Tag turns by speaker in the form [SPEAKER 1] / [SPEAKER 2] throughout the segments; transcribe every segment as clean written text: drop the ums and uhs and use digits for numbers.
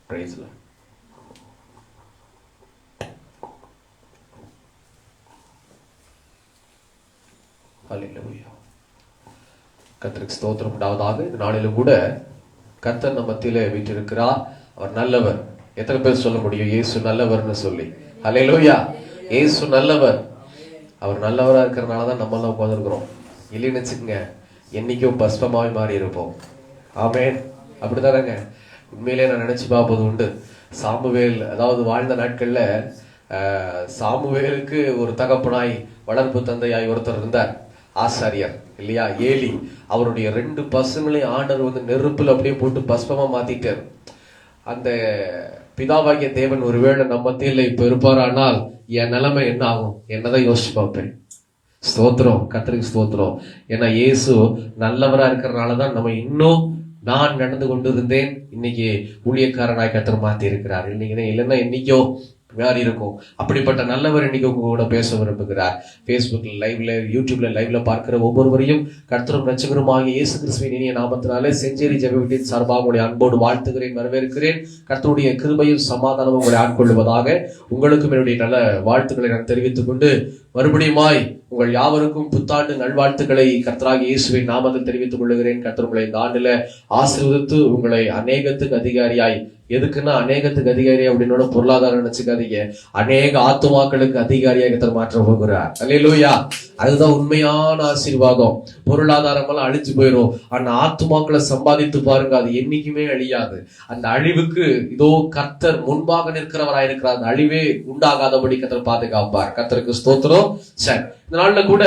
[SPEAKER 1] Price Lord. ஹல்லேலூயா. கர்த்தருக்கு ஸ்தோத்திரம் உண்டாவதாக. இந்த நாளிலும் கூட கர்த்தர் நம்ம மத்தியிலே வீற்றிருக்கிறார். அவர் நல்லவர். எத்தனை பேர் சொல்ல முடியும் இயேசு நல்லவர்னு சொல்லி? ஹல்லேலூயா. இயேசு நல்லவர். அவர் நல்லவரா இருக்கிறனால தான் நம்ம எல்லாம் உட்கார்ந்துருக்கிறோம். இல்லைன்னு வச்சுக்கோங்க, என்னைக்கும் பஸ்பமாய் மாறி இருப்போம். ஆமென். அப்படிதானங்க? உண்மையிலே நான் நினைச்சு பார்ப்பது உண்டு. சாமுவேல் அதாவது வாழ்ந்த நாட்கள்ல சாமுவேலுக்கு ஒரு தகப்பனாய் வளர்ப்பு தந்தையாய் ஒருத்தர் இருந்தார், ஆசாரியர் இல்லையா, ஏலி. அவருடைய 2 பசங்களையும் ஆண்டவர் வந்து நெருப்புல அப்படியே போட்டு பஸ்பமா மாத்திட்டார். அந்த பிதாவாகிய தேவன் ஒருவேளை நம்ம மத்தியில் இப்ப இருப்பாரானால் என் நிலைமை என்ன ஆகும்? என்னதான் யோசிச்சு பார்ப்பேன். ஸ்தோத்திரம், கர்த்தருக்கு ஸ்தோத்திரம். ஏன்னா இயேசு நல்லவரா இருக்கிறனாலதான் நம்ம இன்னும் நான் நடந்து கொண்டு இருந்தேன். இன்னைக்கு ஊழியக்காரனாய் கர்த்தர் மாத்தி இருக்கிறார். இன்னைக்கு இல்லைன்னா இன்னைக்கோ வேறு இருக்கும். அப்படிப்பட்ட நல்லவர் இன்னைக்கு உங்க கூட பேச விரும்புகிறார். பேஸ்புக்ல லைவ்ல, யூடியூப்ல லைவ்ல பார்க்கிற ஒவ்வொருவரையும் கர்த்தரும் ரட்சகருமாகிய இயேசு கிறிஸ்துவின் இனிய நாமத்தினாலே செஞ்சேரி ஜெப வீட்டின் சார்பாக உங்களுடைய அன்போடு வாழ்த்துகிறேன், வரவேற்கிறேன். கர்த்தருடைய கிருபையும் சமாதானமும் உங்களை ஆட்கொள்வதாக உங்களுக்கும் என்னுடைய நல்ல வாழ்த்துக்களை நான் தெரிவித்துக் கொண்டு மறுபடியுமாய் உங்கள் யாவருக்கும் புத்தாண்டு நல்வாழ்த்துக்களை கர்த்தராகிய இயேசுவின் நாமத்தில் தெரிவித்துக் கொள்ளுகிறேன். கர்த்தர் உங்களை இந்த ஆண்டுல ஆசீர்வதித்து உங்களை அநேகத்துக்கு அதிகாரியாய், எதுக்குன்னா அநேகத்துக்கு அதிகாரி அப்படின்னு பொருளாதாரம் நினைச்சுக்காதீங்க, அநேக ஆத்துமாக்களுக்கு அதிகாரியாக கர்த்தர் மாற்ற போகிறார். அல்லேலூயா. அதுதான் உண்மையான ஆசீர்வாதம். பொருளாதாரம் எல்லாம் அழிஞ்சு போயிடும், ஆனா ஆத்துமாக்களை சம்பாதித்து பாருங்க, அது என்னைக்குமே அழியாது. அந்த அழிவுக்கு இதோ கர்த்தர் முன்பாக நிற்கிறவராயிருக்கிறார். அந்த அழிவே உண்டாகாதபடி கர்த்தர் பாதுகாப்பார். கர்த்தருக்கு ஸ்தோத்திரம். சரி, இந்த நாள்ல கூட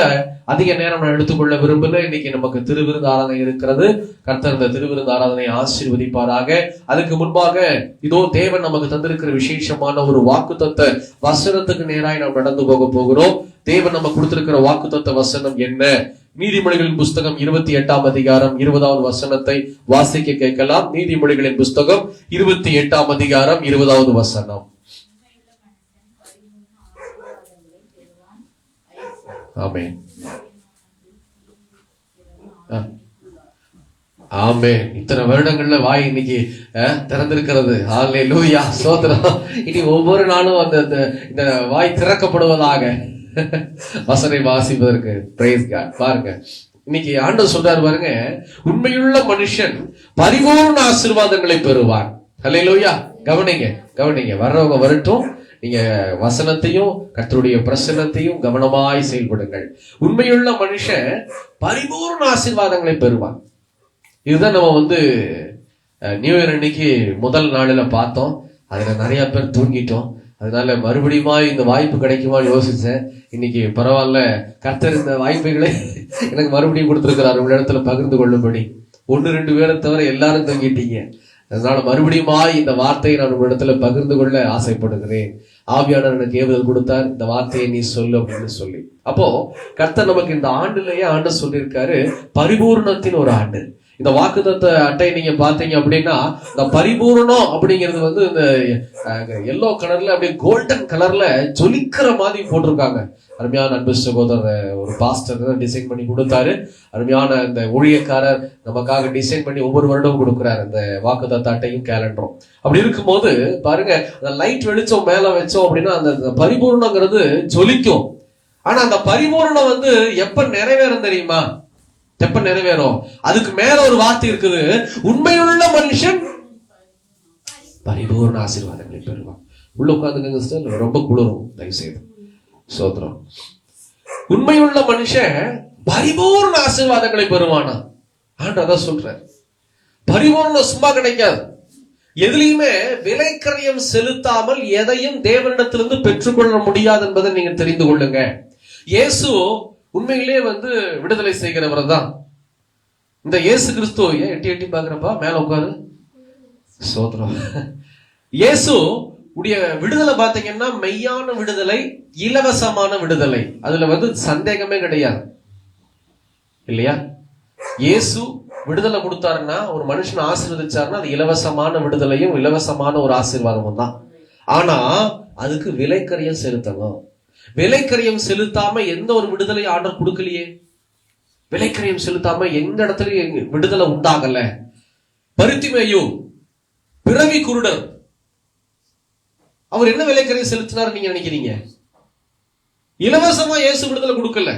[SPEAKER 1] அதிக நேரம் நான் எடுத்துக்கொள்ள விரும்பல. இன்னைக்கு நமக்கு திருவிருந்து ஆராதனை இருக்கிறது. கர்த்தர் இந்த திருவிருந்து ஆராதனையை ஆசீர்வதிப்பாராக. அதுக்கு முன்பாக இதோ தேவன் நமக்கு தந்திருக்கிற விசேஷமான ஒரு வாக்குத்தத்த வசனத்துக்கு நேராய் நாம் நடந்து போக போகிறோம். தேவன் நம்ம கொடுத்திருக்கிற வாக்குத்தத்த வசனம் என்ன? நீதிமொழிகளின் புஸ்தகம் 28ஆம் அதிகாரம் 20வது வசனத்தை வாசிக்க கேட்கலாம். நீதிமொழிகளின் புஸ்தகம் 28ஆம் அதிகாரம் 20வது வசனம். ஆமென். ஆமென். இத்தனை வருடங்கள்ல வாய் இன்னைக்கு திறந்திருக்கிறது. ஹல்லேலூயா, ஸ்தோத்திரம். இனி ஒவ்வொரு நாளும் அந்த இந்த வாய் திறக்கப்படுவதாக வசனை வாசிப்பதற்கு. Price God. பாருங்க, இன்னைக்கு ஆண்டவர் சொல்றாரு பாருங்க, உண்மையுள்ள மனுஷன் பரிபூர்ண ஆசீர்வாதங்களை பெறுவார். ஹல்லேலூயா. கவனிங்க, கவனிங்க. வர்றவங்க வரட்டும், நீங்க வசனத்தையும் கர்த்தருடைய பிரசன்னத்தையும் கவனமாய் செயல்படுங்கள். உண்மையுள்ள மனுஷன் பரிபூர்ண ஆசீர்வாதங்களை பெறுவான். இதுதான் நம்ம வந்து நியூ இயர் அன்னைக்கு முதல் நாளில பார்த்தோம். அதுல நிறைய பேர் தூங்கிட்டோம். அதனால மறுபடியுமா இந்த வாய்ப்பு கிடைக்குமான்னு யோசிச்சேன். இன்னைக்கு பரவாயில்ல, கர்த்தர் இந்த வாய்ப்புகளை எனக்கு மறுபடியும் கொடுத்திருக்கிறார் உங்க இடத்துல பகிர்ந்து கொள்ளும்படி. 1-2 பேரை தவிர எல்லாரும் தூங்கிட்டீங்க. அதனால மறுபடியுமா இந்த வார்த்தையை நான் உங்க இடத்துல பகிர்ந்து கொள்ள ஆசைப்படுகிறேன். ஆவியானவர் எனக்கு ஏவுதல் கொடுத்தார், இந்த வார்த்தையை நீ சொல்லு அப்படின்னு சொல்லி. அப்போ கர்த்தர் நமக்கு இந்த ஆண்டுலயே ஆண்டு சொல்லியிருக்காரு, பரிபூர்ணத்தின் ஒரு ஆண்டு. இந்த வாக்குத்தத்த அட்டை நீங்க பாத்தீங்க அப்படின்னா, இந்த பரிபூர்ணம் அப்படிங்கிறது வந்து இந்த எல்லோ கலர்ல அப்படியே கோல்டன் கலர்ல ஜொலிக்கிற மாதிரி போட்டிருக்காங்க. அருமையான அன்பு சகோதரர் ஒரு பாஸ்டர் டிசைன் பண்ணி கொடுத்தாரு. அருமையான இந்த ஊழியக்காரர் நமக்காக டிசைன் பண்ணி ஒவ்வொரு வருடமும் கொடுக்குறாரு இந்த வாக்குத்தத்த அட்டையும் கேலண்டரும். அப்படி இருக்கும்போது பாருங்க, அந்த லைட் வெளிச்சம் மேல வச்சோம் அப்படின்னா அந்த பரிபூர்ணங்கிறது ஜொலிக்கும். ஆனா அந்த பரிபூர்ணம் வந்து எப்ப நிறைவேறும் தெரியுமா? எப்ப நிறைவேறும்? அதுக்கு மேல ஒரு வார்த்தை இருக்குது, உண்மையுள்ள மனுஷன் பரிபூர்ண ஆசீர்வாதங்களை பெறுவான். உள்ள உட்காந்துங்க சிஸ்டர், ரொம்ப குளிரும், தயவு செய்து. சோத்திரம். உண்மையுள்ள மனுஷன் பரிபூர்ண ஆசீர்வாதங்களை பெறுவானா? ஆண்டவர் அதான் சொல்றார். பரிபூர்ணம் சும்மா கிடைக்காது. எதுலையுமே விலைக்கரையம் செலுத்தாமல் எதையும் தேவனிடத்திலிருந்து பெற்றுக்கொள்ள முடியாது என்பதை நீங்க தெரிந்து கொள்ளுங்க. இயேசு உண்மையிலே வந்து விடுதலை செய்கிறவர் தான். இந்த இயேசு கிறிஸ்து எட்டி எட்டி பாக்குறப்பா மேல உட்காரு. சோத்திரம். இயேசு உடைய விடுதலை பாத்தீங்கன்னா மெய்யான விடுதலை, இலவசமான விடுதலை. அதுல வந்து சந்தேகமே கிடையாது இல்லையா? இயேசு விடுதலை கொடுத்தாருன்னா, ஒரு மனுஷன் ஆசீர்வதிச்சாருன்னா அது இலவசமான விடுதலையும் இலவசமான ஒரு ஆசீர்வாதமும் தான். ஆனா அதுக்கு விலைக்கரியம் செலுத்தணும். விலைக்கரியம் செலுத்தாம எந்த ஒரு விடுதலை ஆண்டவர் கொடுக்கலையே. விலைக்கரியம் செலுத்தாம எந்த இடத்துலயும் விடுதலை உண்டாகல. பரித்திமேயு பிறவி குருடர், அவர் என்ன விலைக்கரையை செலுத்தினார் நீங்க நினைக்கிறீங்க? இலவசமா இயேசு விடுதலை கொடுக்கல.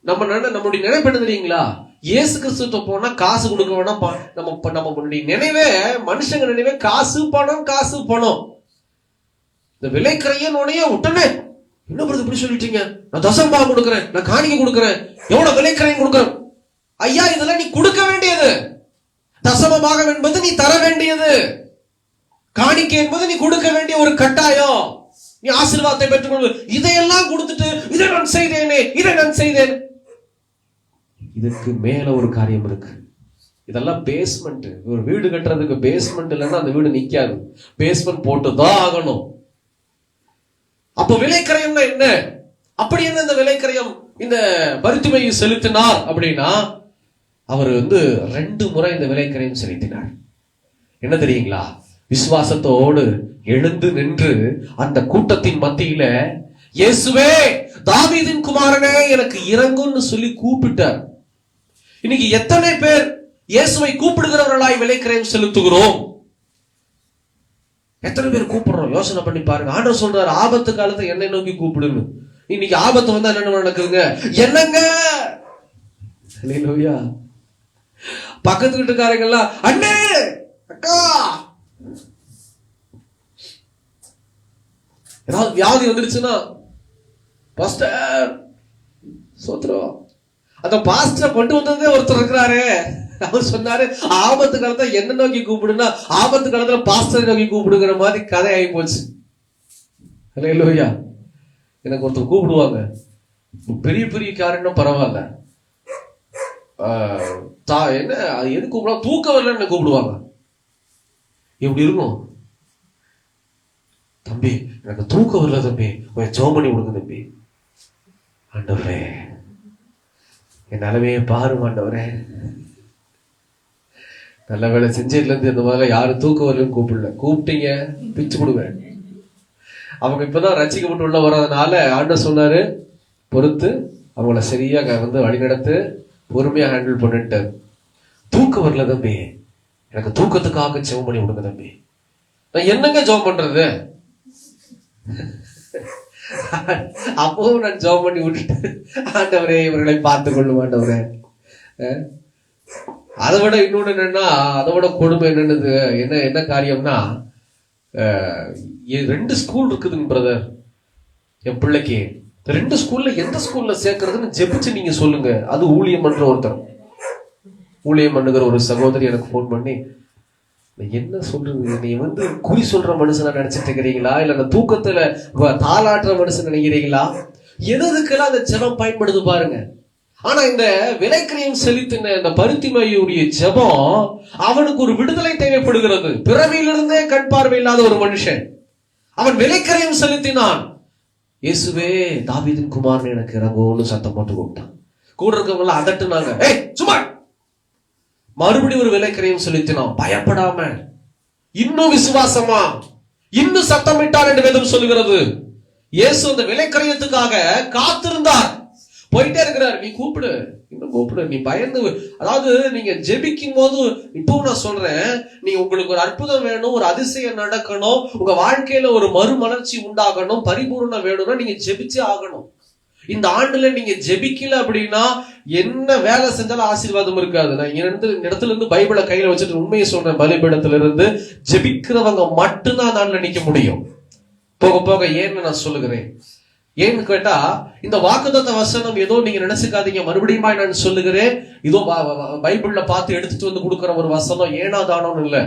[SPEAKER 1] நம்மளுடைய நினைப்பு என்ன தெரியுங்களா? இயேசு கிறிஸ்துவ போனா காசு கொடுக்க வேணாம். நம்மளுடைய நினைவே, மனுஷங்க நினைவே காசு பணம் காசு பணம். இந்த விலைக்கரையனுடைய உடனே என்ன பண்ணுறது இப்படி சொல்லிட்டீங்க? நான் தசம்பாகம் கொடுக்குறேன், நான் காணிக்கை கொடுக்குறேன், எவ்வளவு விலைக்கரையும் கொடுக்குறேன். ஐயா, இதெல்லாம் நீ கொடுக்க வேண்டியது. தசமபாகம் என்பது நீ தர வேண்டியது. காணிக்கை என்பது நீ கொடுக்க வேண்டிய ஒரு கட்டாயம். நீ ஆசீர்வாதத்தை பெற்றுக்கொள்வது. இதையெல்லாம் கொடுத்துட்டு இதை நான் செய்தேனே, இதை நான் செய்தேன். இதுக்கு மேல ஒரு காரியம் இருக்கு. இதெல்லாம் பேஸ்மெண்ட். ஒரு வீடு கட்டுறதுக்கு பேஸ்மெண்ட் இல்லைன்னா அந்த வீடு நிக்காது. பேஸ்மெண்ட் போட்டுதான் ஆகணும். அப்ப விலைக்கரையம்னா என்ன? அப்படி என்ன இந்த விலைக்கரையம் இந்த பரித்துமையை செலுத்தினார் அப்படின்னா, அவர் 2 முறை இந்த விலைக்கரையம் செலுத்தினார். என்ன தெரியுங்களா? விசுவாசத்தோடு எழுந்து நின்று அந்த கூட்டத்தின் மத்தியில, இயேசுவே தாவீதின் குமாரனே எனக்கு இறங்குன்னு சொல்லி கூப்பிட்டார். இன்னைக்கு எத்தனை பேர் இயேசுவை கூப்பிடுகிறவர்களாய் விலைக்கரையம் செலுத்துகிறோம்? எத்தனை பேர் கூப்பிடுறோம்? யோசனை பண்ணி பாருங்க. ஆண்டவர் சொல்றாரு, ஆபத்து காலத்தை என்னை நோக்கி கூப்பிடுன்னு. இன்னைக்கு ஆபத்து வந்தா என்ன நடக்குதுங்க? என்னங்க அல்லேலூயா. பக்கத்து வீட்டுக்காரங்கெல்லாம் அண்ணே அக்கா, ஏதாவது வியாதி வந்துருச்சுன்னா பாஸ்டர் சோத்ரம். அந்த பாஸ்டரை கொண்டு வந்ததே ஒருத்தர் இருக்கிறாரு. அவர் சொன்னாரு, ஆபத்து காலத்தை என்ன நோக்கி கூப்பிடுனா ஆபத்து காலத்துல பாஸ்டரை நோக்கி கூப்பிடுங்கிற மாதிரி கதை ஆகி போச்சு. அல்லேலூயா. எனக்கு ஒருத்தர் கூப்பிடுவாங்க, பெரிய பெரிய காரணம் பரவாயில்ல, என்ன எது கூப்பிடுவாங்க, தூக்கம் வரலன்னு கூப்பிடுவாங்க. எப்படி இருக்கும்? தம்பி எனக்கு தூக்கம் வரல தம்பி, கொஞ்சம் ஜெபம் பண்ணி கொடுங்க தம்பி. ஆண்டவரே என் நிலைமையை பாருங்க ஆண்டவரே. நல்ல வேலை செஞ்சதுல இருந்து இந்த மாதிரி யாரும் தூக்கம் வரலன்னு கூப்பிடல. கூப்பிட்டீங்க பிச்சு கொடுவேன். அவங்க இப்பதான் ரசிக்கப்பட்டு உள்ள வர்றதுனால ஆண்டவர் சொன்னாரு, பொறுத்து அவங்கள சரியா வழிநடத்து, பொறுமையா ஹேண்டில் பண்ணிட்டு. தூக்கம் வரல தம்பி, எனக்கு தூக்கத்துக்காக ஜெபம் பண்ணி விடுங்க தம்பி. நான் என்னங்க ஜெபம் பண்றது? அப்பவும் நான் ஜெபம் பண்ணி விட்டுட்டு, ஆண்டவரே இவர்களை பார்த்து கொள்ளும் ஆண்டவரே. அதை விட இன்னொன்னு என்னன்னா, அதை விட கொடுமை என்னன்னு என்ன காரியம்னா, 2 ஸ்கூல் இருக்குதுங்க பிரதர் என் பிள்ளைக்கு. 2 ஸ்கூல்ல எந்த ஸ்கூல்ல சேர்க்கறதுன்னு ஜெபிச்சு நீங்க சொல்லுங்க. அது ஊழியம் பண்ற ஒருத்தர், ஊழியம் பண்ணுகிற ஒரு சகோதரி எனக்கு போன் பண்ணி, என்ன சொல்றது, நீ குறி சொல்ற மனுஷனா நினைச்சிட்டு இருக்கிறீங்களா, இல்ல அந்த தூக்கத்துல தாளாட்டுற மனுஷன் நினைக்கிறீங்களா? எதுக்கெல்லாம் அந்த ஜெபம் பயன்படுது பாருங்க. ஆனா இந்த விலைக்கரையம் செலுத்தின இந்த பரித்துமையுடைய ஜெபம், அவனுக்கு ஒரு விடுதலை தேவைப்படுகிறது. பிறவியிலிருந்தே கண் பார்வை இல்லாத ஒரு மனுஷன், அவன் விலைக்கரையம் செலுத்தினான். இயேசுவே தாவீதின் குமாரன் எனக்கு இறங்கும்னு சத்தம் போட்டு கூப்பிட்டான். கூட இருக்கவங்க அதட்டுனாங்க, ஏய் சும்மா. மறுபடியும் ஒரு விலைக்கரையம் செலுத்தினான், பயப்படாம, இன்னும் விசுவாசமா, இன்னும் சத்தமிட்டார் என்று வேதம் சொல்லுகிறது. இயேசு அந்த விலைக்கரையத்துக்காக காத்திருந்தார். போயிட்டே இருக்கிறார். நீ கூப்பிடு, இன்னும் கூப்பிடு, நீ பயந்து. அதாவது நீங்க ஜெபிக்கும் போது, இப்பவும் நான் சொல்றேன், நீங்க உங்களுக்கு ஒரு அற்புதம் வேணும், ஒரு அதிசயம் நடக்கணும், உங்க வாழ்க்கையில ஒரு மறுமலர்ச்சி உண்டாகணும், பரிபூர்ணம் வேணும்னா நீங்க ஜெபிச்சே ஆகணும். இந்த ஆண்டுல நீங்க ஜெபிக்கல அப்படின்னா என்ன வேலை செஞ்சாலும் ஆசீர்வாதம் இருக்காது. நான் இடத்துல இருந்து பைபிளை கையில வச்சுட்டு உண்மையை சொல்றேன், பலிபீடத்துல இருந்து ஜெபிக்கிறவங்க மட்டும்தான் நாள்ல நிக்க முடியும். போக போக ஏன்னு நான் சொல்லுகிறேன். ஏன்னு கேட்டா, இந்த வாக்குத்தத்த வசனம் ஏதோ நீங்க நினைச்சுக்காதீங்க, மறுபடியும் நான் சொல்லுகிறேன், இதோ பைபிள்ல பார்த்து எடுத்துட்டு கொடுக்குற ஒரு வசனம் ஏனாதானோன்னு இல்ல.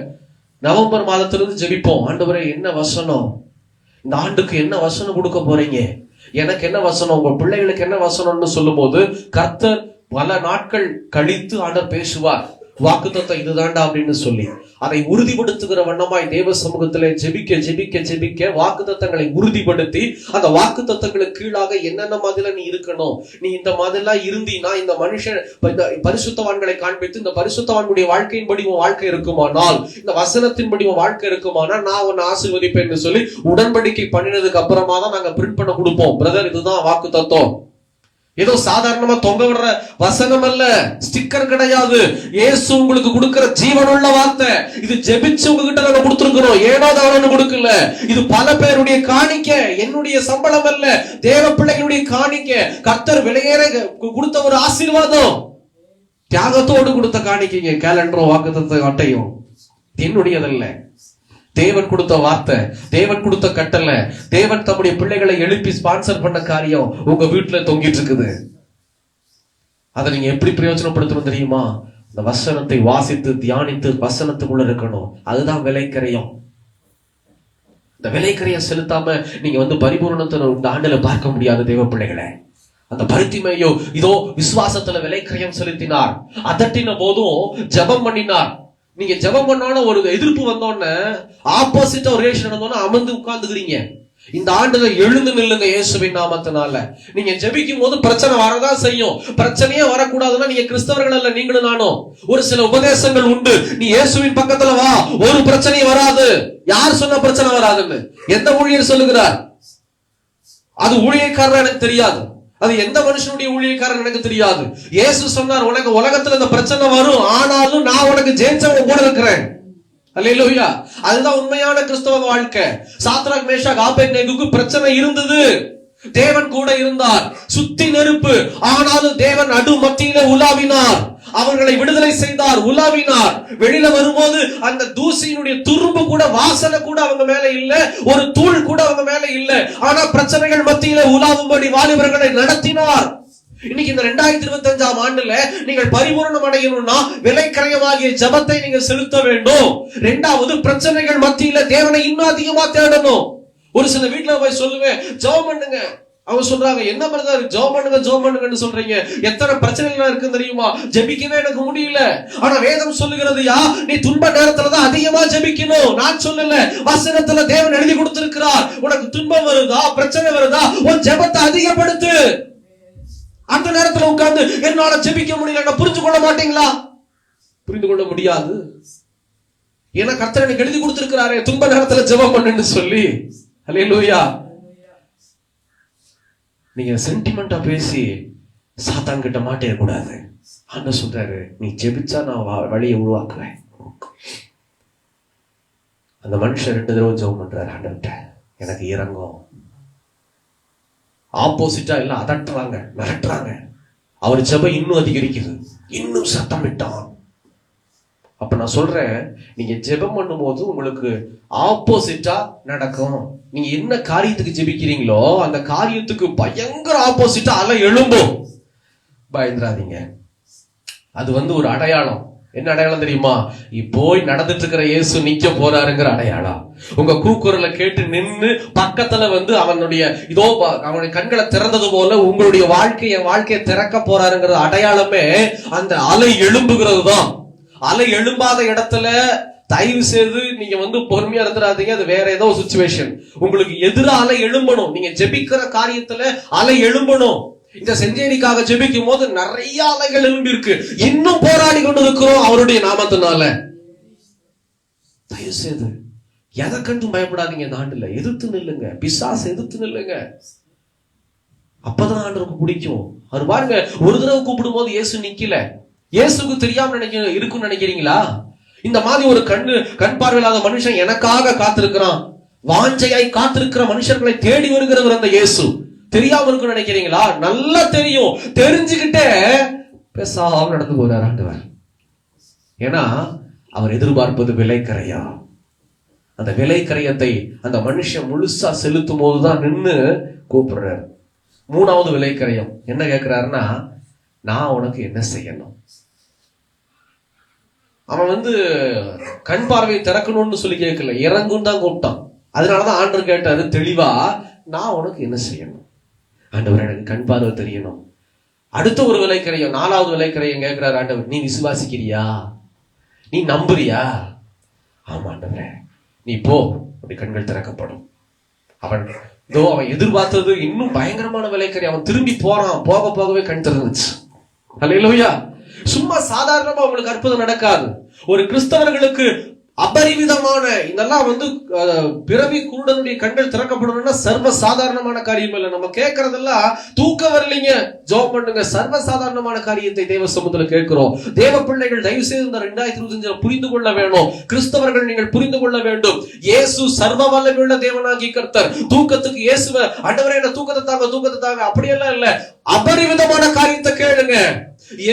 [SPEAKER 1] நவம்பர் மாதத்திலிருந்து ஜெபிப்போம், ஆண்டவரே என்ன வசனம், இந்த ஆண்டுக்கு என்ன வசனம் கொடுக்க போறீங்க, எனக்கு என்ன வசனம், உங்க பிள்ளைகளுக்கு என்ன வசனம்னு சொல்லும் போது கர்த்தர் பல நாட்கள் கழித்து ஆண்டவர் பேசுவார். வாக்குத்தத்தம் இதுதாண்டா அப்படின்னு சொல்லி அதை உறுதிப்படுத்துகிற வண்ணமாய் தேவ சமூகத்திலே ஜெபிக்க ஜெபிக்க ஜெபிக்க வாக்குத்தத்தங்களை உறுதிப்படுத்தி, அந்த வாக்குத்தத்தங்களுக்கு கீழாக என்னென்ன மாதிரில நீ இருக்கணும், நீ இந்த மாதிரிலாம் இருந்தீனா இந்த மனுஷன் பரிசுத்தவான்களை காண்பித்து, இந்த பரிசுத்தவான்களுடைய வாழ்க்கையின்படி உன் வாழ்க்கை இருக்குமானால், இந்த வசனத்தின்படி உன் வாழ்க்கை இருக்குமானால் நான் உன்னை ஆசீர்வதிப்பேன்னு சொல்லி உடன்படிக்கை பண்ணினதுக்கு அப்புறமா தான் நாங்க பிரிண்ட் பண்ண கொடுப்போம். பிரதர் இதுதான் வாக்குத்தத்தம், ஏதோ சாதாரணமா தொங்க விடுற வசனம் அல்ல, ஸ்டிக்கர் கிடையாது. இயேசு உங்களுக்கு கொடுக்கிற ஜீவனுள்ள வார்த்தை. இது ஜெபிச்சு உங்ககிட்ட நாங்க கொடுத்திருக்கிறோம், ஏனோ தானோன்னு கொடுக்கல. இது பல பேருடைய காணிக்க, என்னுடைய சம்பளம் அல்ல, தேவ பிள்ளைகளுடைய காணிக்க. கர்த்தர் விலையேற கொடுத்த ஒரு ஆசீர்வாதம், தியாகத்தோடு கொடுத்த காணிக்கைங்க. கேலண்டரும் வாக்குத்தத்த அட்டையும் என்னுடையதல்ல, தேவன் கொடுத்த வார்த்தை, தேவன் கொடுத்த கட்டளை. தேவன் தம்முடைய பிள்ளைகளை எழுப்பி ஸ்பான்சர் பண்ண காரியம் உங்க வீட்டுல தொங்கிட்டு இருக்குது. அதை நீங்க எப்படி பிரயோஜனப்படுத்தணும் தெரியுமா? இந்த வசனத்தை வாசித்து தியானித்து வசனத்துக்குள்ள இருக்கணும். அதுதான் விலைக்கரையம். இந்த விலைக்கரையம் செலுத்தாம நீங்க பரிபூர்ணத்தை இந்த ஆண்டுல பார்க்க முடியாது தேவ பிள்ளைகளை. அந்த பரித்திமையோ இதோ விசுவாசத்துல விலைக்கரையம் செலுத்தினார், அதட்டின போதும் ஜெபம் பண்ணினார். நீங்க ஜெபம் பண்ணோன்னு ஒரு எதிர்ப்பு வந்தோன்னு, ஆப்போசிட்டா ஒரு ரிலேஷன் நடந்தோன்னு அமர்ந்து உட்கார்ந்துக்கிறீங்க. இந்த ஆண்டுல எழுந்து நில்லுங்க இயேசுவின் நாமத்தினால. நீங்க ஜெபிக்கும் போது பிரச்சனை வரதான் செய்யும். பிரச்சனையே வரக்கூடாதுன்னா நீங்க கிறிஸ்தவர்கள் அல்ல, நீங்களும் நானும். ஒரு சில உபதேசங்கள் உண்டு. நீ இயேசுவின் பக்கத்துல வா, ஒரு பிரச்சனையும் வராது. யார் சொன்ன பிரச்சனை வராதுன்னு? எந்த ஊழியர் சொல்லுகிறார்? அது ஊழியக்காரர் எனக்கு தெரியாது, அது எந்த மனுஷனுடைய ஊழியக்காரன் எனக்கு தெரியாது. இயேசு சொன்னார், உனக்கு உலகத்துல இந்த பிரச்சனை வரும், ஆனாலும் நான் உனக்கு ஜெயிச்சவன் கூட இருக்கிறேன். அல்லேலூயா. அதுதான் உண்மையான கிறிஸ்தவ வாழ்க்கை. சாத்ராக் மேஷாக் ஆபேத்நேகோவுக்கு பிரச்சனை இருந்தது, தேவன் கூட இருந்தார். சுத்தி நெருப்பு, ஆனாலும் தேவன் நடு மத்தியில உலாவினார், அவர்களை விடுதலை செய்தார், உலாவினார். வெளியில வரும்போது அந்த தூசியினுடைய துரும்பு கூட, வாசனை கூட அவங்க மேல இல்ல, ஒரு தூள் கூட அவங்க மேல இல்ல. ஆனா பிரச்சனைகள் மத்தியில உலாவும்படி வாலிபர்களை நடத்தினார். இன்னைக்கு இந்த 2025ஆம் ஆண்டுல நீங்கள் பரிபூரணம் அடையணும்னா விலைக்கரையமாகிய ஜெபத்தை நீங்க செலுத்த வேண்டும். இரண்டாவது, பிரச்சனைகள் மத்தியில தேவனை இன்னும் அதிகமா தேடணும். ஒரு சில வீட்டுல போய் சொல்லுவேன், ஜெபம் பண்ணுங்க. அவங்க சொல்றாங்க, என்ன பிரதர் ஜெபம் பண்ணுங்க ஜெபம் பண்ணுங்கன்னு சொல்றீங்க, எத்தனை பிரச்சனைகள் இருக்கு தெரியுமா, ஜெபிக்கவே எனக்கு முடியல. ஆனா வேதம் சொல்லுகிறது, நீ துன்ப நேரத்துலதான் அதிகமா ஜெபிக்கணும். நான் சொல்லல, வசனத்துல தேவன் எழுதி கொடுத்திருக்கிறார். உனக்கு துன்பம் வருதா, பிரச்சனை வருதா, உன் ஜெபத்தை அதிகப்படுத்து. அந்த நேரத்துல உட்கார்ந்து என்னால ஜெபிக்க முடியல புரிஞ்சு கொள்ள மாட்டீங்களா? புரிந்து கொள்ள முடியாது. ஏன்னா கர்த்தர் எனக்கு எழுதி கொடுத்திருக்கிறாரே, துன்ப நேரத்துல ஜெபம் பண்ணுன்னு சொல்லி. அல்லேலூயா. நீங்க சென்டிமெண்டா பேசி சாத்தான் கிட்ட மாட்டே கூடாது. ஆண்டவர் சொல்றாரு, நீ ஜெபிச்சா நான் வழியை உருவாக்குவேன். அந்த மனுஷன் 2 தடவை ஜெபம் பண்றாரு, ஆண்டவர்கிட்ட எனக்கு இறங்கும். ஆப்போசிட்டா எல்லாம் அதட்டுறாங்க, மிரட்டுறாங்க. அவர் ஜெபம் இன்னும் அதிகரிக்குது, இன்னும் சத்தமிட்டான். அப்ப நான் சொல்றேன், நீங்க ஜெபம் பண்ணும் போது உங்களுக்கு ஆப்போசிட்டா நடக்கும். நீங்க என்ன காரியத்துக்கு ஜெபிக்கிறீங்களோ அந்த காரியத்துக்கு பயங்கர ஆப்போசிட்டா அலை எழும்பும். பயந்துராதீங்க. அது ஒரு அடையாளம். என்ன அடையாளம் தெரியுமா? போய் நடந்துட்டு இருக்கிற இயேசு நிக்க போறாருங்கிற அடையாளம். உங்க கூக்குரலை கேட்டு நின்னு பக்கத்துல அவனுடைய இதோ அவனுடைய கண்களை திறந்தது போல உங்களுடைய வாழ்க்கையை திறக்க போறாருங்கிற அடையாளமே அந்த அலை எழும்புகிறது தான். அலை எழும்பாத இடத்துல தயவு செய்து நீங்க பொறுமையா இருந்துடாதீங்க. அது வேற ஏதோ சிச்சுவேஷன். உங்களுக்கு எதிராக அலை எழும்பணும். நீங்க ஜெபிக்கிற காரியத்துல அலை எழும்பணும். இந்த செஞ்சேரிக்காக ஜெபிக்கும் போது நிறைய அலைகள் எழும்பி இருக்கு. இன்னும் போராடி கொண்டு இருக்கிறோம் அவருடைய நாமத்தினால. தயவு செய்து எதை கண்டும் பயப்படாதீங்க. இந்த ஆண்டுல எதிர்த்து நில்லுங்க, பிசாசு எதிர்த்து நில்லுங்க. அப்பதான் ஆண்டவருக்கு பிடிக்கும். அவர் பாருங்க, ஒரு தடவை கூப்பிடும் போது இயேசு நிக்கல. இயேசுக்கு தெரியாம இருக்குன்னு நினைக்கிறீங்களா? இந்த மாதிரி ஒரு கண் பார்வையில்லாத மனுஷன் எனக்காக காத்திருக்கிறான். வாஞ்சையாய் காத்திருக்கிற மனுஷர்களை தேடி வருகிறவர் அந்த இயேசு. தெரியாம இருக்குன்னு நினைக்கிறீங்களா? நல்லா தெரியும். தெரிஞ்சுக்கிட்டே பேசாம நடந்து போறார் ஆண்டவர். ஏன்னா அவர் எதிர்பார்ப்பது விலைக்கரையா. அந்த விலைக்கரையத்தை அந்த மனுஷன் முழுசா செலுத்தும் போதுதான் நின்னு கூப்பிடுறாரு. 3வது விலைக்கரையம் என்ன கேட்கிறாருன்னா, நான் உனக்கு என்ன செய்யணும்? அவன் கண் பார்வையை திறக்கணும்னு சொல்லி கேட்கல, இறங்குன்னு தான் கூப்பிட்டான். அதனாலதான் ஆண்டவர் கேட்டாரு தெளிவா, நான் உனக்கு என்ன செய்யணும்? ஆண்டவர் எனக்கு கண் பார்வை தெரியணும். அடுத்த ஒரு விலைக்கரையம், 4வது விலைக்கரையம் கேட்கிறாரு ஆண்டவர், நீ விசுவாசிக்கிறியா? நீ நம்புறியா? ஆமா ஆண்டவரே, நீ போ, அப்படி கண்கள் திறக்கப்படும். அவன் எதிர்பார்த்தது இன்னும் பயங்கரமான விலைக்கரை. அவன் திரும்பி போறான், போக போகவே கண் திறந்துச்சு. அல்லேலூயா. சும்மா சாதாரணமா உங்களுக்கு அற்புதம் நடக்காது. ஒரு கிறிஸ்தவர்களுக்கு அபரிவிதமான இதெல்லாம் பிறவி குருடனுடைய கண்கள் திறக்கப்படணும்னா சர்வ சாதாரணமான காரியம் இல்லை. நம்ம கேட்கறதெல்லாம் தூக்க வரலைங்க, ஜெபம் பண்ணுங்க, சர்வ சாதாரணமான காரியத்தை தேவ சமூகத்துல கேட்கிறோம். தேவ பிள்ளைகள் தயவு செய்து இந்த 2025 புரிந்து கொள்ள வேணும். கிறிஸ்தவர்கள் நீங்கள் புரிந்து கொள்ள வேண்டும். இயேசு சர்வ வல்லமையுள்ள தேவனாகி கர்த்தர். தூக்கத்துக்கு இயேசுவ ஆண்டவரே என்ன தூக்கத்தை தாங்க அப்படியெல்லாம் இல்ல. அபரிவிதமான காரியத்தை கேளுங்க.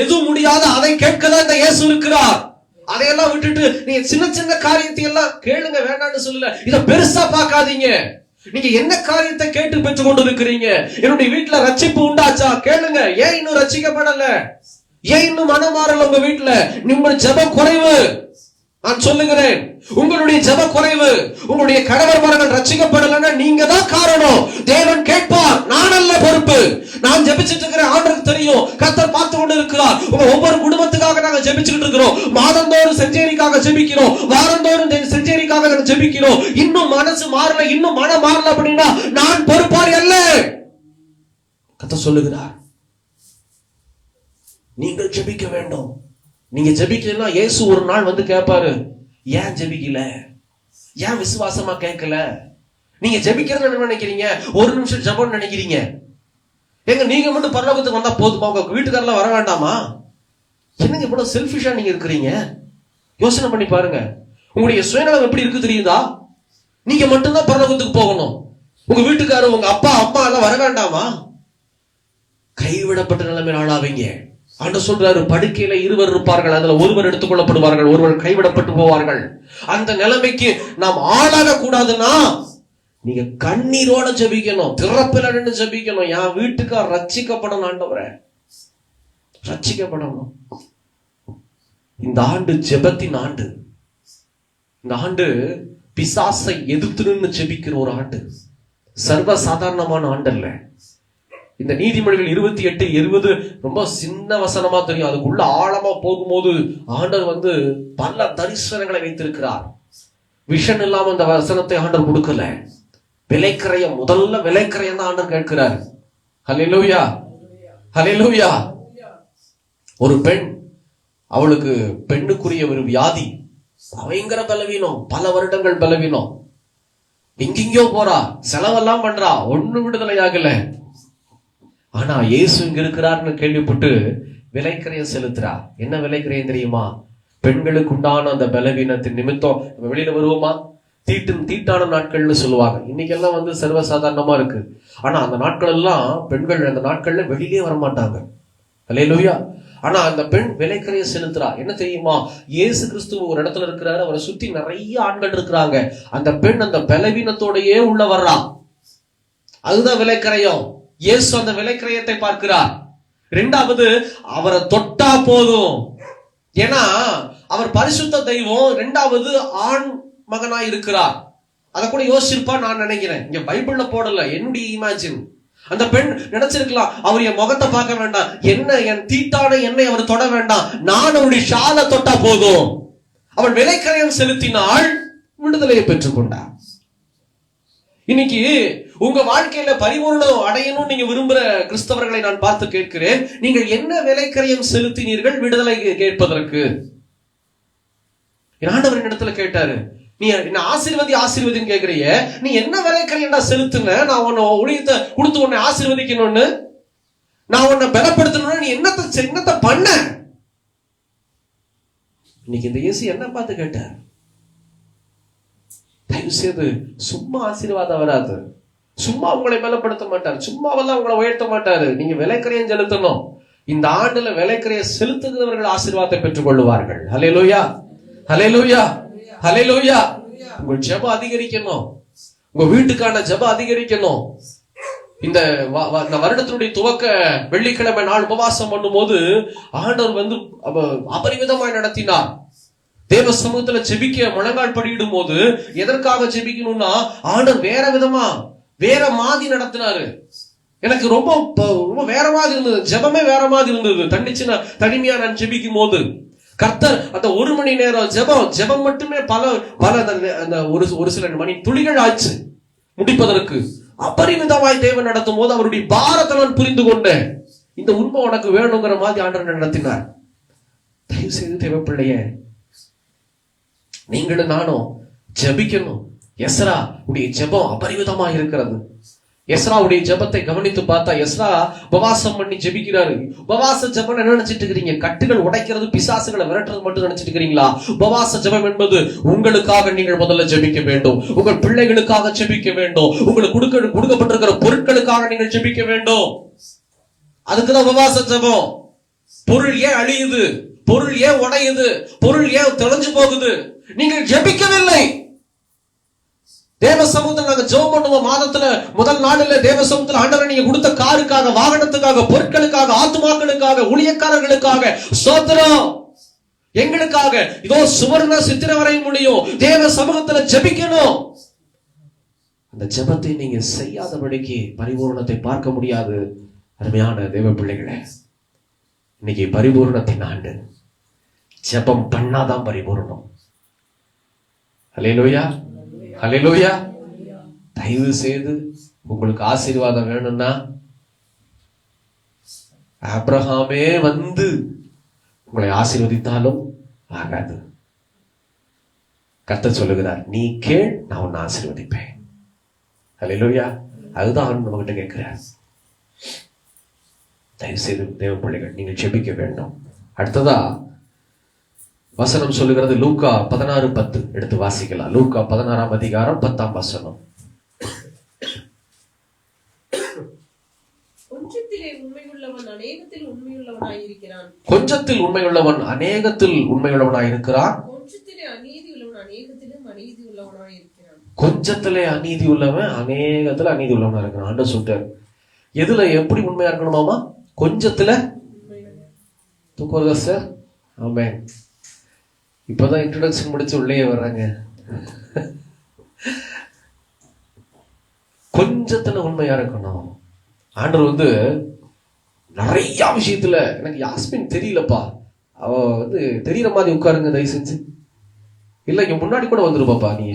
[SPEAKER 1] எது முடியாத அதை கேட்கதான் இந்த இயேசு இருக்கிறார். அதையெல்லாம் விட்டுட்டு நீங்க சின்ன சின்ன காரியத்தை எல்லாம் கேளுங்க, வேண்டாம்னு சொல்லல. இத பெருசா பார்க்காதீங்க. நீங்க என்ன காரியத்தை கேட்டு பெற்றுக் கொண்டு இருக்கிறீங்க? என்னுடைய வீட்டுல ரட்சிப்பு உண்டாச்சா? கேளுங்க. ஏன் இன்னும் ரட்சிக்கப்படல? ஏன் இன்னும் மனம் மாறல? உங்க வீட்டுல உங்கள் ஜெபம் குறைவு. நான் சொல்லுகிறேன், உங்களுடைய ஜெப குறைவு. உங்களுடைய கணவர்மார்கள் ரட்சிக்கப்படலன்னா நீங்க தான் காரணம். தேவன் கேட்பார், நான் அல்ல பொறுப்பு. நான் ஜெபிச்சிட்டு இருக்கிறேன், ஆண்டவருக்கு தெரியும், கர்த்தர் பார்த்து கொண்டு இருக்கிறார். உங்க ஒவ்வொரு குடும்பத்துக்காக நாங்க ஜெபிச்சுட்டு இருக்கிறோம். மாதந்தோறும் செஞ்சேரிக்காக ஜெபிக்கிறோம், வாரந்தோறும் செஞ்சேரிக்காக நாங்க ஜெபிக்கிறோம். இன்னும் மனசு மாறல, இன்னும் மனம் மாறல அப்படின்னா நான் பொறுப்பாளி அல்ல. கர்த்தர் சொல்லுகிறார், நீங்கள் ஜெபிக்க வேண்டும். நீங்க ஜெபிக்கலன்னா இயேசு ஒரு நாள் வந்து கேட்பாரு, ஏன் ஜெபிக்கல? ஏன் விசுவாசமா கேட்கல? நீங்க ஜெபிக்கிறது என்ன நினைக்கிறீங்க? ஒரு நிமிஷம் ஜெபம் நினைக்கிறீங்க. எங்க நீங்க மட்டும் பரலோகத்துக்கு வந்தா போதுமா? உங்க வீட்டுக்காரெல்லாம் வர வேண்டாமா? என்னங்க இவ்வளவு செல்ஃபிஷா நீங்க இருக்கிறீங்க? யோசனை பண்ணி பாருங்க. உங்களுடைய சுயநலம் எப்படி இருக்கு தெரியுதா? நீங்க மட்டும்தான் பரலோகத்துக்கு போகணும். உங்க வீட்டுக்காரர், உங்க அப்பா அம்மா எல்லாம் வர வேண்டாமா? கைவிடப்பட்ட நிலைமையில் ஆளாவீங்க. ஆண்டு சொல்றாரு, படுக்கையில இருவர் இருப்பார்கள், அதுல ஒருவர் எடுத்துக் கொள்ளப்படுவார்கள், ஒருவர் கைவிடப்பட்டு போவார்கள். அந்த நிலைமைக்கு நாம் ஆளாக கூடாதுன்னா நீங்க கண்ணீரோட ஜெபிக்கணும், திறப்பில நின்று ஜெபிக்கணும். என் வீட்டுக்கார் ரட்சிக்கப்படணும், ஆண்டவரே ரட்சிக்கப்படணும். இந்த ஆண்டு ஜெபத்தின் ஆண்டு. இந்த ஆண்டு பிசாசை எதிர்த்து நின்று ஜெபிக்கிற ஒரு ஆண்டு. சர்வ சாதாரணமான ஆண்டு அல்ல. இந்த நீதிமொழிகள் 28:20 ரொம்ப சின்ன வசனமா தெரியும். அதுக்குள்ள ஆழமா போகும்போது ஆண்டவர் பல தரிசனங்களை வைத்திருக்கிறார். விஷன் இல்லாம அந்த வசனத்தை ஆண்டவர் கொடுக்கல. விலைக்கரையம், முதல்ல விலைக்கரையம் தான் ஆண்டவர் கேட்கிறார். ஹல்லேலூயா, ஹல்லேலூயா. ஒரு பெண், அவளுக்கு பெண்ணுக்குரிய ஒரு வியாதி, பயங்கர பலவீனம், பல வருடங்கள் பலவீனம். எங்கெங்கயோ போறா, செலவெல்லாம் பண்றா, ஒண்ணு விடுதலை ஆகல. ஆனா இயேசு இங்க இருக்கிறார்னு கேள்விப்பட்டு விலைக்கரையம் செலுத்துறா. என்ன விலைக்கரையம் தெரியுமா? பெண்களுக்கு உண்டான அந்த பலவீனத்தின் நிமித்தம் வெளியில வருவோமா? தீட்டான நாட்கள்னு சொல்லுவாங்க. இன்னைக்கெல்லாம் சர்வசாதாரணமா இருக்கு. ஆனா அந்த நாட்கள் எல்லாம் பெண்கள் அந்த நாட்கள்ல வெளியிலே வரமாட்டாங்க. அல்லேலூயா. ஆனா அந்த பெண் விலைக்கரையம் செலுத்துறா. என்ன தெரியுமா? இயேசு கிறிஸ்து ஒரு இடத்துல இருக்கிறாரு, அவரை சுத்தி நிறைய ஆண்கள் இருக்கிறாங்க. அந்த பெண் அந்த பலவீனத்தோடையே உள்ள வர்றா. அதுதான் விலைக்கரையம். இயேசு அந்த விலைக்கரையத்தை பார்க்கிறார். இரண்டாவது, அவரை தொட்டா போதும். ஏன்னா அவர் பரிசுத்த தெய்வம். இரண்டாவது, ஆண் மகனாய் இருக்கிறார். அத கூட யோசிச்சிருப்பா நான் நினைக்கிறேன். இங்க பைபிள்ல போடல, என்னுடைய இமேஜின். அந்த பெண் நினைச்சிருக்கலாம், அவர் என் முகத்தை பார்க்க வேண்டாம், என்ன என் தீட்டான என்னை அவர் தொட வேண்டாம், நான் அவருடைய ஷாலை தொட்டா போதும். அவள் விலைக்கரையம் செலுத்தினாள், விடுதலையை பெற்றுக்கொண்டார். இன்னைக்கு உங்க வாழ்க்கையில பரிபூர்ணம் அடையணும் நீங்க விரும்புற கிறிஸ்தவர்களை நான் பார்த்து கேட்கிறேன், நீங்கள் என்ன விலைக்கரையம் செலுத்தினீர்கள் விடுதலை கேட்பதற்கு? ஆண்டவர் இடத்துல கேட்டாரு, நீ என்ன ஆசீர்வதின்னு கேக்குறீங்க, நீ என்ன விலைக்கரையண்டா செலுத்துன? நான் உன்னை ஊழியத்தை கொடுத்து உன்னை ஆசீர்வதிக்கணும்னு, நான் உன்னை பலப்படுத்தணும்னு நீ என்னத்தை பண்ண? இன்னைக்கு இந்த இயேசு என்ன பார்த்து கேட்டார்? தயவு செய்து சும்மா ஆசீர்வாதம் வராது. சும்மா உங்களை பலப்படுத்த மாட்டார், சும்மாவெல்லாம் உங்களை உயர்த்த மாட்டாரு. நீங்க விலைக்கரையம் செலுத்தணும். இந்த ஆண்டுல விலைக்கரையம் செலுத்துகிறவர்கள் ஆசீர்வாதத்தை பெற்றுக் கொள்ளுவார்கள். ஹல்லேலூயா, ஹல்லேலூயா, ஹல்லேலூயா. உங்கள் ஜெபம் அதிகரிக்கணும், உங்க வீட்டுக்கான ஜெபம் அதிகரிக்கணும். இந்த வருடத்தினுடைய துவக்க வெள்ளிக்கிழமை நாள் உபவாசம் பண்ணும் போது ஆண்டவர் அபரிமிதமாய் நடத்தினார். தேவ சமூகத்துல ஜெபிக்க முழங்கால் படியிடும் போது எதற்காக ஜெபிக்கணும்னா ஆண்டவர் வேற விதமா வேற மாதிரி நடத்தினாரு. எனக்கு ரொம்ப ரொம்ப வேற மாதிரி இருந்தது, ஜெபமே வேற மாதிரி இருந்தது. தனிமையா நான் ஜெபிக்கும் போது கர்த்தர் அந்த 1 மணி நேரம் ஜெபம் மட்டுமே பல ஒரு சில மணி துளிகள் ஆச்சு முடிப்பதற்கு. அபரிமிதமாய் தேவன் நடத்தும் போது அவருடைய பாரத்தை நான் புரிந்து கொண்டேன். இந்த உண்மை உனக்கு வேணுங்கிற மாதிரி ஆண்டவர் நடத்தினார். தயவு செய்து தேவ பிள்ளைய, நீங்களும் நானும் ஜெபிக்கணும். எஸ்ரா உடைய ஜெபம் அபரிவிதமா இருக்கிறது. எஸ்ராவுடைய ஜெபத்தை கவனித்து பார்த்தா எஸ்ரா உபவாசம் பண்ணி ஜெபிக்கிறாரு. உபவாச ஜெபம் என்ன நினைச்சிட்டு இருக்கிறீங்க? கட்டுகள் உடைக்கிறது, பிசாசுகளை விரட்டுறது மட்டும் நினைச்சிட்டு இருக்கிறீங்களா? உபவாச ஜெபம் என்பது உங்களுக்காக நீங்கள் முதல்ல ஜெபிக்க வேண்டும், உங்கள் பிள்ளைகளுக்காக ஜெபிக்க வேண்டும், உங்களுக்கு கொடுக்கப்பட்டிருக்கிற பொருட்களுக்காக நீங்கள் ஜெபிக்க வேண்டும். அதுக்குதான் உபவாச ஜெபம். பொருள் ஏன் அழியுது, பொருள் ஏன் உடையுது, பொருள் ஏன் தொலைஞ்சு போகுது? நீங்கள் ஜெபிக்கவில்லை. தேவ சமூகத்தில் நாங்க ஜெபம் பண்ணுவோம். மாதத்துல முதல் நாளில் தேவ சமூகத்தில் ஆண்டவரே நீங்க கொடுத்த காருக்காக, வாகனத்துக்காக, பொருட்களுக்காக, ஆத்துமாக்களுக்காக, ஊழியக்காரர்களுக்காக ஸ்தோத்திரம். எங்களுக்காக இதோ சுவர்ண சித்திர வரைய முடியும். தேவ சமூகத்துல ஜெபிக்கணும். அந்த ஜெபத்தை நீங்க செய்யாதபடிக்கு பரிபூரணத்தை பார்க்க முடியாது. அருமையான தேவ பிள்ளைகளே, இன்னைக்கு பரிபூரணத்தின் ஆண்டு. ஜெபம் பண்ணாதான் பரிபூரணம். ஹல்லேலூயா, ஹல்லேலூயா. தயவு செய்து உங்களுக்கு ஆசீர்வாதம் வேணும்னா ஆபிரகாமே வந்து உங்களை ஆசீர்வதித்தாலும் ஆகாது. கர்த்தர் சொல்லுகிறார், நீ கேள், நான் உன்னை ஆசீர்வதிப்பேன். ஹல்லேலூயா. அதுதான் நம்ம கிட்ட கேட்கிறார். தயவு செய்து தேவ பிள்ளைகள் நீங்கள் ஜெபிக்க வேண்டும். அடுத்ததா வசனம் சொல்லுகிறது, லூக்கா 16:10 எடுத்து வாசிக்கலாம். லூக்கா 16ஆம் அதிகாரம் 10ஆம் வசனம்.
[SPEAKER 2] கொஞ்சத்தில் உண்மையுள்ளவன் அநேகத்தில் உண்மையுள்ளவனாயிருக்கிறான்,
[SPEAKER 1] கொஞ்சத்திலே அநீதி உள்ளவன் அநேகத்தில் அநீதி உள்ளவனா இருக்கிறான். ஆண்டவர் சொல்றார். எதுல எப்படி உண்மையா இருக்கணுமாமா? கொஞ்சத்துல. தூக்கம் வருதா சார்? ஆமென். இப்பதான் இன்ட்ரோடக்ஷன் முடிச்சு உள்ளே வர்றாங்க. கொஞ்சத்துல உண்மையா இருக்கணும். ஆண்டவர் வந்து நிறைய விஷயத்துல, எனக்கு யாஸ்மின் தெரியலப்பா, அவ வந்து தெரியற மாதிரி உட்காருங்க தயவு செஞ்சு. இல்ல இங்க முன்னாடி கூட வந்துருப்பாப்பா, நீ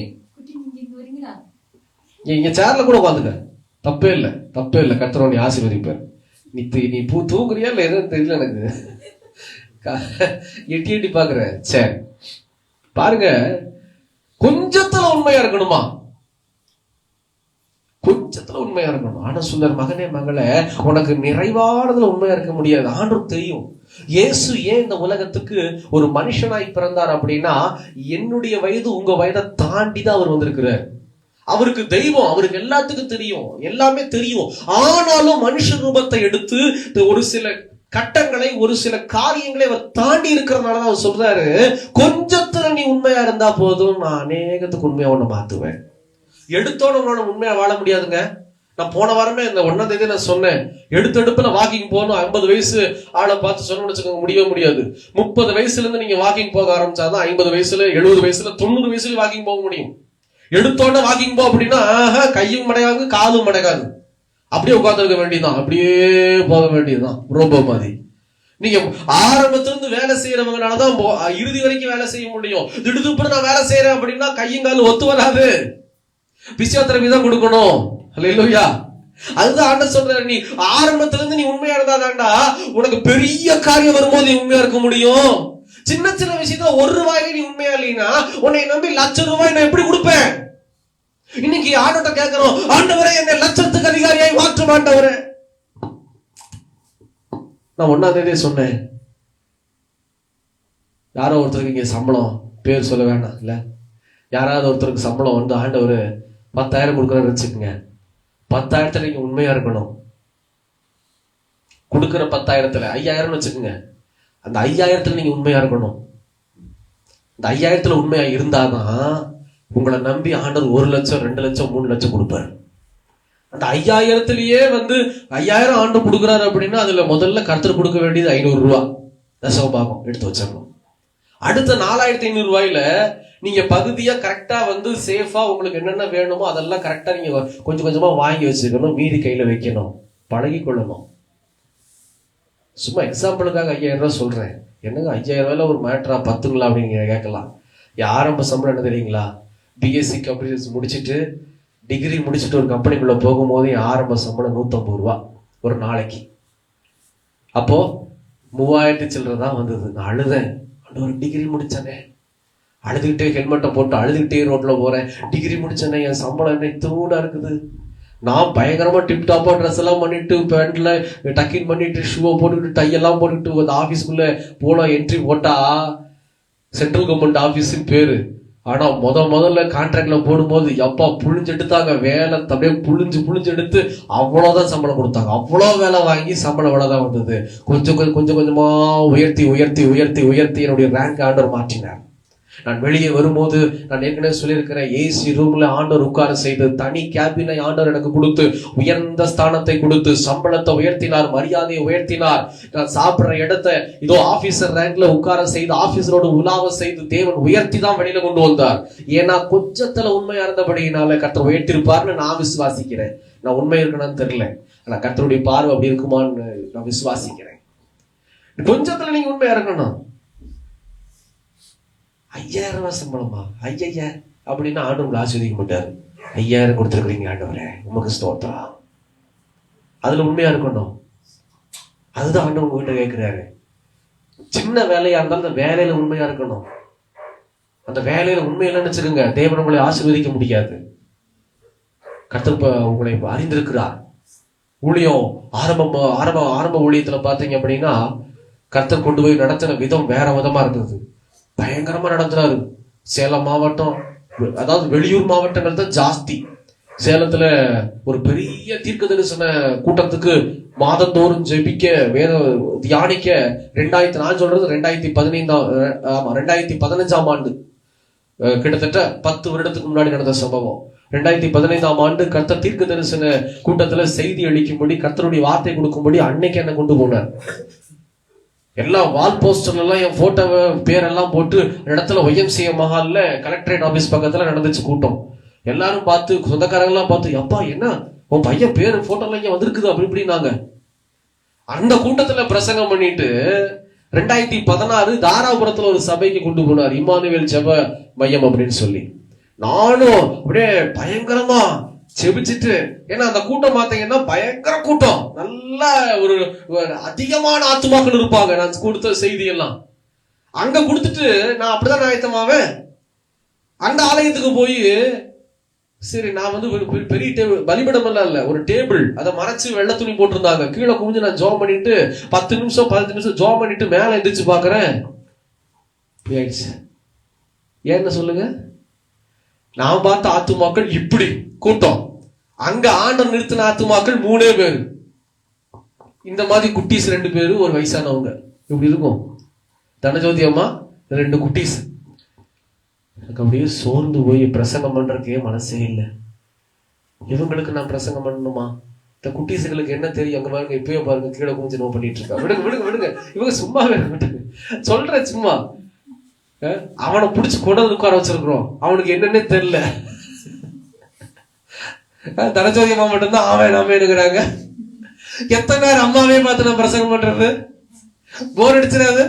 [SPEAKER 1] இங்க சேர்ல கூட உட்காந்துக்க, தப்பே இல்லை, தப்பே இல்லை. கர்த்தர் உன்னை ஆசீர்வதிப்பார். நீ தூங்குறியா இல்ல எதுவும் தெரியல எனக்கு, எட்டி எட்டி பாக்குற. சரி பாருங்க, கொஞ்சத்துல உண்மையா இருக்கணுமா? கொஞ்சத்துல உண்மையா இருக்கணும். ஆனா சொல்றார், மகனே மகளே, உனக்கு நிறைவானதுல உண்மையா இருக்க முடியாது. ஆண்டவருக்கு தெரியும். இயேசு ஏன் இந்த உலகத்துக்கு ஒரு மனுஷனாய் பிறந்தார் அப்படின்னா, என்னுடைய வயது உங்க வயதை தாண்டி தான் அவர் வந்திருக்கிறார். அவருக்கு தெய்வம், அவருக்கு எல்லாத்துக்கும் தெரியும், எல்லாமே தெரியும். ஆனாலும் மனுஷ ரூபத்தை எடுத்து ஒரு சில கட்டங்களை, ஒரு சில காரியங்களை அவர் தாண்டி இருக்கிறதுனாலதான் அவர் சொல்றாரு, கொஞ்சத்துல நீ உண்மையா இருந்தா போதும், நான் அநேகத்துக்கு உண்மையா ஒண்ணு மாத்துவேன். எடுத்தோட உங்களோட உண்மையா வாழ முடியாதுங்க. நான் போன வாரமே இந்த 1ஆம் தேதி நான் சொன்னேன், எடுப்புல வாக்கிங் போகணும். 50 வயசு ஆளை பார்த்து சொன்னு வச்சுக்கோங்க, முடியவே முடியாது. 30 வயசுல இருந்து நீங்க வாக்கிங் போக ஆரம்பிச்சாதான் 50 வயசுல, 70 வயசுல, 90 வயசுல வாக்கிங் போக முடியும். எடுத்தோட வாக்கிங் போ அப்படின்னா கையும் மடங்காது, காலும் மடங்காது, அப்படியே உட்கார்ந்துருக்க வேண்டியதுதான், அப்படியே போக வேண்டியதுதான் ரோபோ மாதிரி. நீங்க ஆரம்பத்திலிருந்து வேலை செய்யறவங்கனாலதான் இறுதி வரைக்கும் வேலை செய்ய முடியும். திடுதுப்புற நான் வேலை செய்யறேன் அப்படின்னா கையும் காலும் ஒத்து வராது. பிசியோதெரபி தான் கொடுக்கணும். ஹல்லேலூயா. அதுதான் ஆண்டவர் சொல்றாரு, நீ ஆரம்பத்துல இருந்து நீ உண்மையா இருந்தாதான்டா உனக்கு பெரிய காரியம் வரும்போது நீ உண்மையா இருக்க முடியும். சின்ன சின்ன விஷயத்துல 1 ரூபாய்க்கு நீ உண்மையா இல்லைன்னா உன்னை நம்பி ₹1,00,000 நான் எப்படி கொடுப்பேன்? இன்னைக்கு ஆண்டவர்ட்ட கேட்கிறோம், ஆண்டவரே என்னை லட்சத்துக்கு அதிகாரியாய் மாற்றும் ஆண்டவரே. நான் 1ஆம் தேதியே சொன்னேன், யாரோ ஒருத்தருக்கு இங்க சம்பளம், பேர் சொல்ல வேண்டாம் இல்ல, யாராவது ஒருத்தருக்கு சம்பளம் வந்து ஆண்டவர் 10,000 கொடுக்குறாரு வச்சுக்கோங்க. 10,000 நீங்க உண்மையா இருக்கணும். கொடுக்குற 10,000 5,000 வச்சுக்கோங்க. அந்த 5,000 நீங்க உண்மையா இருக்கணும். இந்த 5,000 உண்மையா இருந்தாதான் உங்களை நம்பி ஆண்டவர் 1,00,000, 2,00,000, 3,00,000 கொடுப்பாரு. அந்த 5,000 வந்து 5,000 ஆண்டு கொடுக்குறாரு அப்படின்னா அதுல முதல்ல கர்த்தர் கொடுக்க வேண்டியது ₹500 தசமபாகம் எடுத்து வச்சிடணும். அடுத்த ₹4,500 நீங்க பகுதியா கரெக்டா வந்து சேஃபா உங்களுக்கு என்னென்ன வேணுமோ அதெல்லாம் கரெக்டா நீங்க கொஞ்சம் கொஞ்சமா வாங்கி வச்சுக்கணும், மீதி கையில வைக்கணும், பழகி கொள்ளணும். சும்மா எக்ஸாம்பிளுக்காக ₹5,000 சொல்றேன். என்னங்க ₹5,000 ஒரு மேட்டரா 10ங்களா அப்படின்னு கேட்கலாம். ஆரம்ப சம்பளம் என்ன தெரியுங்களா? பிஎஸ்சி கம்ப்யூட்டர்ஸ் முடிச்சுட்டு டிகிரி முடிச்சுட்டு ஒரு கம்பெனிக்குள்ள போகும்போது ஆரம்ப சம்பளம் ₹150 ஒரு நாளைக்கு. அப்போ 3,000 சில்லறை தான் வந்தது. நான் அழுதேன், ஒரு டிகிரி முடிச்சானே, அழுதுகிட்டே ஹெல்மெட்டை போட்டு அழுதுகிட்டே ரோட்ல போறேன். டிகிரி முடிச்சேன்னா என் சம்பளம் என்ன இத்தூடா இருக்குது. நான் பயங்கரமா டிப்டாப்பா ட்ரெஸ் எல்லாம் பண்ணிட்டு, பேண்ட்ல டக்கின் பண்ணிட்டு, ஷூவை போட்டுக்கிட்டு, டையெல்லாம் போட்டுக்கிட்டு அந்த ஆபீஸ்க்குள்ள போன என்ட்ரி போட்டா சென்ட்ரல் கவர்மெண்ட் ஆபீஸ்ன்னு பேரு. ஆனா முதல்ல கான்ட்ராக்ட்ல போடும்போது எப்பா புழிஞ்செடுத்தாங்க வேலை, அப்படியே புழிஞ்சு எடுத்து அவ்வளவுதான் சம்பளம் கொடுத்தாங்க. அவ்வளவு வேலை வாங்கி சம்பளம் இவ்வளவுதான் வந்தது. கொஞ்சம் கொஞ்சமா உயர்த்தி என்னுடைய ரேங்க் ஆர்டர் மாற்றினார். நான் வெளியே வரும்போது நான் ஏற்கனவே சொல்லியிருக்கிறேன், ஏசி ரூம்ல ஆண்டவர் உட்கார செய்து, தனி கேபினை ஆண்டவர் எனக்கு கொடுத்து, உயர்ந்த ஸ்தானத்தை கொடுத்து, சம்பளத்தை உயர்த்தினார், மரியாதையை உயர்த்தினார். நான் சாப்பிடுற இடத்தை இதோ ஆபீசர் ரேங்க்ல உட்கார செய்து, ஆபீசரோடு உலாவ செய்து தேவன் உயர்த்தி தான் வெளியில கொண்டு வந்தார். ஏன்னா கொஞ்சத்துல உண்மையா இருந்தபடியினால கர்த்தர் உயர்த்திருப்பார்னு நான் விசுவாசிக்கிறேன். நான் உண்மை இருக்கணும்னு தெரியல, ஆனா கர்த்தருடைய பார்வை அப்படி இருக்குமான்னு நான் விசுவாசிக்கிறேன். கொஞ்சத்துல நீங்க உண்மையா இருக்கணும். 5000 ரூபாய் சம்பளமா, ஐயா அப்படின்னா ஆண்டவங்களை ஆஸ்வதிக்க மாட்டாரு. 5000 கொடுத்துருக்கீங்க ஆண்டவரே, உமக்கு ஸ்தோத்திரம். அதுல உண்மையா இருக்கணும். அதுதான் ஆண்டவங்க உங்ககிட்ட கேட்கிறாரு. சின்ன வேலையா இருந்தாலும் அந்த வேலையில உண்மையா இருக்கணும். அந்த வேலையில உண்மையில நினைச்சிருங்க, தேவன் உங்களை ஆசீர்வதிக்க முடியாது. கர்த்தர் உங்களை அறிந்திருக்கிறார். ஊழியம் ஆரம்ப ஊழியத்துல பாத்தீங்க அப்படின்னா கர்த்தர் கொண்டு போய் நடத்தின விதம் வேற விதமா இருந்தது. பயங்கரமா நடத்துறாரு. சேலம் மாவட்டம், அதாவது வெளியூர் மாவட்டங்கள் தான் ஜாஸ்தி. சேலத்துல ஒரு பெரிய தீர்க்க தரிசன கூட்டத்துக்கு மாதந்தோறும் ஜெபிக்க வேற தியானிக்க 2015 ஆண்டு, கிட்டத்தட்ட 10 வருடத்துக்கு முன்னாடி நடந்த சம்பவம். 2015 ஆண்டு கர்த்தர் தீர்க்க தரிசன கூட்டத்துல செய்தி அளிக்கும்படி, கர்த்தருடைய வார்த்தை கொடுக்கும்படி அன்னைக்கு என்ன கொண்டு போனார். எல்லாம் வால் போஸ்டர்ல எல்லாம் என் போட்டோ பேரெல்லாம் போட்டு இடத்துல YMCA மஹால்ல கலெக்டரேட் ஆபீஸ் பக்கத்துல நடந்துச்சு கூட்டம். எல்லாரும் பார்த்து, சொந்தக்காரங்க எல்லாம் பார்த்து, அப்பா என்ன உன் பையன் பேரு போட்டோ எல்லாம் இங்க வந்திருக்குது அப்படி இப்படின்னாங்க. அந்த கூட்டத்துல பிரசங்கம் பண்ணிட்டு 2016 தாராபுரத்துல ஒரு சபைக்கு கொண்டு போனார், இம்மானுவேல் ஜெப மையம் அப்படின்னு சொல்லி. நானும் அப்படியே பயங்கரமா செபிச்சுட்டு, ஏன்னா அந்த கூட்டம் பார்த்தீங்கன்னா பயங்கர கூட்டம், நல்ல ஒரு அதிகமான ஆத்துமாக்கள் இருப்பாங்க. நான் கொடுத்த செய்தி எல்லாம் அங்க கொடுத்துட்டு நான் அப்படிதான் ஆயத்தமாவேன். அந்த ஆலயத்துக்கு போய் சரி நான் வந்து பெரிய டேபிள், பலிபடம் எல்லாம் இல்ல, ஒரு டேபிள், அதை மறைச்சு வெள்ளை துணி போட்டிருந்தாங்க. கீழே குமிஞ்சு நான் ஜோம் பண்ணிட்டு 10 நிமிஷம் 15 நிமிஷம் ஜோம் பண்ணிட்டு மேல எந்திரிச்சு பாக்குறேன். ஏன்னு சொல்லுங்க, நான் பார்த்த ஆத்துமாக்கள் இப்படி கூட்டம். அங்க ஆண்டவர் நிறுத்தின ஆத்துமாக்கள் 3 பேர். இந்த மாதிரி குட்டீஸ் 2 பேரு, ஒரு வயசானவங்க. இப்படி இருக்கும். தனஜோதி அம்மா 2 குட்டீஸ். எனக்கு அப்படியே சோர்ந்து போய் பிரசங்கம் பண்றதுக்கே மனசே இல்லை. இவங்களுக்கு நான் பிரசங்கம் பண்ணணுமா? இந்த குட்டீஸுகளுக்கு என்ன தெரியும்? அங்க பாருங்க, இப்பயே பாருங்க கீழே குஞ்சு நோ பண்ணிட்டு இருக்கா. விடுங்க இவங்க சும்மாவே சொல்றேன். சும்மா அவனை பிடிச்சி கொண்டு உட்கார வச்சிருக்கிறோம். அவனுக்கு என்னன்னே தெரியல. தனஜோதி அம்மா மட்டும்தான் அவன் நாம எடுக்கிறாங்க. எத்தனை நேரம் அம்மாவே பார்த்து நான் பிரசங்கம் பண்றது? போர் அடிச்சிடாது?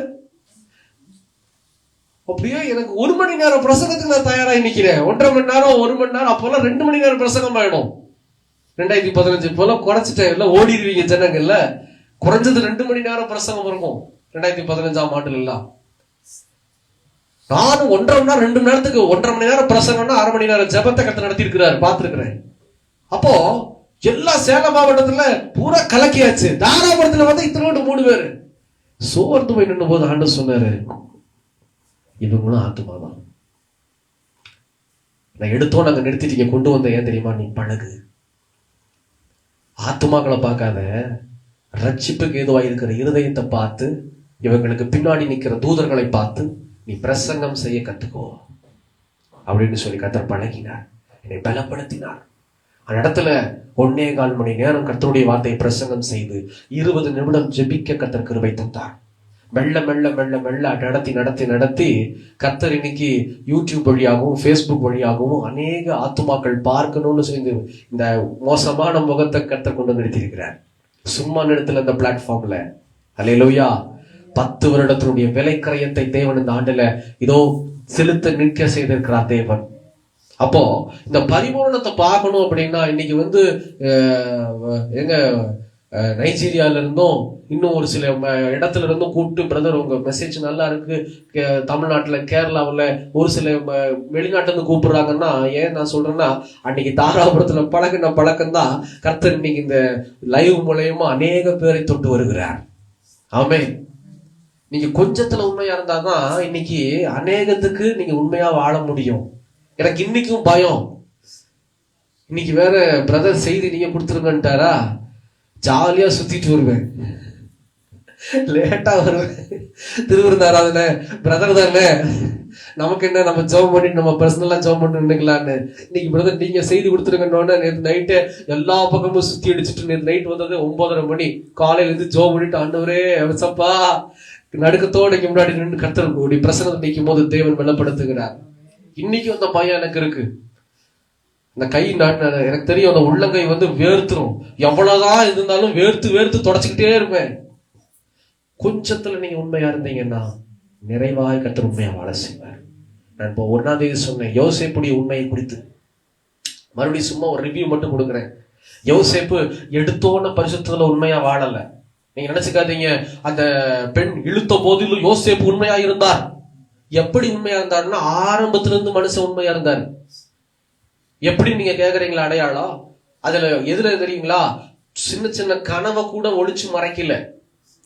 [SPEAKER 1] அப்படியே எனக்கு 1 மணி நேரம் பிரசங்கத்துக்கு நான் தயாராகி நிக்கிறேன். 1.5 மணி நேரம் 1 மணி நேரம், அப்போல்லாம் 2 மணி நேரம் பிரசங்கம் ஆயிடும். 2015 போல குறைச்சிட்டேன். எல்லாம் ஓடிடுவீங்க ஜனங்கள்ல. குறைஞ்சது 2 மணி நேரம் பிரசங்கம் இருக்கும் 2015 ஆண்டுல எல்லாம். நானும் 1.5 மணி நேரம் 2 மணி நேரத்துக்கு 1.5 மணி நேரம் பிரசங்கம்னா 1/2 மணி நேரம் ஜெபத்தை கர்த்தர் நடத்தி இருக்கிறாரு, பார்த்திருக்கிறேன். அப்போ எல்லா சேலம் மாவட்டத்துல பூரா கலக்கியாச்சு. தாராபுரத்துல வந்து இத்தனோடு 3 பேரு. சோர்ந்து போய் நின்று போது ஆண்டவர் சொன்னாரு, இவங்களும் ஆத்துமாதான். நான் எடுத்தோம் நாங்க நிறுத்திட்டீங்க, கொண்டு வந்த ஏன் தெரியுமா? நீ பழகு. ஆத்துமாக்களை பார்க்காத, ரட்சிப்புக்கு ஏதுவா இருக்கிற இருதயத்தை பார்த்து, இவங்களுக்கு பின்னாடி நிக்கிற தூதர்களை பார்த்து நீ பிரசங்கம் செய்ய கத்துக்கோ அப்படின்னு சொல்லி கர்த்தர் பழகினார், என்னை பலப்படுத்தினார். அந்த இடத்துல 1.25 மணி நேரம் கர்த்தருடைய வார்த்தையை பிரசங்கம் செய்து 20 நிமிடம் ஜெபிக்க கர்த்தர் கிருபை தந்தார். மெல்ல நடத்தி கர்த்தர் இன்னைக்கு யூடியூப் வழியாகவும் ஃபேஸ்புக் வழியாகவும் அநேக ஆத்துமாக்கள் பார்க்கணும்னு சொல்லி இந்த மோசமான முகத்தை கர்த்தர் கொண்டு நிறுத்தியிருக்கிறார். சும்மா நிறுத்தல இந்த பிளாட்ஃபார்ம்ல. அல்லேலூயா. 10 வருடத்தினுடைய விலை கிரயத்தை தேவன் இந்த ஆண்டுல இதோ செலுத்த நிற்க செய்திருக்கிறார் தேவன். அப்போ இந்த பரிபூரணத்தை பார்க்கணும் அப்படின்னா இன்னைக்கு வந்து எங்க நைஜீரியால இருந்தும் இன்னும் ஒரு சில இடத்துல இருந்தும் கூப்பிட்டு, பிரதர் உங்க மெசேஜ் நல்லா இருக்கு, தமிழ்நாட்டுல கேரளாவில் ஒரு சில வெளிநாட்டுல இருந்து கூப்பிடுறாங்கன்னா, ஏன் நான் சொல்றேன்னா, அன்னைக்கு தாராபுரத்துல பழகின பழக்கம்தான் கர்த்தர் இன்னைக்கு இந்த லைவ் மூலயமா அநேக பேரை தொட்டு வருகிறார். ஆமென். நீங்க கொஞ்சத்துல உண்மையா இருந்தாதான் இன்னைக்கு அநேகத்துக்கு நீங்க உண்மையா வாழ முடியும். எனக்கு இன்னைக்கும் பயம். இன்னைக்கு வேற பிரதர் செய்தி நீங்க கொடுத்துருங்கன்ட்டாரா, ஜாலியா சுத்திட்டு வருவேன், லேட்டா வருவேன். திருவிருந்தாராதுல பிரதர் தானே, நமக்கு என்ன, நம்ம ஜெபம் பண்ணிட்டு நம்ம பர்சனலா ஜெபம் பண்ணி நினைக்கலான்னு. இன்னைக்கு பிரதர் நீங்க செய்தி கொடுத்துருங்கன்னு நேற்று நைட்டு எல்லா பக்கமும் சுத்தி அடிச்சுட்டு, நேற்று நைட் வந்தது 9:30 மணி, காலையில இருந்து ஜெபம் பண்ணிட்டு, ஆண்டவரே சப்பா நடுக்கத்தோட இங்க முன்னாடி நின்று கர்த்தருடைய பிரசனத்தை நிற்கும் போது தேவன் வெளிப்படுத்துகிறார். இன்னைக்கு அந்த பயம் எனக்கு இருக்கு. இந்த கை எனக்கு தெரியும், அந்த உள்ளங்கை வேர்த்துரும். எவ்வளவுதான் இருந்தாலும் வேர்த்து வேர்த்து தொடச்சுக்கிட்டே இருப்பேன். கொஞ்சத்துல நீங்க உண்மையா இருந்தீங்கன்னா நிறைவாய் கர்த்தர் உண்மையா வாழ செய்வார். நான் இப்போ 1ஆம் தேதி சொன்னேன் யோசேப்புடைய உண்மையை குறித்து. மறுபடியும் சும்மா ஒரு ரிவ்யூ மட்டும் கொடுக்குறேன். யோசேப்பு எடுத்தோன்ன பரிசுத்தத்துல உண்மையா வாழல. நீங்க நினைச்சுக்காதீங்க, அந்த பெண் இழுத்த போதிலும் யோசேப்பு உண்மையா இருந்தார். எப்படி உண்மையா இருந்தாருன்னா, ஆரம்பத்துல இருந்து மனுஷன் உண்மையா இருந்தார். எப்படி நீங்க கேக்குறீங்களா அடையாளம்? அதுல எதுல தெரியுங்களா? சின்ன சின்ன கனவை கூட ஒளிச்சு மறைக்கல,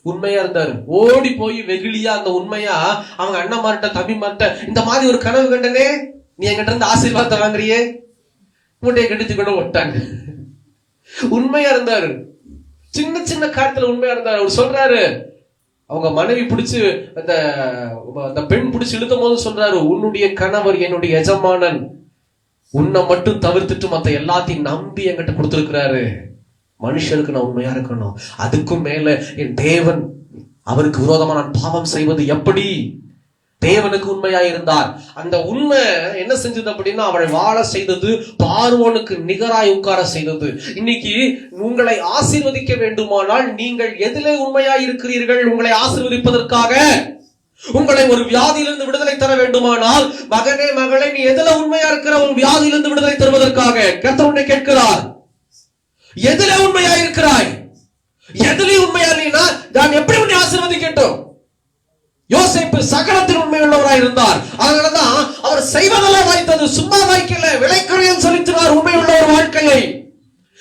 [SPEAKER 1] உண்மையா இருந்தாரு. ஓடி போய் வெகுளியா அந்த உண்மையா அவங்க அண்ணன்மார்ட்ட தம்பிமார்ட்ட, இந்த மாதிரி ஒரு கனவு கண்டனே, நீ என்கிட்ட இருந்து ஆசீர்வாதத்தை வாங்குறியே, மூட்டையை கடிச்சு கூட விட்டாங்க. உண்மையா இருந்தாரு. சின்ன சின்ன காரியத்துல உண்மையா இருந்தாரு. அவர் சொல்றாரு, அவங்க மனைவி பிடிச்சு அந்த பெண் பிடிச்சு இழுத்தும் போது சொல்றாரு, உன்னுடைய கணவர் என்னுடைய எஜமானன், உன்னை மட்டும் தவிர்த்துட்டு மத்த எல்லாத்தையும் நம்பி என்கிட்ட கொடுத்திருக்கிறாரு. மனுஷனுக்கு நான் உண்மையா இருக்கணும். அதுக்கும் மேல என் தேவன், அவருக்கு விரோதமா நான் பாவம் செய்வது எப்படி? தேவனுக்கு உண்மையா இருந்தார். அந்த உண்மை என்ன செஞ்சது அப்படின்னா, அவளை வாழ செய்தது, பார்வோனுக்கு நிகராய் உட்கார செய்தது. இன்னைக்கு உங்களை ஆசீர்வதிக்க வேண்டுமானால் நீங்கள் எதிலே உண்மையா இருக்கிறீர்கள்? உங்களை ஆசீர்வதிப்பதற்காக, உங்களை ஒரு வியாதியிலிருந்து விடுதலை தர வேண்டுமானால், மகனே மகளே நீ எதுல உண்மையா இருக்கிற? ஒரு வியாதியிலிருந்து விடுதலை தருவதற்காக கர்த்தர் உன்னை கேட்கிறார், எதுல உண்மையா இருக்கிறாய்? எதுல உண்மையா இல்லைன்னா நான் எப்படி உன்னை ஆசீர்வதிக்கட்டும்? யோசேப்பு சகலத்தில் உண்மை உள்ளவராய் இருந்தார். அதனாலதான் அவர் செய்வதெல்லாம் வாய்த்தது, சும்மா வாய்க்கல, விலைக்குறையில் செலுத்தினார் உண்மை உள்ள ஒரு வாழ்க்கையை.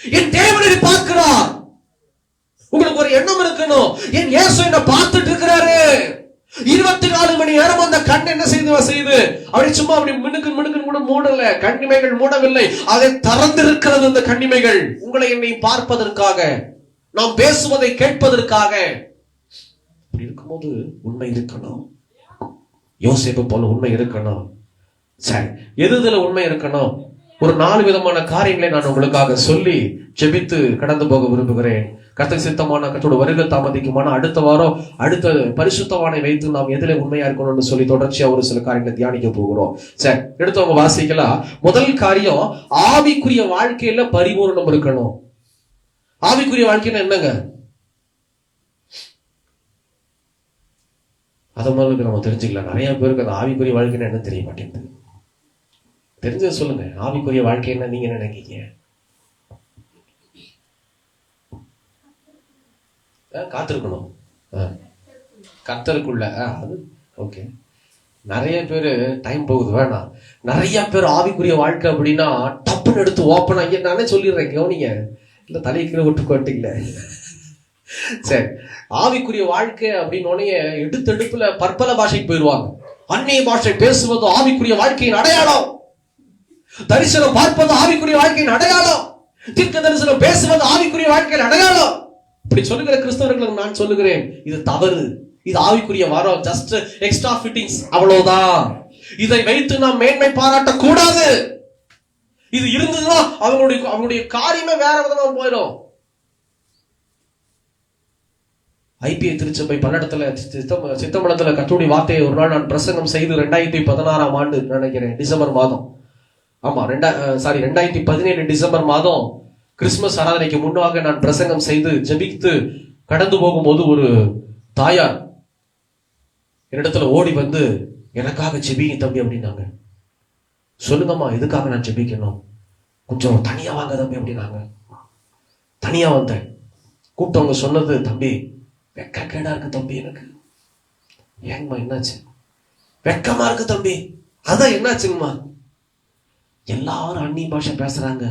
[SPEAKER 1] என் தேவனை பார்க்கிறார். உங்களுக்கு ஒரு எண்ணம் இருக்கணும், என் இயேசு என்ன பார்த்துட்டு இருக்கிறாரு. 24 மணி நேரம் அந்த கண் என்ன செய்து அப்படி சும்மா அப்படி மினுக்கு கூட மூடல, கண்ணிமைகள் மூடவில்லை, அதை திறந்திருக்கிறது. அந்த கண்ணிமைகள் உங்களை என்னை பார்ப்பதற்காக, நாம் பேசுவதை கேட்பதற்காக. அப்படி இருக்கும்போது உண்மை இருக்கணும். யோசேப்பு போல உண்மை இருக்கணும். சரி, எதுல உண்மை இருக்கணும்? ஒரு 4 விதமான காரியங்களை நான் உங்களுக்காக சொல்லி ஜெபித்து கடந்து போக விரும்புகிறேன். கர்த்தர் சித்தமான, கர்த்தரோட வருகை தாமதிக்குமான அடுத்த வாரம் அடுத்த பரிசுத்தவானை வைத்து நாம் எதிலே உண்மையா இருக்கணும்னு சொல்லி தொடர்ச்சியா ஒரு சில காரியங்களை தியானிக்க போகிறோம். சரி, எடுத்தவங்க வாசிக்கலாம். முதல் காரியம், ஆவிக்குரிய வாழ்க்கையில பரிபூரணம் இருக்கணும். ஆவிக்குரிய வாழ்க்கைன்னா என்னங்க? அதை மாதிரி நம்ம தெரிஞ்சுக்கலாம். நிறைய பேருக்கு அந்த ஆவிக்குரிய வாழ்க்கைன்னா என்ன தெரிய மாட்டேங்குது. தெரிஞ்ச சொல்லுங்க, ஆவிக்குரிய வாழ்க்கை என்ன நீங்க நினைக்கீங்க? காத்திருக்கணும், கர்த்தருக்குள்ள. அது ஓகே. நிறைய பேரு டைம் போகுது வேணாம். நிறைய பேர் ஆவிக்குரிய வாழ்க்கை அப்படின்னா டப்புன்னு எடுத்து ஓப்பன் ஆகி, நானே சொல்லிடுறேன் கவனிங்க, இல்ல தலைக்கீழ விட்டுக்கோட்டில்ல. சரி, ஆவிக்குரிய வாழ்க்கை அப்படின்னு எடுத்தெடுப்புல பற்பல பாஷைக்கு போயிடுவாங்க. அந்நிய பாஷை பேசுவது ஆவிக்குரிய வாழ்க்கையின் அடையாளம். தரிசனம் பார்ப்பது ஆவிக்குரிய வாழ்க்கையின் அடையாளம். தீர்க்க தரிசனம் பேசுவது ஆவிக்குரிய வாழ்க்கையின் அடையாளம். இப்படி சொல்லுகிற கிறிஸ்தவர்களுக்கு நான் சொல்லுகிறேன், இது தவறு. இது ஆவிக்குரிய வரம், ஜஸ்ட் எக்ஸ்ட்ரா ஃபிட்டிங்ஸ், அவ்வளவுதான். இதை வைத்து நாம் மேன்மை பாராட்ட கூடாது. இது இருந்ததுன்னா அவங்களுடைய காரியமே வேற விதமா போயிடும். ஐபிஐ திருச்சபை பல்லடத்துல சித்தம்பலத்துல கர்த்தருடைய வார்த்தையை ஒரு நாள் நான் பிரசங்கம் செய்து 2016ஆம் ஆண்டு நினைக்கிறேன் டிசம்பர் மாதம், ஆமா 2017 டிசம்பர் மாதம் கிறிஸ்துமஸ் ஆராதனைக்கு முன்னாக நான் பிரசங்கம் செய்து ஜெபித்து கடந்து போகும்போது ஒரு தாயார் என்னிடத்துல ஓடி வந்து, எனக்காக ஜெபிங்க தம்பி அப்படின்னாங்க. சொல்லுங்கம்மா, எதுக்காக நான் ஜெபிக்கணும்? கொஞ்சம் தனியா வாங்க தம்பி அப்படின்னாங்க. தனியா வந்தேன். கூப்பிட்டவங்க சொன்னது, தம்பி வெக்கக்கேடா இருக்கு தம்பி, எனக்கு. ஏங்கம்மா என்னாச்சு? வெக்கமா இருக்கு தம்பி. அதான் என்னாச்சுங்கம்மா? எல்லாரும் அந்நிய பாஷை பேசுறாங்க.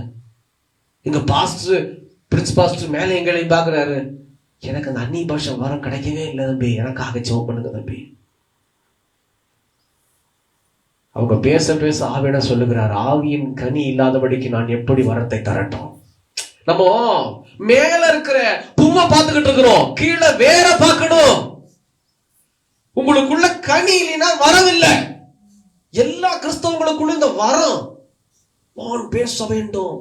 [SPEAKER 1] எங்க பாஸ்டர், பிரின்ஸ் பாஸ்டர் மேல எங்களையும் பாக்குறாரு. எனக்கு அந்த அந்நிய பாஷை வரம் கிடைக்கவே இல்லை தம்பி, எனக்காக ஜெபம் பண்ணுங்க தம்பி. அவங்க பேச பேச ஆவியான சொல்லுகிறார், ஆவியின் கனி இல்லாதபடிக்கு நான் எப்படி வரத்தை தரட்டும்? நம்ம மேல இருக்கிற பூவை பார்த்துக்கிட்டு இருக்கிறோம், கீழே வேற பார்க்கணும். உங்களுக்குள்ள கனி இல்லைன்னா வரவில்லை. எல்லா கிறிஸ்தவங்களுக்குள்ள இந்த வரம் நான் பேச வேண்டும்.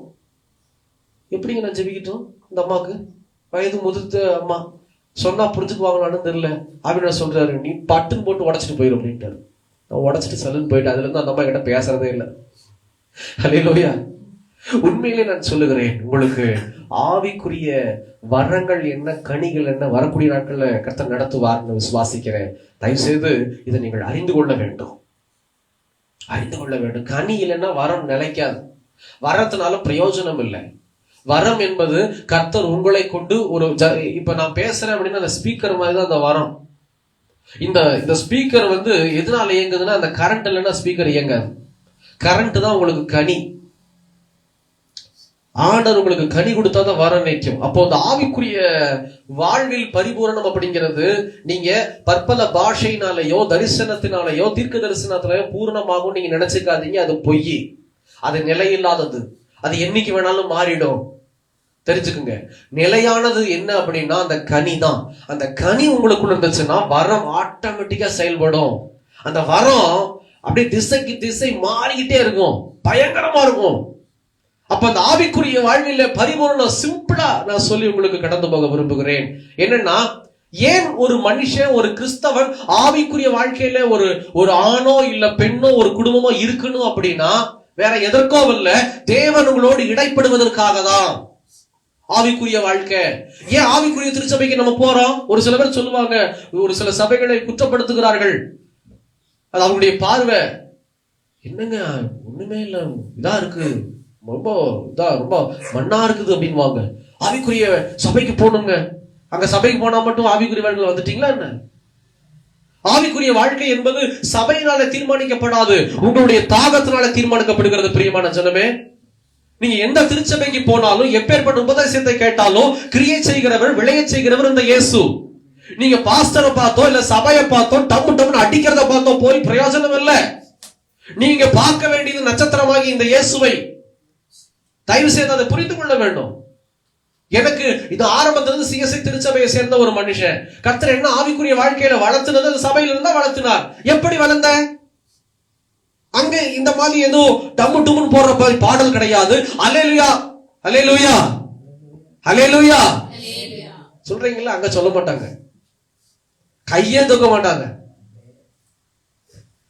[SPEAKER 1] எப்படிங்க நான் ஜெபிக்கிட்டோம்? இந்த அம்மாக்கு வயது முதிர்த்த அம்மா, சொன்னா புரிஞ்சுக்குவாங்களான்னு தெரியல. ஆவியான சொல்றாரு, நீ பட்டுன்னு போட்டு உடைச்சிட்டு போயிடும் அப்படின்ட்டாரு. நான் உடைச்சிட்டு சலுன்னு போயிட்டு அதுல இருந்து அந்த அம்மா கிட்ட பேசுறதே இல்லை. அல்லேலூயா. உண்மையிலே நான் சொல்லுகிறேன், உங்களுக்கு ஆவிக்குரிய வரங்கள் என்ன, கனிகள் என்ன, வரக்கூடிய நாட்கள்ல கர்த்தர் நடத்துவார்னு விசுவாசிக்கிறேன். தயவு செய்து இதை நீங்கள் அறிந்து கொள்ள வேண்டும், அறிந்து கொள்ள வேண்டும். கனி இல்லைன்னா வரம் நிலைக்காது. வரத்தினால பிரயோஜனம் இல்லை. வரம் என்பது கர்த்தர் உங்களை கொண்டு ஒரு இப்ப நான் பேசுறேன் அப்படின்னா அந்த ஸ்பீக்கர் மாதிரி தான் அந்த வரம். இந்த ஸ்பீக்கர் எதனால இயங்குதுன்னா, அந்த கரண்ட் இல்லைன்னா ஸ்பீக்கர் இயங்காது. கரண்ட் தான் உங்களுக்கு கனி. ஆண்டவர் உங்களுக்கு கனி கொடுத்தாதான் வரம் நிற்கும். அப்போ அந்த ஆவிக்குரிய வாழ்வில் பரிபூரணம் அப்படிங்கிறது நீங்க பற்பல பாஷையினாலேயோ தரிசனத்தினாலேயோ தீர்க்க தரிசனத்திலேயோ பூரணமாகும் நீங்க நினைச்சுக்காதீங்க. அது பொய், அது நிலையில்லாதது, அது என்னைக்கு வேணாலும் மாறிடும். தெரிஞ்சுக்குங்க. நிலையானது என்ன அப்படின்னா அந்த கனி தான். அந்த கனி உங்களுக்குள்ள இருந்துச்சுன்னா வரம் ஆட்டோமேட்டிக்கா செயல்படும். அந்த வரம் அப்படியே திசைக்கு திசை மாறிக்கிட்டே இருக்கும், பயங்கரமா இருக்கும். அப்ப அந்த ஆவிக்குரிய வாழ்வில பரிபூரணம் சிம்பிளா நான் சொல்லி உங்களுக்கு கடந்து போக விரும்புகிறேன். என்னன்னா, ஏன் ஒரு மனுஷன், ஒரு கிறிஸ்தவன் ஆவிக்குரிய வாழ்க்கையில ஒரு ஆணோ இல்ல பெண்ணோ ஒரு குடும்பமோ இருக்கணும் அப்படின்னா வேற எதற்கோ இல்ல, தேவன் உங்களோடு இடைப்படுவதற்காக தான் ஆவிக்குரிய வாழ்க்கை. ஏன் ஆவிக்குரிய திருச்சபைக்கு நம்ம போறோம்? ஒரு சில பேர் சொல்லுவாங்க, ஒரு சில சபைகளை குற்றப்படுத்துகிறார்கள். அது அவங்களுடைய பார்வை. என்னங்க ஒண்ணுமே இல்ல, இதா இருக்கு, ரொம்ப இதா, ரொம்ப மண்ணா இருக்குது அப்படின்வாங்க. ஆவிக்குரிய சபைக்கு போகணுங்க. அங்க சபைக்கு போனா மட்டும் ஆவிக்குரிய வாழ்க்கை வந்துட்டீங்களா என்ன? ஆவிக்குரிய வாழ்க்கை என்பது சபையினால தீர்மானிக்கப்படாது, உங்களுடைய தாகத்தினால தீர்மானிக்கப்படுகிறது. பிரியமான ஜனமே, நீங்க எந்த திருச்சபைக்கு போனாலும், எப்பேற்பட்ட உபதேசத்தை கேட்டாலும், கிரியை செய்கிறவர், விளைய செய்கிறவர் இந்த இயேசு. நீங்க பாஸ்டரை பார்த்தோ இல்ல சபையை பார்த்தோ டம்மு டம்னு அடிக்கிறத பார்த்தோ போய் பிரயோஜனம் இல்லை. நீங்க பார்க்க வேண்டியது நட்சத்திரமாகி இந்த இயேசுவை. தயவு செய்து அதை புரிந்து கொள்ள வேண்டும். எனக்கு இது ஆரம்பத்திலிருந்து சிஎஸ்ஐ திருச்சபையை சேர்ந்த ஒரு மனுஷன், கர்த்தர் என்ன ஆவிக்குரிய வாழ்க்கையில வளர்த்துனது அந்த சபையில இருந்தா வளர்த்தினார். எப்படி வளர்ந்த? அங்க இந்த மாதிரி ஏதோ டம்மு டும்னு போடுற பாடல் கிடையாது. அல்லேலூயா அல்லேலூயா அல்லேலூயா சொல்றீங்களா? அங்க சொல்ல மாட்டாங்க, கையே தூக்க மாட்டாங்க.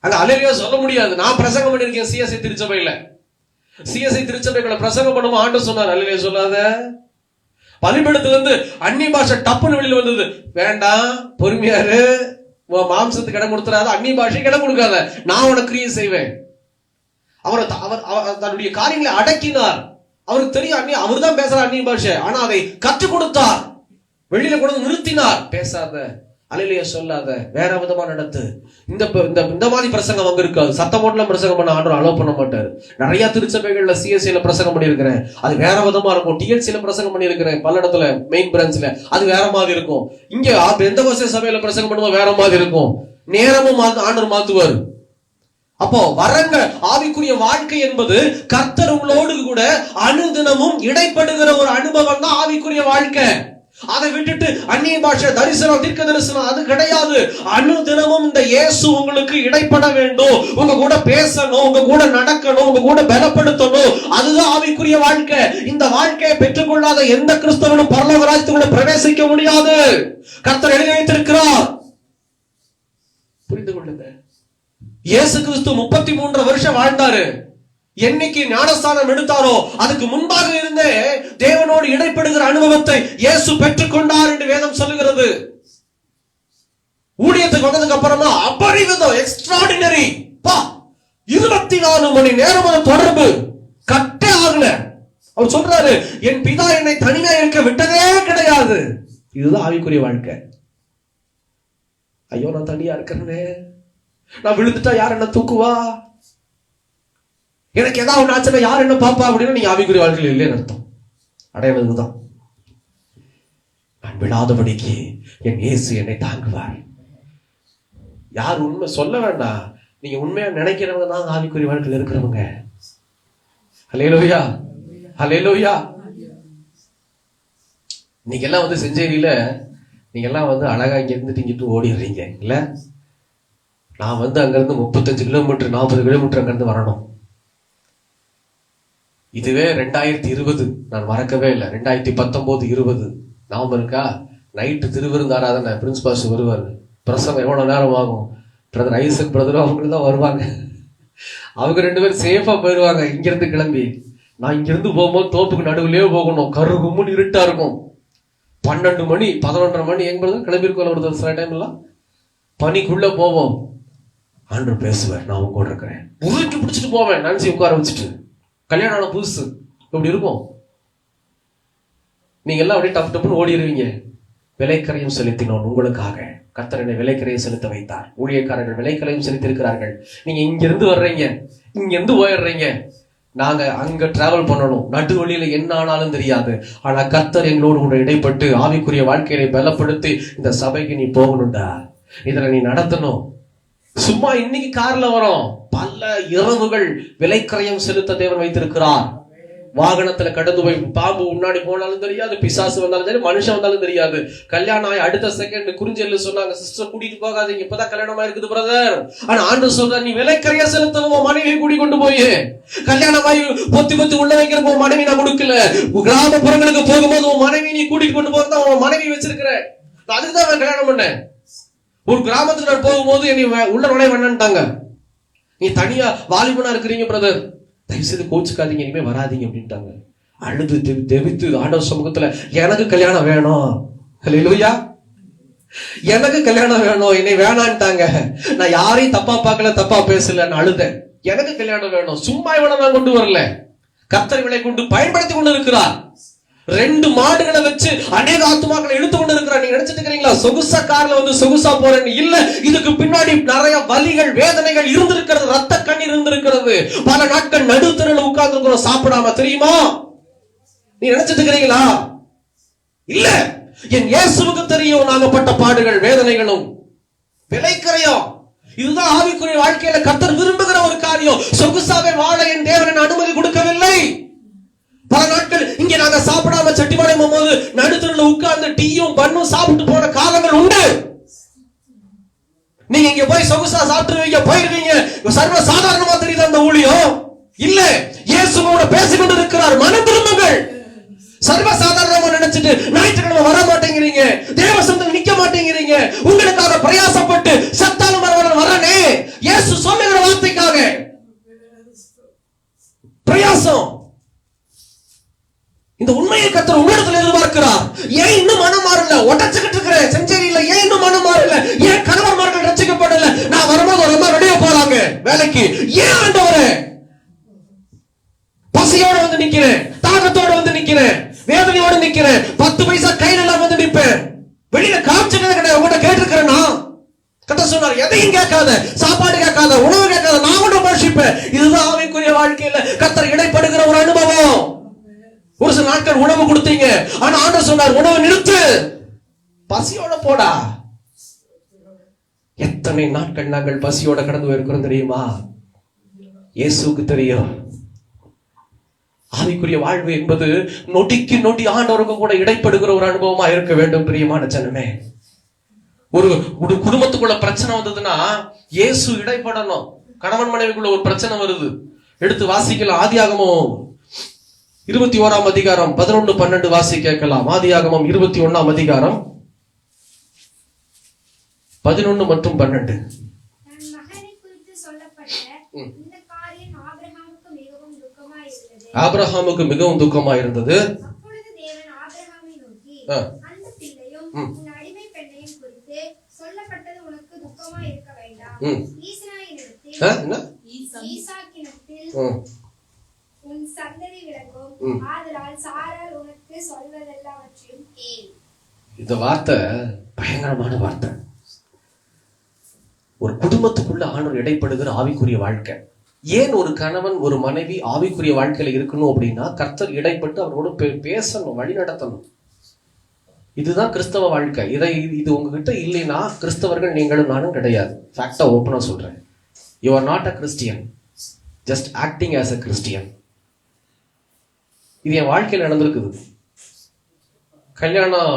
[SPEAKER 1] அங்க அல்லேலூயா சொல்ல முடியாது. நான் பிரசங்கம் பண்ணிருக்கேன் சிஎஸ்ஐ திருச்சபையில. சிஎஸ்ஐ திருச்சபைகளை பிரசங்கம் பண்ணும் ஆண்டு சொன்னார், அல்லேலூயா சொல்லாத. பலிபீடத்துல அந்நிய பாஷை டப்புன்னு வெளியில வந்தது. வேண்டாம், பொறுமையாரு, மாம்சத்துக்கு இடம் கொடுத்துறாத, அந்நிய பாஷைக்கு இடம் கொடுக்காத, நான் உனக்கு கிரியை செய்வேன். அவர் தன்னுடைய காரியங்களை அடக்கினார். அவருக்கு தெரியும் அவர் தான் பேசுற அந்நிய பாஷை, ஆனா அதை கற்றுக் கொடுத்தார், வெளியில கொண்டு நிறுத்தினார். பேசாத, அல்லேலூயா சொல்லாத, வேற விதமா நடத்து. இந்த மாதிரி பிரசங்கம் அங்க இருக்காது. சத்தம் போட்டுலாம் பிரசங்கம் பண்ண ஆண்டவர் அலோவ் பண்ண மாட்டாரு. நிறைய திருச்சபைகள்ல சிஎஸ்ஐல பிரசங்கம் பண்ணியிருக்கிறேன், அது வேற விதமா இருக்கும். டிஎல்சில பிரசங்கம் பண்ணியிருக்கிறேன் பல இடத்துல, மெயின் பிரான்ச்ல, அது வேற மாதிரி இருக்கும். இங்க எந்த கோச சபையில பிரசங்கம் பண்ணுவோம் வேற மாதிரி இருக்கும். நேரமும் ஆண்டவர் மாத்துவார். அப்போ வரங்க ஆவிக்குரிய வாழ்க்கை என்பது கர்த்தர் உங்களோடு கூட அனுதினமும் இடைப்படுகிற ஒரு அனுபவம் தான் ஆவிக்குரிய வாழ்க்கை. அதை விட்டுட்டு அந்நிய பாஷை, தரிசனம், தீர்க்க தரிசனம் அது கிடையாது. அனுதினமும் இந்த இயேசு உங்களுக்கு இடைப்பட வேண்டும், உங்க கூட பேசணும், உங்க கூட நடக்கணும், உங்க கூட பலப்படுத்தணும். அதுதான் ஆவிக்குரிய வாழ்க்கை. இந்த வாழ்க்கையை பெற்றுக்கொள்ளாத எந்த கிறிஸ்தவனும் பரலோக ராஜ்யத்துக்குள்ள பிரவேசிக்க முடியாது. கர்த்தர் எழுதி வைத்திருக்கிறார். புரிந்து கொள்ளுங்க. இயேசு கிறிஸ்து 33 வருஷம் வாழ்ந்தாரு. என்னைக்கு ஞானஸ்தானம் எடுத்தாரோ அதுக்கு முன்பாக இருந்தே தேவனோடு இடைப்படுகிற அனுபவத்தை இயேசு பெற்றுக்கொண்டார் என்று வேதம் சொல்லுகிறது. ஊழியத்துக்கு வந்ததுக்கு அப்புறமா அபரிவிதம், எக்ஸ்ட்ராடினரி, 24 மணி நேரம் தொடர்பு கட்டே ஆகல. அவர் சொல்றாரு, என் பிதா என்னை தனியா இருக்க விட்டதே கிடையாது. இதுதான் ஆவிக்குரிய வாழ்க்கை. ஐயோ நான் தனியா இருக்கிறேனே, நான் விழுந்துட்டா யார் என்ன தூக்குவா, எனக்கு ஏதாவது ஒன்று ஆச்சுன்னா யார் என்ன பாப்பா அப்படின்னா நீங்க ஆவிக்குரிய வாழ்க்கையில் இல்லைன்னு அர்த்தம். அடையாளம் இதுதான். நான் விடாதபடிக்கு என் இயேசு என்னை தாங்குவார். யார் உண்மை சொல்ல வேண்டாம், நீங்க உண்மையா நினைக்கிறவங்க தான் ஆவிக்குரிய வாழ்க்கையில் இருக்கிறவங்க. ஹல்லேலூயா, ஹல்லேலூயா. நீங்க எல்லாம் வந்து செஞ்சேரியில நீங்க எல்லாம் வந்து அழகா இங்க இருந்துட்டு இங்கிட்டு ஓடிடுறீங்க இல்ல. நான் வந்து அங்க இருந்து 35 கிலோமீட்டர் 40 கிலோமீட்டர் அங்க இருந்து வரணும். இதுவே 2020 நான் மறக்கவே இல்லை. 2019 20 நவம்பர் இருக்கா, நைட்டு திருவிருந்து ஆராதனை, பிரின்ஸ்பாஸ் வருவார். பிரசவம் எவ்வளவு நேரம் ஆகும், பிரதர் ஐசக் பிரதரும் அவங்களும் தான் வருவாங்க. அவங்க 2 பேரும் சேஃபா போயிடுவாங்க இங்கிருந்து கிளம்பி. நான் இங்கிருந்து போகும்போது தோப்புக்கு நடுவுலயே போகணும், கருகும்னு இருட்டா இருக்கும். 12 மணி 11:30 மணி எங்க கிளம்பி இருக்கோம். ஒரு சில டைம் எல்லாம் பனிக்குள்ள போவோம். ஆண்டவர் பேசுவார், நான் உங்க கூட இருக்கிறேன். உருக்கி பிடிச்சிட்டு போவேன், நினைச்சு உட்கார வச்சுட்டு. கல்யாணம் ஆன புதுசு இப்படி இருக்கும். நீங்க எல்லாம் அப்படியே டப்பு டப்புன்னு ஓடிடுவீங்க. விலைக்கரையும் செலுத்தினோம் உங்களுக்காக கர்த்தர் என்னை விலைக்கரையை செலுத்த வைத்தார். ஊழியக்காரர்கள் விலைக்கரையும் செலுத்தி இருக்கிறார்கள். நீங்க இங்கிருந்து வர்றீங்க, இங்கிருந்து போயிடுறீங்க. நாங்க அங்க டிராவல் பண்ணணும், நடு வழியில என்ன ஆனாலும் தெரியாது. ஆனா கர்த்தர் எங்களோடு கூட இடைப்பட்டு ஆவிக்குரிய வாழ்க்கையை பலப்படுத்தி இந்த சபைக்கு நீ போகணும்டா, இதுல நீ நடத்தணும். சும்மா இன்னைக்கு கார்ல வரோம், பல இரவுகள் விலைக்கரையும் செலுத்த தேவன் வைத்திருக்கிறார். வாகனத்துல கடந்து போய் பாம்பு முன்னாடி போனாலும் தெரியாது, பிசாசு வந்தாலும் சரி, மனுஷன் வந்தாலும் தெரியாது. கல்யாணம் ஆகி அடுத்த செகண்ட் குறிஞ்செல்லு சொன்னாங்க, சிஸ்டர் கூட்டிட்டு போகாதீங்க, இப்பதான் கல்யாணமா இருக்குது பிரதர். ஆனா ஆண்டு சொல்ற, நீ விலைக்கரைய செலுத்தவும் மனைவியை கூட்டி கொண்டு போய் கல்யாணமாயி பொத்தி பொத்தி உள்ள வைக்கிறப்போ மனைவி நான் கொடுக்கல. கிராமப்புறங்களுக்கு போகும்போது உன் மனைவி நீ கூட்டிட்டு கொண்டு போறதா உன் மனைவி வச்சிருக்கிற. அதுதான் நான் கல்யாணம் பண்ணேன். ஒரு கிராமத்துல நான் போகும்போது என்னை உள்ள நுழைய வேண்டான்ட்டாங்க. நீ தனியா வாலிபனா இருக்கிறீங்க பிரதர், தயவு செய்து கோச்சுக்காதீங்க, இனிமே வராதீங்க அப்படின்ட்டாங்க. அழுது தெவித்து ஆண்டவர் சமூகத்துல எனக்கு கல்யாணம் வேணும், ஹல்லேலூயா, எனக்கு கல்யாணம் வேணும், என்னை வேணான்ட்டாங்க. நான் யாரையும் தப்பா பார்க்கல, தப்பா பேசல, நான் அழுதேன். எனக்கு கல்யாணம் வேணும். சும்மா இவனை நான் கொண்டு வரல, கர்த்தர் இவளை கொண்டு பயன்படுத்தி கொண்டு இருக்கிறார். 2 மாடுகளை வச்சு அநேக ஆத்துமாக்களை இழுத்து கொண்டு இருக்கிறார். நீங்க நினைச்சிட்டு இருக்கீங்களா சொகுசா கார்ல வந்து சொகுசா போறேன்னு? இல்ல, இதுக்கு பின்னாடி நிறைய வலிகள் வேதனைகள் இருந்திருக்கிறது, ரத்த கண்ணீர் இருந்திருக்கிறது. பல நாட்கள் நடுத்தரில் உட்கார்ந்து இருக்கிறோம் சாப்பிடாம, தெரியுமா? நீ நினைச்சிட்டு இருக்கிறீங்களா? இல்ல, என் இயேசுவுக்கு தெரியும் நாங்க பட்ட பாடுகள் வேதனைகளும் விலைக்கரையும். இதுதான் ஆவிக்குரிய வாழ்க்கையில கர்த்தர் விரும்புகிற ஒரு காரியம். சொகுசாவே வாழ என் தேவன் அனுமதி கொடுக்கவில்லை. பல நாட்கள் இங்க நாங்க சாப்பிடாம செட்டிபாளையம் போகும்போது நடுத்தரில் உட்கார்ந்து டீயும் பன்னும் சாப்பிட்டு போன காலங்கள் உண்டு. நீங்க இங்க போய் சொகுசா சாப்பிட்டுருவீங்க, போயிருவீங்க, சர்வ சாதாரணமா தெரியுது அந்த ஊழியம். இல்ல, இயேசுவோட பேசிக்கொண்டு இருக்கிறார். மனம் திரும்புங்கள். சர்வ சாதாரணமா நினைச்சிட்டு ஞாயிற்றுக்கிழமை வர மாட்டேங்கிறீங்க, தேவசத்தில் நிக்க மாட்டேங்கிறீங்க. உங்களுக்காக பிரயாசப்பட்டு சத்தாலும் வரனே இயேசு சொல்லுகிற வார்த்தைக்காக பிரயாசம். இந்த உண்மையை கர்த்தர் உங்களிடத்தில் எதிர்பார்க்கிறார். ஏன் இன்னும் மனம் மாறல? ஒட்டச்சுக்கிட்டு இருக்கிறேன் செஞ்சேரியில, ஏன் இன்னும் மனம் மாறல? ஏன் கணவன்மார்கள் ரட்சிக்கப்படல? நான் வரும்போது ஒரு அம்மா வெளியே போறாங்க வேலைக்கு, ஏன் ஆண்டவரே? பசியோட வந்து நிக்கிறேன், தாகத்தோட வந்து நிக்கிறேன், வேதனையோட நிக்கிறேன், 10 பைசா கையில எல்லாம் வந்து நிப்பேன். வெளியில காமிச்சதே கிடையாது. உங்கள்கிட்ட கேட்டிருக்கிறேன்னா கர்த்தர் சொன்னார், எதையும் கேட்காத, சாப்பாடு கேட்காத, உணவு கேட்காத, நான் கூட போஷிப்பேன். இதுதான் ஆவிக்குரிய வாழ்க்கையில கர்த்தர் இடைப்படுகிற ஒரு அனுபவம். ஒரு சில நாட்கள் உணவு கொடுத்தீங்க, ஆனா ஆண்டவர் சொன்னார், உணவு நிறுத்து, பசியோட போடா. எத்தனை நாட்கள் நாங்கள் பசியோட கடந்து போயிருக்கிறோம் தெரியுமா? இயேசுவுக்கு தெரியும். ஆவிக்குரிய வாழ்வு என்பது நொடிக்கு நொடி ஆண்டவருக்கு கூட இடைப்படுகிற ஒரு அனுபவமா இருக்க வேண்டும். பிரியமான ஜனமே, ஒரு குடும்பத்துக்குள்ள பிரச்சனை வந்ததுன்னா இயேசு இடைப்படணும். கணவன் மனைவிக்குள்ள ஒரு பிரச்சனை வருது, எடுத்து வாசிக்கலாம். ஆதியாகமம் 21 அதிகாரம் 11 12 வாசி கேட்கலாம். ஆதியாகமம் 21 அதிகாரம் 11 மற்றும் 12. ஆபிரகாமுக்கு மிகவும் துக்கமாய் இருந்தது.
[SPEAKER 3] அப்பொழுது தேவன் ஆபிரகாமை நோக்கி, அந்த பிள்ளையும் உன் அடிமை பெண்ணையும் குறித்து சொல்லப்பட்டது உனக்கு துக்கமாய் இருக்க வேண்டாம். ஈசாக்கினிடத்தில் உன் சந்ததி விளங்கும், ஆதலால் சாராள் உனக்கு சொல்வதெல்லாவற்றையும் கேள்.
[SPEAKER 1] இந்த வார்த்தை பயங்கரமான வார்த்தை. ஒரு குடும்பத்துக்குள்ள ஆண்டவர் இடைப்படுகிற ஆவிக்குரிய வாழ்க்கை. ஏன் ஒரு கணவன் ஒரு மனைவி ஆவிக்குரிய வாழ்க்கையில இருக்கணும் அப்படின்னா, கர்த்தர் இடைப்பட்டு அவரோட பேசணும், வழி நடத்தணும். இதுதான் கிறிஸ்தவ வாழ்க்கை. இது உங்ககிட்ட இல்லைன்னா கிறிஸ்தவர்கள் நீங்களும் நானும் கிடையாது. ஃபேக்டா ஓப்பனா சொல்றேன். You are not a Christian, just acting as a Christian. இது என் வாழ்க்கையில் நடந்திருக்குது. கல்யாணம்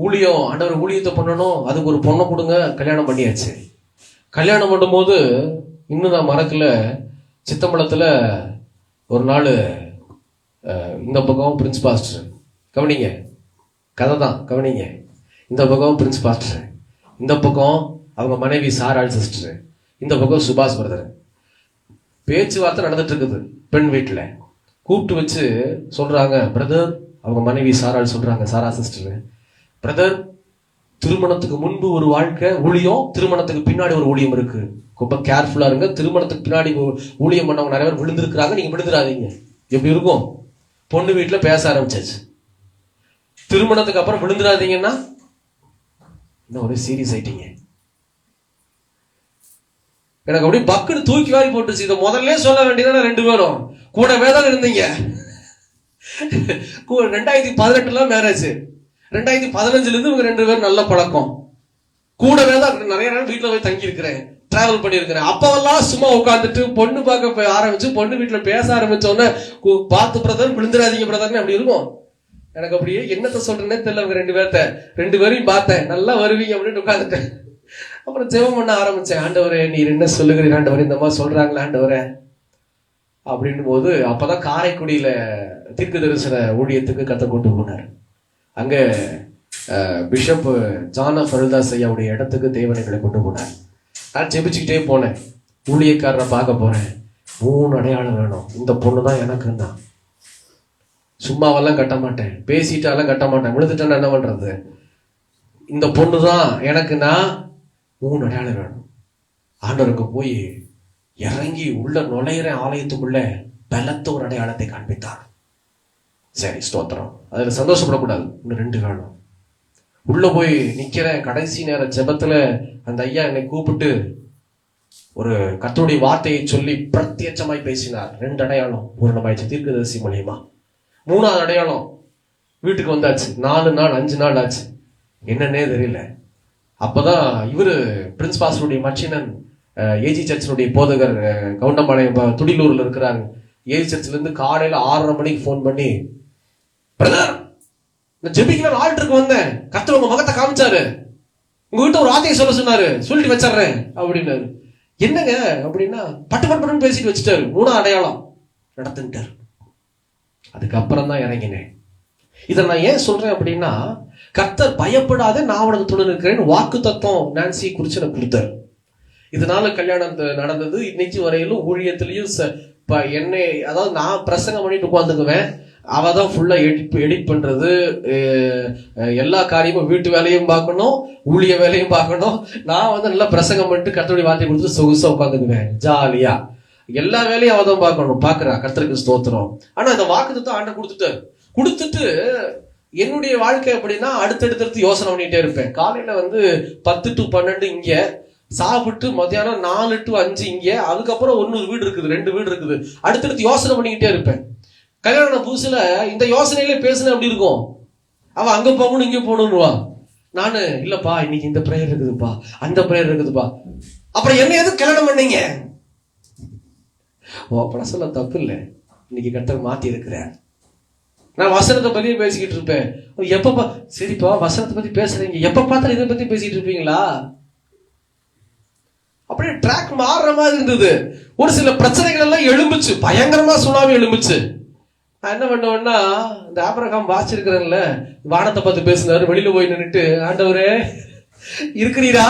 [SPEAKER 1] ஊழியம், ஆண்டவர் ஊழியத்தை பண்ணணும், அதுக்கு ஒரு பொண்ணை கொடுங்க, கல்யாணம் பண்ணியாச்சு. கல்யாணம் பண்ணும்போது இன்னும் நான் மறக்கல, சித்தம்பலத்தில் ஒரு நாள் இந்த பக்கம் பிரின்ஸ் பாஸ்டர், கவனிங்க கதை தான் கவனிங்க, இந்த பக்கம் பிரின்ஸ் பாஸ்டர், இந்த பக்கம் அவங்க மனைவி சாராள் சிஸ்டர், இந்த பக்கம் சுபாஷ் பிரதர். பேச்சுவார்த்தை நடந்துட்டு இருக்குது. பெண் வீட்டில் கூப்பிட்டு வச்சு சொல்றாங்க, பிரதர், அவங்க மனைவி சாராள் சொல்றாங்க, சாரா சிஸ்டர், பிரதர், திருமணத்துக்கு முன்பு ஒரு வாழ்க்கை ஊழியம், திருமணத்துக்கு பின்னாடி ஒரு ஊழியம் இருக்கு. ரொம்ப கேர்ஃபுல்லா இருங்க. திருமணத்துக்கு பின்னாடி ஊழியம் பண்ணவங்க நிறைய பேர் விழுந்திருக்கிறாங்க, நீங்க விழுந்துடாதீங்க. எப்படி இருக்கும்? பொண்ணு வீட்டுல பேச ஆரம்பிச்சாச்சு. திருமணத்துக்கு அப்புறம் விழுந்துடாதீங்கன்னா இன்னும் ஒரு சீரியஸ் ஆயிட்டீங்க. எனக்கு அப்படியே பக்குன்னு தூக்கி வாரி போட்டுச்சு. இதை முதல்ல சொல்ல வேண்டியதான, ரெண்டு பேரும் கூடவே தான் இருந்தீங்க. 2018 மேரேஜ், 2015 இருந்து இவங்க ரெண்டு பேரும் நல்ல பழக்கம். கூடவே தான் நிறைய நேரம் வீட்டுல போய் தங்கி இருக்கிறேன், டிராவல் பண்ணியிருக்கிறேன். அப்பவெல்லாம் சும்மா உட்காந்துட்டு பொண்ணு பார்க்க ஆரம்பிச்சு, பொண்ணு வீட்டுல பேச ஆரம்பிச்சோன்னே பார்த்து பிரதர் விழுந்துடாதீங்க பிரதர்னு அப்படி இருக்கும். எனக்கு அப்படியே என்னத்த சொல்றேன்னே தெரியல. அவங்க ரெண்டு பேரையும் பார்த்தேன், நல்லா வருவீங்க அப்படின்னு உட்காந்துட்டேன். அப்புறம் ஜெபம் பண்ண ஆரம்பிச்சேன். ஆண்டவரே, நீர் என்ன சொல்லுகிறீர் ஆண்டவரே, இந்த மாதிரி சொல்றாங்களா ஆண்டவரே அப்படின்னும் போது, அப்பதான் காரைக்குடியில தீர்க்க தரிசன ஊழியத்துக்கு கத்த கொண்டு போனார். அங்க பிஷப் ஜான் ஆஃப் அருள்தாஸ் ஐயாவுடைய இடத்துக்கு தேவனைகளை கொண்டு போனார். நான் ஜெபிச்சுக்கிட்டே போனேன். ஊழியக்காரரை பார்க்க போறேன். 3 அடையாளம் வேணும், இந்த பொண்ணு தான் எனக்குன்னா. சும்மாவெல்லாம் கட்ட மாட்டேன், பேசிட்டாலாம் கட்ட மாட்டேன், விழுந்துட்டேன்னா என்ன பண்றது? இந்த பொண்ணு தான் எனக்குன்னா 3 அடையாளம் வேணும். ஆண்டவருக்கு போய் இறங்கி உள்ள நுழையிற ஆலயத்துக்குள்ள பலத்த ஒரு அடையாளத்தை காண்பித்தார். சரி, ஸ்தோத்திரம். அதுல சந்தோஷப்படக்கூடாது. இன்னும் 2 வேணும். உள்ள போய் நிக்கிறேன். கடைசி நேர ஜெபத்துல அந்த ஐயா என்னை கூப்பிட்டு ஒரு கர்த்தருடைய வார்த்தையை சொல்லி பிரத்யட்சமாய் பேசினார். 2 அடையாளம் பூரணமாயிடுச்சு தீர்க்கதரிசி மூலியமா. 3ஆவது அடையாளம் வீட்டுக்கு வந்தாச்சு. 4 நாள் 5 நாள் ஆச்சு, என்னன்னே தெரியல. அப்பதான் இவரு பிரின்ஸ் பாஸ்டருடைய மச்சினன் ஏஜி சர்ச்சினுடைய போதகர் கவுண்டம்பாளையம் துடிலூர்ல இருக்கிறாங்க. ஏஜி சர்ச்சில இருந்து காலையில 6:30 மணிக்கு போன் பண்ணி, பிரதர், நான் ஜெபிக்கலாம் ஆல்டருக்கு வந்தேன், கர்த்தர் உங்க முகத்தை காமிச்சாரு, உங்ககிட்ட ஒரு வார்த்தையை சொல்ல சொன்னாரு, சொல்லிட்டு வச்சிடுறேன் அப்படின்னாரு. என்னங்க அப்படின்னா பட்டு பட்டு பேசிட்டு வச்சுட்டாரு. 3ஆவது அடையாளம் நடத்துட்டாரு. அதுக்கப்புறம் தான் இறங்கினேன். இதை நான் ஏன் சொல்றேன் அப்படின்னா, கர்த்தர் பயப்படாத, நான் உனக்கு துணை இருக்கிறேன்னு வாக்கு தத்துவம் நான்சி குறிச்சு எனக்கு கொடுத்தாரு. இதனால கல்யாணம் நடந்தது. இன்னைக்கு வரையிலும் ஊழியத்திலையும் என்னை, அதாவது நான் பிரசங்கம் பண்ணிட்டு உட்காந்துக்குவேன், அவ தான் ஃபுல்லா எடிட் பண்றது, எல்லா காரியமும், வீட்டு வேலையும் பார்க்கணும், ஊழிய வேலையும் பார்க்கணும். நான் நல்லா பிரசங்கம் பண்ணிட்டு கர்த்தருடைய வார்த்தை கொடுத்து சொகுசா உட்காந்துக்குவேன் ஜாலியா. எல்லா வேலையும் அவ தான் பார்க்கணும், பாக்குறா. கர்த்தருக்கு ஸ்தோத்திரம். ஆனா இந்த வாக்குத்தத்தம் ஆண்டவர் கொடுத்துட்டு என்னுடைய வாழ்க்கை அப்படின்னா அடுத்தடுத்து யோசனை பண்ணிட்டே இருப்பேன். காலையில 10 to 12 இங்க சாப்பிட்டு, மத்தியானம் 4 to 5 இங்க, அதுக்கப்புறம் 1 வீடு இருக்குது, 2 வீடு இருக்குது. அடுத்தடுத்து யோசனை பண்ணிக்கிட்டே இருப்பேன். கல்யாணம் புதுசுல இந்த யோசனையிலே பேசுன அப்படி இருக்கும். அவன் அங்க போகணும் இங்க போகணும்னுவா. நானு இல்லப்பா, இன்னைக்கு இந்த பிரேயர் இருக்குதுப்பா, அந்த பிரேயர் இருக்குதுப்பா. அப்புறம் என்ன எதுவும் கல்யாணம் பண்ணீங்க? ஓ, அப்பெல்லாம் சொல்ல தப்பு இல்லை. இன்னைக்கு கர்த்தர் மாத்தி இருக்கிறேன். நான் வசனத்தை பத்தி பேசிக்கிட்டு இருப்பேன். எப்பப்பா, சரிப்பா வசனத்தை பத்தி பேசுறீங்க, எப்ப பார்த்தாலும் இதை பத்தி பேசிட்டு இருப்பீங்களா? அப்படியே ட்ராக் மாறுற மாதிரி இருந்தது. ஒரு சில பிரச்சனைகள் எல்லாம் எழும்புச்சு, பயங்கரமா சுனாமி எழும்புச்சு. நான் என்ன பண்ணுவேன்னா, இந்த ஆபிரகாம் வாசிச்சிருக்கிறேன்ல, வானத்தை பார்த்து பேசினாரு. வெளியில போய் நின்றுட்டு, ஆண்டவரே இருக்கிறீரா,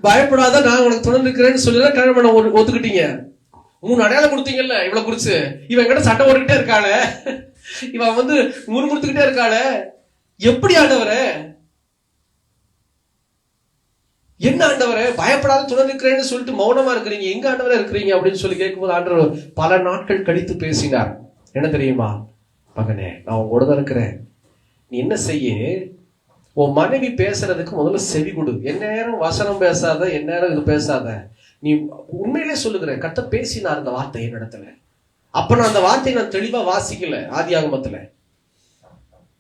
[SPEAKER 1] பயப்படாத, நான் உனக்கு துணை இருக்கிறேன்னு சொல்லி கல்யாணம் பண்ண ஒத்துக்கிட்டீங்க. 3 அடையாளம் கொடுத்தீங்கல்ல இவ்வளவு குறிச்சு. இவன் கிட்ட சண்டை ஓடிக்கிட்டே இருக்காளே, இவன் முறுமுறுத்துக்கிட்டே இருக்காளே, எப்படி ஆண்டவரே, என்ன ஆண்டவரே, பயப்படாத துணை இருக்கிறேன்னு சொல்லிட்டு மௌனமா இருக்கிறீங்க, எங்க ஆண்டவரே இருக்கிறீங்க அப்படின்னு சொல்லி கேட்கும்போது ஆண்டவர் பல நாட்கள் கழித்து பேசினார். என்ன தெரியுமா? மகனே, நான் உன் கூட தான் இருக்கிறேன். நீ என்ன செய்ய, உன் மனைவி பேசுறதுக்கு முதல்ல செவி கொடு. எந்நேரம் வசனம் பேசாத, எந்நேரம் இது பேசாத. நீ உண்மையிலே சொல்லுகிறேன், கர்த்தர் பேசினார் இந்த வார்த்தை என்னிடத்துல. அப்ப நான் அந்த வார்த்தையை நான் தெளிவா வாசிக்கல. ஆதியாகமத்துல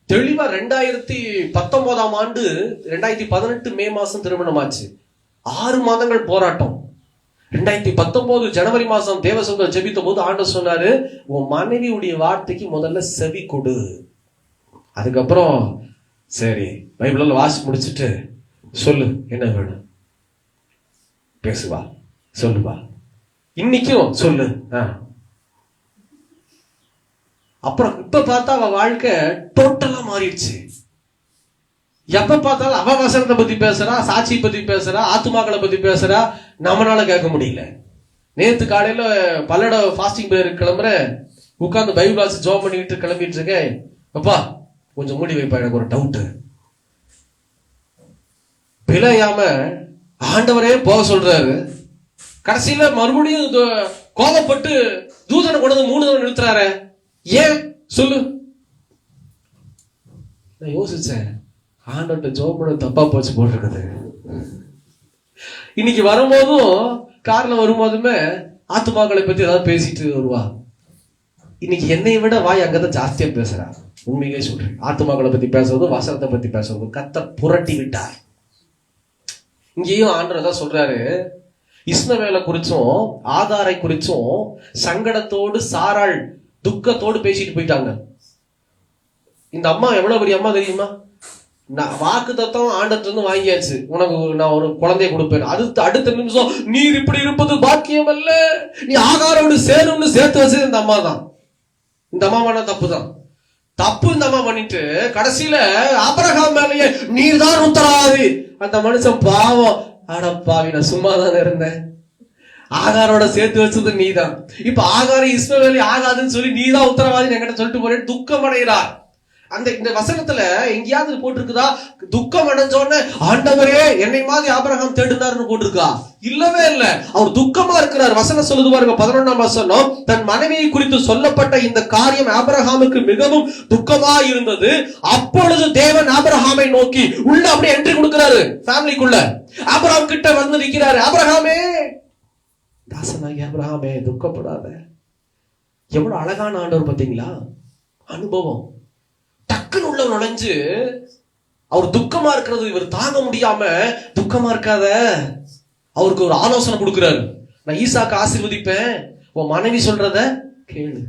[SPEAKER 1] தெளிவா 2019 ஆண்டு 2018 மே மாசம் திருமணம் ஆச்சு. 6 மாதங்கள் போராட்டம். 2019 ஜனவரி மாசம் தேவசங்கள் ஜெபித்த போது ஆண்டவர் சொன்னாரு, உன் மனைவியுடைய வார்த்தைக்கு முதல்ல செவி கொடு. அதுக்கப்புறம் சரி பைபிள்ல வாசி முடிச்சுட்டு சொல்லு என்ன வேணும் பேசுவா, சொல்லுவா, இன்னைக்கும் சொல்லு. அப்புறம் இப்ப பார்த்தா அவ வாழ்க்கை டோட்டலா மாறிடுச்சு. எப்ப பார்த்தாலும் அவ வசனத்தை பத்தி பேசுறா, சாட்சி பத்தி பேசுறா, ஆத்துமாக்களை பத்தி பேசுறா. நம்மளால கேட்க முடியல. நேத்து காலையில பல்லட ஃபாஸ்டிங் பிரேயர் கிளம்புற, உட்கார்ந்து பைபிள் வாசி ஜோம் பண்ணிட்டு கிளம்பிட்டு இருக்கேன். அப்பா கொஞ்சம் மூடி வைப்பா, எனக்கு ஒரு டவுட். பிழையாம ஆண்டவரே போக சொல்றாரு. கடைசியில மறுபடியும் கோபப்பட்டு தூதனை கொண்டு 3 தடவை நிறுத்துறாரு. ஏன் சொல்லு. நான் யோசிச்சேன், ஆண்டவர்கிட்ட ஜோம் பண்ண தப்பா போச்சு போட்டிருக்குது. இன்னைக்கு வரும்போதும் கார்ல வரும்போதுமே ஆத்துமாக்களை பத்தி ஏதாவது பேசிட்டு வருவா. இன்னைக்கு என்னை விட வாய் அங்கதான் ஜாஸ்தியா பேசுறா. உண்மையிலே சொல்றேன், ஆத்துமாக்களை பத்தி பேசுறது, வசனத்தை பத்தி பேசுறது கர்த்தர் புரட்டி விட்டார். இங்கேயும் ஆண்டவர் தான் சொல்றாரு, இஸ்மவேலை குறிச்சும் ஆகாரை குறிச்சும் சங்கடத்தோடு சாராள் துக்கத்தோடு பேசிட்டு போயிட்டாங்க. இந்த அம்மா எவ்வளவு பெரிய அம்மா தெரியுமா? வாக்கு தத்தம் ஆண்டத்துல இருந்து வாங்கியாச்சு, உனக்கு நான் ஒரு குழந்தைய கொடுப்பேன். அடுத்த நிமிஷம் நீர் இப்படி இருப்பது பாக்கியம் அல்ல, நீ ஆகாரோடு சேரும்னு சேர்த்து வச்சது இந்த அம்மா தான். இந்த அம்மா பண்ண தப்பு தான். தப்பு இந்த அம்மா பண்ணிட்டு கடைசியில ஆபிரகாம் மேலேயே நீர் தான் உத்தரவாதி. அந்த மனுஷன் பாவம், அடப்பாவி நான் சும்மா தானே இருந்தேன், ஆகாரோட சேர்த்து வச்சது நீதான், இப்ப ஆகாரை இஸ்மவேலி ஆகாதுன்னு சொல்லி நீதான் உத்தரவாதி என்கிட்ட சொல்லிட்டு போறேன். துக்கம் அடைகிறார். இந்த வசனத்துல எங்கேயாவது போட்டிருக்குதா துக்கம் அடைஞ்சோன்னு ஆண்டவரே என்னை மாதிரி ஆபிரகாம் தேடுனார்னு போட்டிருக்கா? இல்லவே இல்ல. அவர் துக்கமா இருக்கிறார். வசனம் சொல்லுது பாருங்க, 11ஆம் வசனம், தன் மனைவியை குறித்து சொல்லப்பட்ட இந்த காரியம் ஆபிரகாமுக்கு மிகவும் துக்கமா இருந்தது. அப்பொழுது தேவன் ஆபிரகாமை நோக்கி உள்ள அப்படியே என்ட்ரி கொடுக்கிறாரு. ஃபேமிலிக்குள்ள ஆபிரகாம் கிட்ட வந்து நிற்கிறாரு. ஆபிரகாமே, தாசனாகி ஆபிரகாமே துக்கப்படாத. எவ்வளவு அழகான ஆண்டவர் பாத்தீங்களா? அனுபவம். டக்குன்னு உள்ள நுழைஞ்சு அவர் துக்கமா இருக்கிறது இவர் தாங்க முடியாம, துக்கமா இருக்காத, அவருக்கு ஒரு ஆலோசனை கொடுக்கிறாரு. நான் ஈசாக்கு ஆசீர்வதிப்பேன், உன் மனைவி சொல்றத கேளு.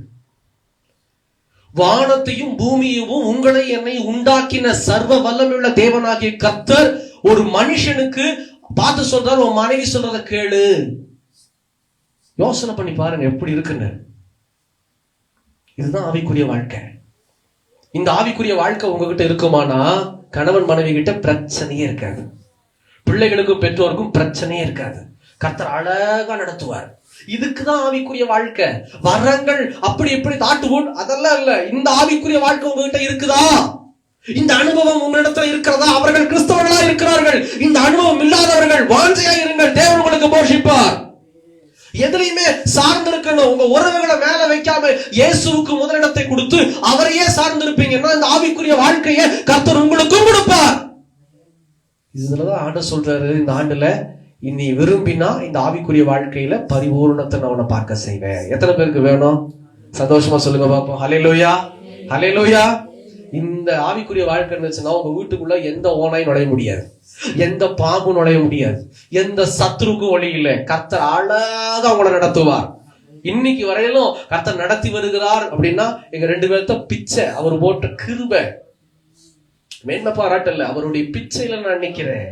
[SPEAKER 1] வானத்தையும் பூமியையும் உங்களை என்னை உண்டாக்கின சர்வ வல்லமையுள்ள தேவனாகிய கர்த்தர் ஒரு மனுஷனுக்கு பார்த்து சொல்றாரு, உன் மனைவி சொல்றத கேளு. யோசனை பண்ணி பாருங்க எப்படி இருக்குன்னு. இதுதான் ஆவிக்குரிய வாழ்க்கை. இந்த ஆவிக்குரிய வாழ்க்கை உங்ககிட்ட இருக்குமானா கணவன் மனைவி கிட்ட பிரச்சனையே இருக்காது, பிள்ளைகளுக்கும் பெற்றோருக்கும் பிரச்சனையே இருக்காது. கர்த்தர் அழகா நடத்துவார். இதுக்குதான் ஆவிக்குரிய வாழ்க்கை. வரங்கள் அப்படி எப்படி தாட்டுவோம் அதெல்லாம் இல்ல. இந்த ஆவிக்குரிய வாழ்க்கை உங்ககிட்ட இருக்குதா? இந்த அனுபவம் உங்களிடத்துல இருக்கிறதா? அவர்கள் கிறிஸ்தவர்களா இருக்கிறார்கள். இந்த அனுபவம் இல்லாதவர்கள் வாஞ்சையா இருங்கள், தேவன் உங்களுக்கு போஷிப்பார். எதிலையுமே சார்ந்து இருக்கணும். உங்க உறவுகளை மேல வைக்காம இயேசுவுக்கு முதலிடத்தை கொடுத்து அவரையே சார்ந்து இருப்பீங்கன்னா இந்த ஆவிக்குரிய வாழ்க்கையை கர்த்தர் உங்களுக்கும் கொடுப்பார். இதுலதான் ஆண்டவர் சொல்றாரு, இந்த ஆண்டுல நீ விரும்பினா இந்த ஆவிக்குரிய வாழ்க்கையில பரிபூரணத்தை நான் உன்னை பார்க்க செய்வேன். எத்தனை பேருக்கு வேணும்? சந்தோஷமா சொல்லுங்க பாப்போம். ஹல்லேலூயா, ஹல்லேலூயா. இந்த ஆவிக்குரிய வாழ்க்கை இருந்துச்சுன்னா உங்க வீட்டுக்குள்ள எந்த ஓனாயும் நுழைய முடியாது, எந்த பாம்பு நுழைய முடியாது, எந்த சத்துருக்கும் வழி இல்லை. கர்த்தர் அழகா உங்களை நடத்துவார். இன்னைக்கு வரையிலும் கர்த்தர் நடத்தி வருகிறார். அப்படின்னா எங்க 2 பேர்த்த பிச்சை அவர் போட்ட கிருபை, மேன்மை பாராட்டல, அவருடைய பிச்சையில நான் நிக்கிறேன்.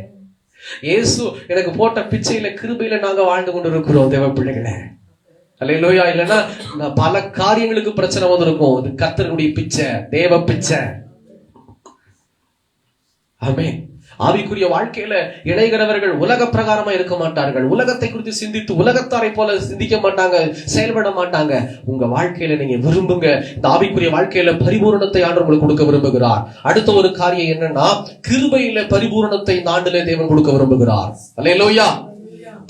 [SPEAKER 1] இயேசு எனக்கு போட்ட பிச்சையில கிருபையில நாங்க வாழ்ந்து கொண்டு இருக்கிறோம் தேவ பிள்ளைகளே. அல்லேலூயா. இல்லைன்னா பல காரியங்களுக்கு பிரச்சனை வந்திருக்கும். இது கர்த்தருடைய பிச்சை, தேவ பிச்சை. ஆமென். ஆவிக்குரிய வாழ்க்கையில இணைகிறவர்கள் உலக பிரகாரமா இருக்க மாட்டார்கள். உலகத்தை குறித்து சிந்தித்து உலகத்தாரை போல சிந்திக்க மாட்டாங்க, செயல்பட மாட்டாங்க. உங்க வாழ்க்கையில நீங்க விரும்புங்க, இந்த ஆவிக்குரிய வாழ்க்கையில பரிபூரணத்தை ஆண்டவர் உங்களுக்கு கொடுக்க விரும்புகிறார். அடுத்த ஒரு காரியம் என்னன்னா, கிருபையில பரிபூரணத்தை இந்த ஆண்டிலே தேவன் கொடுக்க விரும்புகிறார். அல்லேலூயா.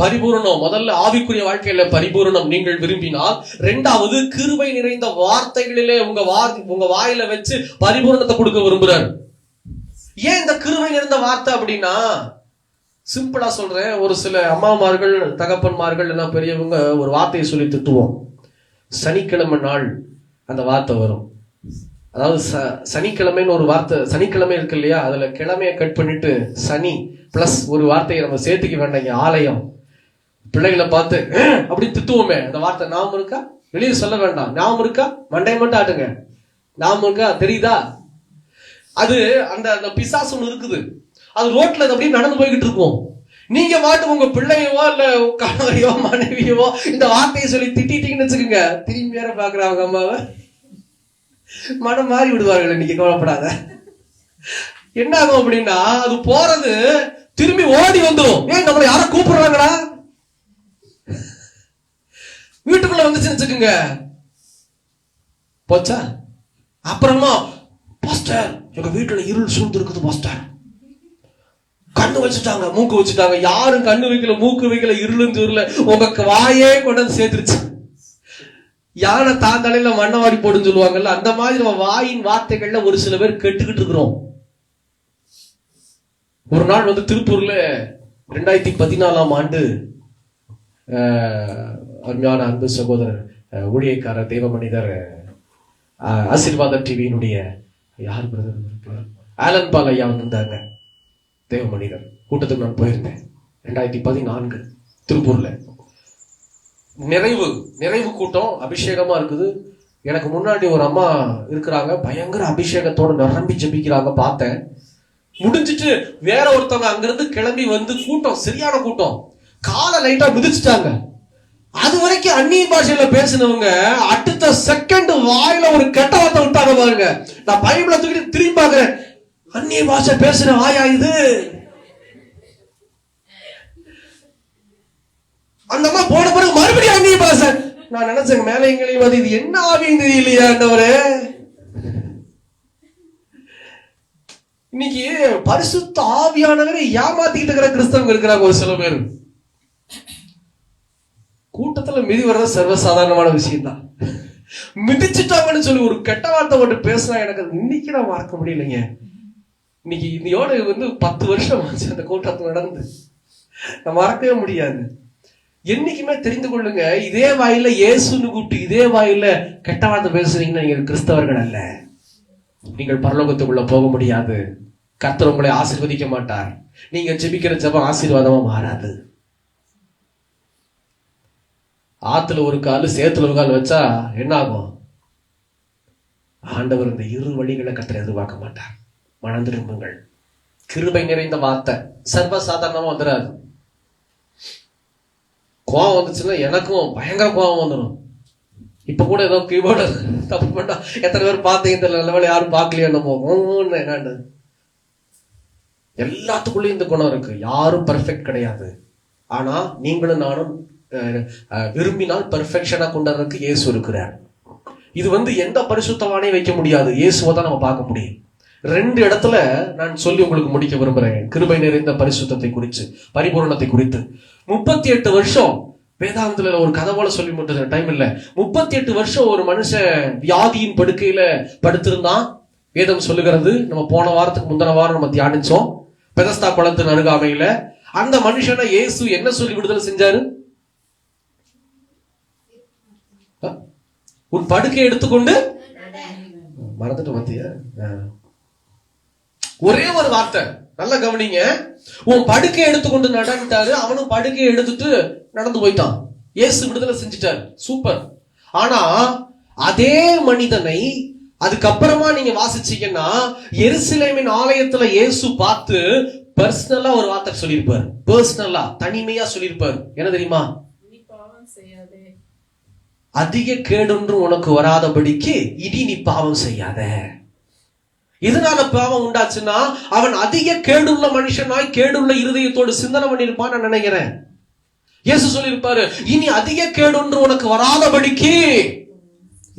[SPEAKER 1] பரிபூரணம். முதல்ல ஆவிக்குரிய வாழ்க்கையில பரிபூரணம் நீங்கள் விரும்பினால், 2வது கிருபை நிறைந்த வார்த்தைகளிலே உங்க வாயில வச்சு பரிபூரணத்தை கொடுக்க விரும்புறார். ஏன் இந்த கிருபை நிறைந்த வார்த்தை அப்படின்னா, சிம்பிளா சொல்றேன். ஒரு சில அம்மாமார்கள், தகப்பன்மார்கள் எல்லாம் பெரியவங்க ஒரு வார்த்தையை சொல்லி திட்டுவோம். சனிக்கிழமை நாள் அந்த வார்த்தை வரும். அதாவது சனிக்கிழமைன்னு ஒரு வார்த்தை, சனிக்கிழமை இருக்கு இல்லையா, அதுல கிழமையை கட் பண்ணிட்டு சனி பிளஸ் ஒரு வார்த்தையை நம்ம சேர்த்துக்க வேண்டாங்க. ஆலயம். பிள்ளைகளை பார்த்து அப்படி திட்டுவோமே, அந்த வார்த்தை ஞாபகம் இருக்கா? வெளியே சொல்ல வேண்டாம். ஞாபகம் இருக்கா? மண்டையை மட்டும் ஆட்டுங்க. ஞாபகம் இருக்கா? தெரியுதா? அது அந்த அந்த பிசாசு ஒண்ணு இருக்குது. அது ரோட்ல அப்படியே நடந்து போய்கிட்டு இருக்கும். நீங்க மாட்டு உங்க பிள்ளையவோ இல்ல கணவரையோ மனைவியவோ இந்த வார்த்தையை சொல்லி திட்டிட்டீங்கன்னு வச்சுக்கோங்க, திரும்பி வேற பாக்குறாங்க அம்மாவை, மனம் மாறி விடுவார்கள். இன்னைக்கு கவலைப்படாத. என்ன ஆகும் அப்படின்னா, அது போறது திரும்பி ஓடி வந்துடும். ஏன் நம்மளை யாரும் கூப்பிடுறாங்களா? வீட்டுக்குள்ள வந்துச்சுன்னு வச்சுக்கோங்க, போச்சா. அப்புறமா பாஸ்டர் எங்க வீட்டுல இருள் சூழ்ந்து இருக்குது பாஸ்டர், கண்ணு வச்சுட்டாங்க, மூக்கு வச்சுட்டாங்க. யாரும் கண்ணு வைக்கல, மூக்கு வைக்கல, இருளுந்து இருள உங்க வாயே கொண்டு வந்து சேர்த்துருச்சு. யானை தான் தலையில மண்ணவாடி போடுன்னு சொல்லுவாங்கல்ல, அந்த மாதிரி நம்ம வாயின் வார்த்தைகள்ல ஒரு சில பேர் கெட்டுக்கிட்டு இருக்கிறோம். ஒரு நாள் வந்து திருப்பூர்ல 2014ஆம் ஆண்டு அருமையான அன்பு சகோதரர், ஊழியக்காரர், தெய்வ மனிதர், ஆசீர்வாதம் டிவியினுடைய யார் பிரதர் ஆலன் பால் ஐயா வந்திருந்தாங்க. தேவ மனிதர் கூட்டத்துக்கு நான் போயிருந்தேன் 2014 திருப்பூர்ல. நிறைவு கூட்டம், அபிஷேகமா இருக்குது. எனக்கு முன்னாடி ஒரு அம்மா இருக்கிறாங்க, பயங்கர அபிஷேகத்தோட நிரம்பி ஜெபிக்கிறாங்க. பார்த்தேன். முடிஞ்சிட்டு வேற ஒருத்தவங்க அங்கிருந்து கிளம்பி வந்து, கூட்டம் சரியான கூட்டம், காலை லைட்டா மிதிச்சுட்டாங்க. அது வரைக்கும் அந்நிய பாஷையில பேசினவங்க அடுத்த செகண்ட் வாயில ஒரு கெட்ட வார்த்தை விட்டாங்க பாருங்க. நான் பைபிளை தூக்கிட்டு திரும்பி பாக்குறேன், அந்நிய பாஷை பேசுற வாயா இது? அந்த அம்மா போன பிறகு மறுபடியும் அந்நிய பாஷை. நான் நினைச்சேன் மேல எங்களையும் வந்து இது என்ன ஆவியும் தெரியலையா ஆண்டவரே. இன்னைக்கு பரிசுத்த ஆவியானவரை ஏமாத்திக்கிட்டு இருக்கிற கிறிஸ்தவங்க இருக்கிறாங்க ஒரு சில பேர். கூட்டத்துல மிதி வர்றது சர்வசாதாரணமான விஷயம் தான். மிதிச்சுட்டாங்கன்னு சொல்லி ஒரு கெட்ட வார்த்தை மட்டும் பேசினா எனக்கு இன்னைக்கு நான் மறக்க முடியலைங்க. இன்னைக்கு இன்னையோட வந்து 10 வருஷம் ஆச்சு அந்த கூட்டத்தில் நடந்து, நான் மறக்கவே முடியாது. என்னைக்குமே தெரிந்து கொள்ளுங்க, இதே வாயில இயேசுன்னு கூப்பிட்டு இதே வாயில கெட்ட வார்த்தை பேசுறீங்கன்னா நீங்கள் கிறிஸ்தவர்கள் அல்ல. நீங்கள் பரலோகத்துக்குள்ள போக முடியாது. கர்த்தர் உங்களை ஆசீர்வதிக்க மாட்டார். நீங்க ஜெபிக்கிற ஜெபம் ஆசீர்வாதமா மாறாது. ஆத்துல ஒரு கால் சேத்துல ஒரு கால் வச்சா என்ன ஆகும்? ஆண்டவர் இந்த இரு வழிகளை கர்த்தர் எதிர்பார்க்க மாட்டார். மனம் திரும்புங்கள். கிருபை நிறைந்த வார்த்தை சர்வசாதாரணமா வந்துடாது. கோவம் வந்துச்சுன்னா எனக்கும் பயங்கர கோவம் வந்துடும். இப்ப கூட ஏதோ கீபோர்டு தப்பு பண்ணா எத்தனை பேர் பார்த்தீங்க தெரியல, நல்ல வேலை யாரும் பார்க்கலையோ என்னமோ. என்ன எல்லாத்துக்குள்ளயும் இந்த குணம் இருக்கு. யாரும் பெர்ஃபெக்ட் கிடையாது. ஆனா நீங்களும் நானும் விரும்பினால் பெர்ஃபெக்ஷனா கொண்டதற்கு இயேசு இருக்கிறார். இது வந்து எந்த பரிசுத்தவானே வைக்க முடியாது, இயேசுவை தான் நம்ம பார்க்க முடியும். 2 இடத்துல நான் சொல்லி உங்களுக்கு முடிக்க விரும்புறேன் கிருபை நிறைந்த பரிசுத்தத்தை குறித்து, பரிபூரணத்தை குறித்து. 38 வருஷம் வேதாந்தத்துல ஒரு கதை போல சொல்லி முடிச்ச டைம் இல்ல. 38 வருஷம் ஒரு மனுஷன் வியாதியின் படுக்கையில படுத்திருந்தான். வேதம் சொல்லுகிறது, நம்ம போன வாரத்துக்கு முந்தின வாரம் நம்ம தியானிச்சோம். பெதஸ்தா குளத்தின் அருகாமையில அந்த மனுஷனை இயேசு என்ன சொல்லி விடுதலை செஞ்சாரு? உன் படுக்கை எடுத்துக்கொண்டு மறந்துட்டு மத்திய ஒரே ஒரு வார்த்தை நல்ல கவனிங்க. உன் படுக்கை எடுத்துக்கொண்டு நடந்துட்டாரு. அவனும் படுக்கையை எடுத்துட்டு நடந்து போயிட்டான். இயேசு விடுதலை செஞ்சிட்டாரு. சூப்பர். ஆனா அதே மனிதனை அதுக்கப்புறமா நீங்க வாசிச்சீங்கன்னா எருசலேமின் ஆலயத்துல இயேசு பார்த்து பர்சனலா ஒரு வார்த்தை சொல்லியிருப்பார். பர்சனலா தனிமையா சொல்லியிருப்பார். என்ன தெரியுமா? அதிக கேடொன்று உனக்கு வராதபடிக்கு இனி நீ பாவம் செய்யாத. இதனால பாவம் உண்டாச்சுன்னா அவன் அதிக கேடுள்ள மனுஷனாய் கேடுள்ள இருதயத்தோடு சிந்தனை பண்ணிருப்பான் நான் நினைக்கிறேன். இயேசு சொல்லியிருப்பாரு, இனி அதிக கேடொன்று உனக்கு வராதபடிக்கு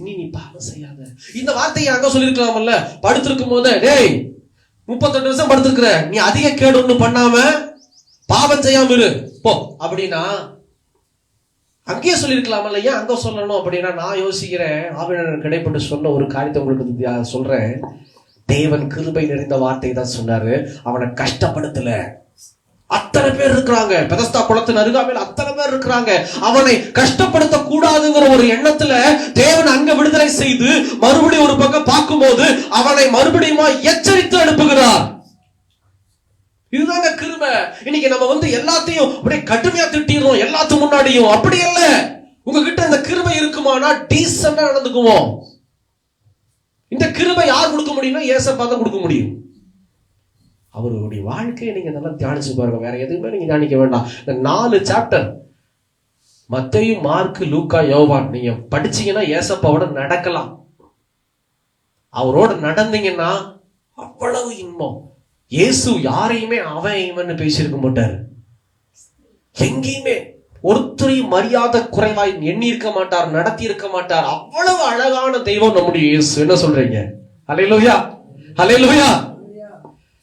[SPEAKER 1] இனி நீ பாவம் செய்யாத. இந்த வார்த்தையை அங்க சொல்லிருக்கலாமல்ல? படுத்திருக்கும் போது, டேய் 38 வருஷம் படுத்திருக்கிற, நீ அதிக கேடொன்று பண்ணாம பாவம் செய்யாம இரு போ அப்படின்னா அங்கேயே சொல்லிருக்கலாமல்ல? ஏன் அங்க சொல்லணும் அப்படின்னா நான் யோசிக்கிறேன். ஆவியானவர் கிடைப்பட்டு சொன்ன ஒரு காரியத்தை உங்களுக்கு சொல்றேன். தேவன் கிருபை நிறைந்த வார்த்தை தான் சொன்னாரு. அவனை கஷ்டப்படுத்தல. அத்தனை பேர் இருக்கிறாங்க, பெதஸ்தா குளத்தின் அருகாமையில் அத்தனை பேர் இருக்கிறாங்க. அவனை கஷ்டப்படுத்த கூடாதுங்கிற ஒரு எண்ணத்துல தேவன் அங்க விடுதலை செய்து மறுபடியும் ஒரு பக்கம் பார்க்கும்போது அவனை மறுபடியும் எச்சரித்து அனுப்புகிறார். இதுதாங்க கிருபை. இன்னைக்கு நம்ம எல்லாத்தையும் அப்படியே கடுமையா திட்டிடுறோம் எல்லாத்துக்கும் முன்னாடியும். அப்படி இல்ல, உங்ககிட்ட இந்த கிருபை இருக்குமானா டீசெண்டா நடந்துக்குவோம். இந்த கிருபை யார் கொடுக்க முடியும்னா ஏசப்பா தான் கொடுக்க முடியும். அவருடைய வாழ்க்கையை நீங்க நல்லா தியானிச்சு பாருங்க. வேற எதுவுமே நீங்க தியானிக்க வேண்டாம். இந்த 4 சாப்டர் மத்தேயு, மார்க்கு, லூக்கா, யோவான் நீங்க படிச்சீங்கன்னா ஏசப்பாவோட நடக்கலாம். அவரோட நடந்தீங்கன்னா அவ்வளவு இன்பம். இயேசு யாரையுமே அவன் இவன் பேசியிருக்க மாட்டார். எங்கேயுமே ஒருத்தரையும் மரியாதை குறைவாய் எண்ணி இருக்க மாட்டார், நடத்தி இருக்க மாட்டார். அவ்வளவு அழகான தெய்வம் நம்முடைய இயேசு. என்ன சொல்றீங்க? ஹல்லேலூயா, ஹல்லேலூயா.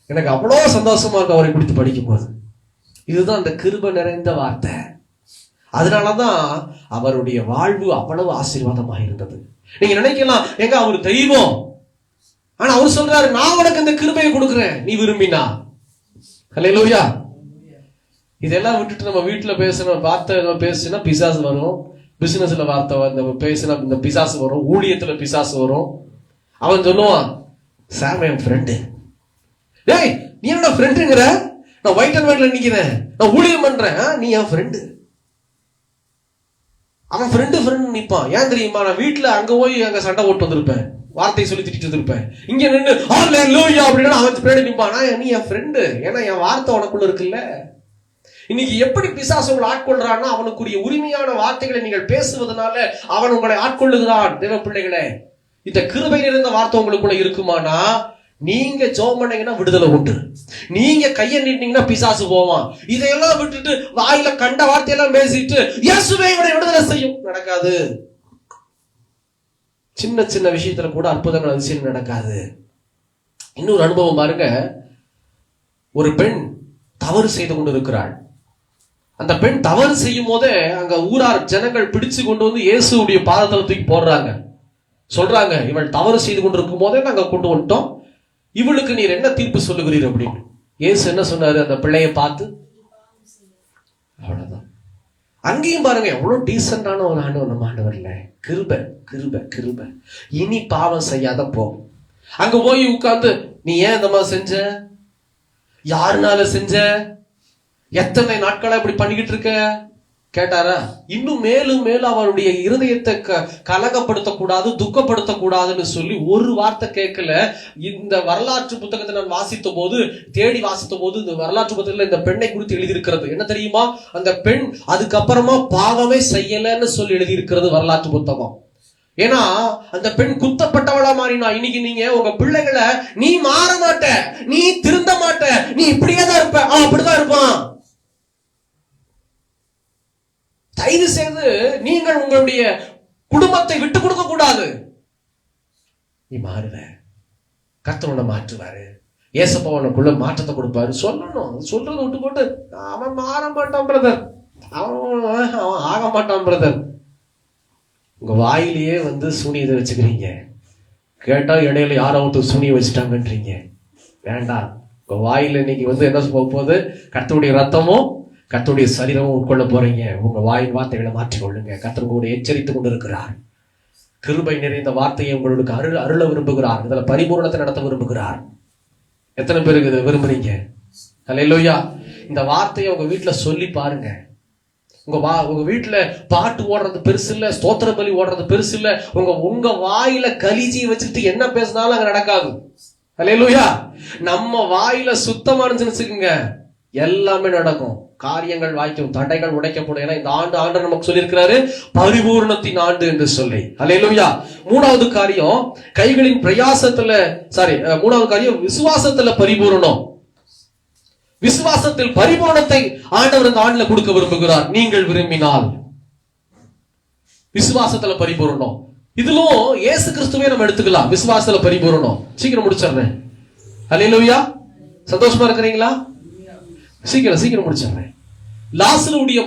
[SPEAKER 1] எனக்கு அவ்வளவு சந்தோஷமா இருக்கு அவரை குறித்து படிக்கும் போது. இதுதான் அந்த கிருபை நிறைந்த வார்த்தை. அதனாலதான் அவருடைய வாழ்வு அவ்வளவு ஆசீர்வாதமாக இருந்தது. நீங்க நினைக்கலாம், எங்க அவரு தெய்வம், ஆனா அவர் சொல்றாரு, நான் உனக்கு இந்த கிருபையை கொடுக்கிறேன் நீ விரும்பினா. ஹல்லேலூயா. இதெல்லாம் விட்டுட்டு நம்ம வீட்டுல பேசணும் வார்த்தை பேசினா பிசாசு வரும், பிசினஸ்ல வார்த்தை பேசினா இந்த பிசாசு வரும், ஊழியத்துல பிசாசு வரும். அவன் சொல்லுவான், சாம் என் ஃப்ரெண்டு. டேய், நீ என்னோட ஃப்ரெண்டுங்கிற? நான் ஒயிட் அண்ட் ஒயிட்ல நிக்கிறேன், நான் ஊழியம் பண்றேன், நீ என் ஃப்ரெண்டு. அவன் ஃப்ரெண்டு நிப்பான். ஏன் தெரியுமா? நான் வீட்டுல அங்க போய் அங்க சண்டை போட்டு வந்திருப்பேன், வார்த்தையை சொல்லி திட்டிட்டு வந்திருப்பேன். இங்க நின்று ஹல்லேலூயா அப்படின்னா அவன் பின்னாடி நிப்பான், நீ என் ஃப்ரெண்டு, ஏன்னா என் வார்த்தை உனக்குள்ள இருக்குல்ல. இன்னைக்கு எப்படி பிசாசு உங்களை ஆட்கொள்றான்னா, அவனுக்குரிய உரிமையான வார்த்தைகளை நீங்கள் பேசுவதனால அவன் உங்களை ஆட்கொள்ளுகிறான். தேவ பிள்ளைகளே, இந்த கிருபை நிறைந்த வார்த்தை உங்களுக்குள்ள இருக்குமானா, நீங்க ஜெபம் பண்ணீங்கன்னா விடுதலை உண்டு. நீங்க கையை நீட்டினீங்கன்னா பிசாசு போவான். இதையெல்லாம் விட்டுட்டு வாயில கண்ட வார்த்தையெல்லாம் பேசிட்டு இயேசுவே இவனை விடுதலை செய்யும், நடக்காது. சின்ன சின்ன விஷயத்துல கூட அற்புதங்கள் அதிசயம் நடக்காது. இன்னொரு அனுபவம் பாருங்க. ஒரு பெண் தவறு செய்து கொண்டு இருக்கிறாள். அந்த பெண் தவறு செய்யும் போதே அங்க ஊரார் ஜனங்கள் பிடிச்சு கொண்டு வந்து இயேசுடைய பாதத்துல தூக்கி போடுறாங்க. சொல்றாங்க, இவள் தவறு செய்து கொண்டிருக்கும் போதே நாங்க கொண்டு வந்துட்டோம், இவளுக்கு நீர் என்ன தீர்ப்பு சொல்லுகிறீர் அப்படின்னு. இயேசு என்ன சொன்னாரு? அந்த பிள்ளைய பார்த்து அவ்வளவுதான். அங்கேயும் பாருங்க எவ்வளவு டீசென்டான ஒரு ஆண்டவர் நம்ம ஆண்டவர்ல. கிருபை கிருபை கிருபை. இனி பாவம் செய்யாத போ. அங்க போய் உட்கார்ந்து நீ ஏன் இந்த மாதிரி செஞ்ச, யாருனால செஞ்ச, எத்தனை நாட்களா இப்படி பண்ணிக்கிட்டு இருக்க கேட்டாரா? இன்னும் மேலும் மேலும் அவருடைய இருதயத்தை கலகப்படுத்தக்கூடாது, துக்கப்படுத்தக்கூடாதுன்னு சொல்லி ஒரு வார்த்தை கேட்கல. இந்த வரலாற்று புத்தகத்தை நான் வாசித்த போது, தேடி வாசித்த போது, இந்த வரலாற்று புத்தகத்துல இந்த பெண்ணை குறித்து எழுதியிருக்கிறது என்ன தெரியுமா? அந்த பெண் அதுக்கப்புறமா பாவமே செய்யலன்னு சொல்லி எழுதியிருக்கிறது வரலாற்று புத்தகம். ஏன்னா அந்த பெண் குத்தப்பட்டவளா மாறினா. இன்னைக்கு நீங்க உங்க பிள்ளைகளை, நீ மாற மாட்ட, நீ திருந்த மாட்ட, நீ இப்படியே தான் இருப்ப, அப்படிதான் இருப்பான். தயவு செய்து நீங்கள் உங்களுடைய குடும்பத்தை விட்டு கொடுக்க கூடாது. நீ மாறுவ, கர்த்தர் உன்னை மாற்றுவாரு, ஏசப்பா உனக்குள்ள மாற்றத்தை கொடுப்பாரு. சொல்லணும், சொல்றதை விட்டு போட்டு அவன் மாற மாட்டான் பிரதர், அவன் ஆக மாட்டான் பிரதர். உங்க வாயிலேயே சூனியத்தை வச்சுக்கிறீங்க. கேட்டா இடையில யாரோ ஒருத்தர் சூனியை வச்சுட்டாங்கன்றீங்க. வேண்டாம். உங்க வாயில இன்னைக்கு என்ன போகுது? கர்த்தருடைய ரத்தமும் கர்த்தருடைய சரீரமும் உட்கொள்ள போறீங்க. உங்க வாயின் வார்த்தைகளை மாற்றிக்கொள்ளுங்க. கர்த்தர் கூட எச்சரித்துக் கொண்டிருக்கிறார். கிருபை நிறைந்த வார்த்தையை உங்களுக்கு அருள விரும்புகிறார். இதுல பரிபூரணத்தை நடத்த விரும்புகிறார். எத்தனை பேருக்கு இதை விரும்புறீங்க? ஹல்லேலூயா. இந்த வார்த்தையை உங்க வீட்டுல சொல்லி பாருங்க. உங்க வீட்டுல பாட்டு ஓடுறது பெருசு இல்ல, ஸ்தோத்திர பலி ஓடுறது பெருசு இல்ல. உங்க வாயில கலிஜியை வச்சுக்கிட்டு என்ன பேசினாலும் அங்க நடக்காது. ஹல்லேலூயா. நம்ம வாயில சுத்தமா இருந்துச்சுன்னு எல்லாமே நடக்கும். காரியங்கள் வாய்க்கும், தடைகள் உடைக்கப்படும். ஏன்னா இந்த ஆண்டு நமக்கு சொல்லியிருக்கிறாரு பரிபூர்ணத்தின் ஆண்டு என்று சொல்லி. ஹல்லேலூயா. மூணாவது காரியம் கைகளின் பிரயாசத்துல, மூணாவது காரியம் விசுவாசத்துல பரிபூரணம். விசுவாசத்தில் பரிபூரணத்தை ஆண்டவர் இந்த ஆண்டுல கொடுக்க விரும்புகிறார். நீங்கள் விரும்பினால் விசுவாசத்துல பரிபூரணம். இதிலும் இயேசு கிறிஸ்துவே நம்ம எடுத்துக்கலாம். விசுவாசத்துல பரிபூரணம். சீக்கிரம் முடிச்சிடுறேன். ஹல்லேலூயா. சந்தோஷமா இருக்கிறீங்களா? சீக்கிரம் முடிச்சிடுறேன். லாசருடைய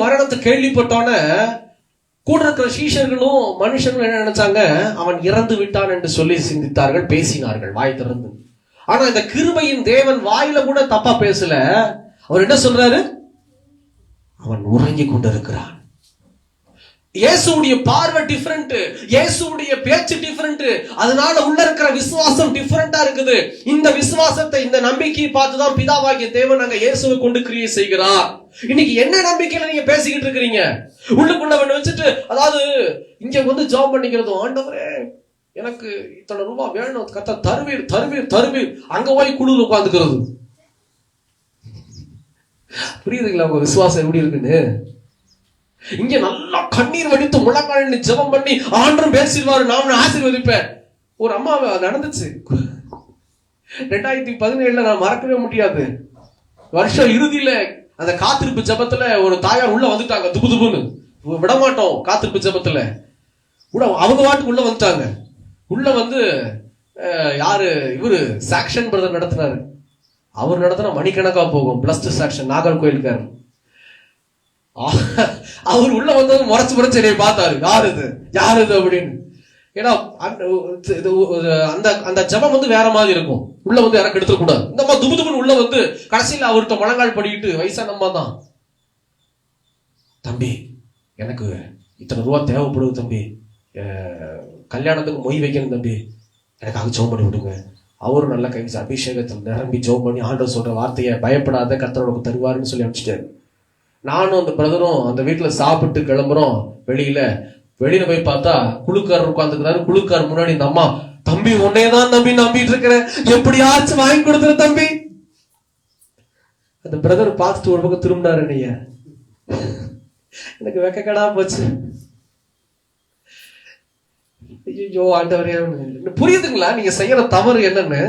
[SPEAKER 1] மரணத்தை கேள்விப்பட்டோன்னே கூட இருக்கிற சீஷர்களும் மனுஷங்களும் என்ன நினைச்சாங்க, அவன் இறந்து விட்டான் என்று சொல்லி சிந்தித்தார்கள், பேசினார்கள் வாய் திறந்து. ஆனா இந்த கிருபையின் தேவன் வாயில கூட தப்பா பேசல. அவர் என்ன சொல்றாரு? அவன் உறங்கி கொண்டிருக்கிறான். இயேசுவுடைய பார்வை டிஃபரெண்ட், இயேசுவுடைய பேச்சு டிஃபரெண்ட். அதனால உள்ள இருக்கிற விசுவாசம் டிஃபரெண்டா இருக்குது. இந்த விசுவாசத்தை, இந்த நம்பிக்கையை பார்த்துதான் பிதாவாகிய தேவன் அங்க இயேசுவை கொண்டு கிரியை செய்கிறார். இன்னைக்கு என்ன நம்பிக்கையில நீங்க பேசிக்கிட்டு இருக்கிறீங்க? உள்ளுக்குள்ள வச்சுட்டு, அதாவது இங்க வந்து ஜாப் பண்ணிக்கிறதும், ஆண்டவரே எனக்கு இத்தனை ரூபாய் வேணும், கத்த தருவீர் தருவீர் தருவீர், அங்க போய் குழுவில் உட்காந்துக்கிறது. புரியுதுங்களா உங்க விசுவாசம் எப்படி இருக்குன்னு? இங்க நல்லா கண்ணீர் வடித்து முழங்கால் ஜெபம் பண்ணி ஆண்டவரும் பேசிடுவாரு, நான் ஆசீர்வதிப்பேன். ஒரு அம்மா நடந்துச்சு 2017, நான் மறக்கவே முடியாது. வருஷம் இறுதியில அந்த காத்திருப்பு ஜெபத்துல ஒரு தாயார் உள்ள வந்துட்டாங்க, துபு துபுன்னு விடமாட்டோம். காத்திருப்பு ஜெபத்துல அவங்க வாட்டுக்கு உள்ள வந்துட்டாங்க. உள்ள வந்து யாரு, இவரு சாக்ஷன் பிரதர் நடத்தினாரு. அவர் நடத்தினா மணிக்கணக்கா போகும். Plus suction நாகர்கோயிலுக்காரு. அவர் உள்ள வந்தது முறைச்சு முறைச்சு என்னை பார்த்தாரு, யாரு இது யாரு இது அப்படின்னு. ஏன்னா அந்த அந்த ஜபம் வந்து வேற மாதிரி இருக்கும். உள்ள வந்து யாரும் எடுத்துக்க கூடாது. இந்த மாதிரி துபுதுபுன்னு உள்ள வந்து கடைசியில் அவர்கிட்ட முழங்கால் படிக்கிட்டு, வயசானம்மா தான், தம்பி எனக்கு இத்தனை ரூபா தேவைப்படுது தம்பி, கல்யாணத்துக்கு மொய் வைக்கணும் தம்பி, எனக்காக ஜெபம் பண்ணி விடுங்க. அவரும் நல்ல கைவிச்சு அபிஷேகத்தில் நிரம்பி ஜெபம் பண்ணி ஆண்டவர் சொல்ற வார்த்தையை பயப்படாத கர்த்தர் உனக்கு தருவாருன்னு சொல்லி அனுப்பிச்சிட்டாரு. நானும் அந்த பிரதரும் அந்த வீட்டுல சாப்பிட்டு கிளம்புறோம். வெளியில போய் பார்த்தா குழுக்காரர் உட்காந்துக்கிறாரு. குழுக்காரர் முன்னாடி இந்த அம்மா, தம்பி உன்னையதான் தம்பி நம்பிட்டு இருக்கிறேன், எப்படியாச்சும் வாங்கி கொடுத்துரு தம்பி. அந்த பிரதர் பார்த்துட்டு ஒரு பக்கம் திரும்பினாரு. என்னைய எனக்கு வெக்கக்கடா போச்சு. ஐயோ ஆண்டவரே, புரியுதுங்களா நீங்க செய்யற தவறு என்னன்னு?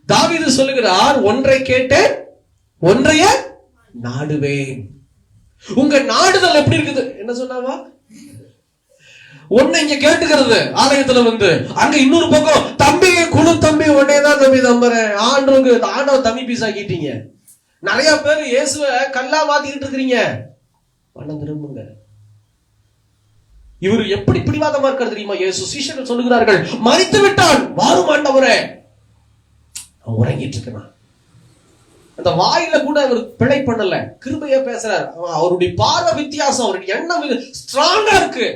[SPEAKER 1] தாவீது சொல்லுகிறார், ஒன்றை கேட்டேன் ஒன்றைய நாடுவேன். உங்க நாடுதல் எப்படி இருக்குது? என்ன சொன்னாவா? ஒன்னு இங்க கேட்டுக்கிறது ஆலயத்துல வந்து, அங்க இன்னொரு பக்கம் தம்பி குழு தம்பி உன்னையதான் தம்பி நம்புறேன். ஆண்டவர் தம்பி பீஸ் ஆக்கிட்டீங்க. நிறைய பேர் இயேசுவை கல்லா மாத்திக்கிட்டு இருக்கிறீங்க. மனம் திரும்புங்க. இவர் எப்படி பிடிவாதமா இருக்காரு தெரியுமா? இயேசு சீஷர்கள் சொல்லுகிறார்கள், மரித்து விட்டான், வாரும் ஆண்டவரே. உறங்கிட்டு இருக்கிறான். அந்த வாயில கூட அவர் பிழை பண்ணல, கிருபையா பேசுறாரு. அவருடைய பார்வை வித்தியாசம், அவருடைய எண்ணம் ஸ்ட்ராங்கா இருக்கு.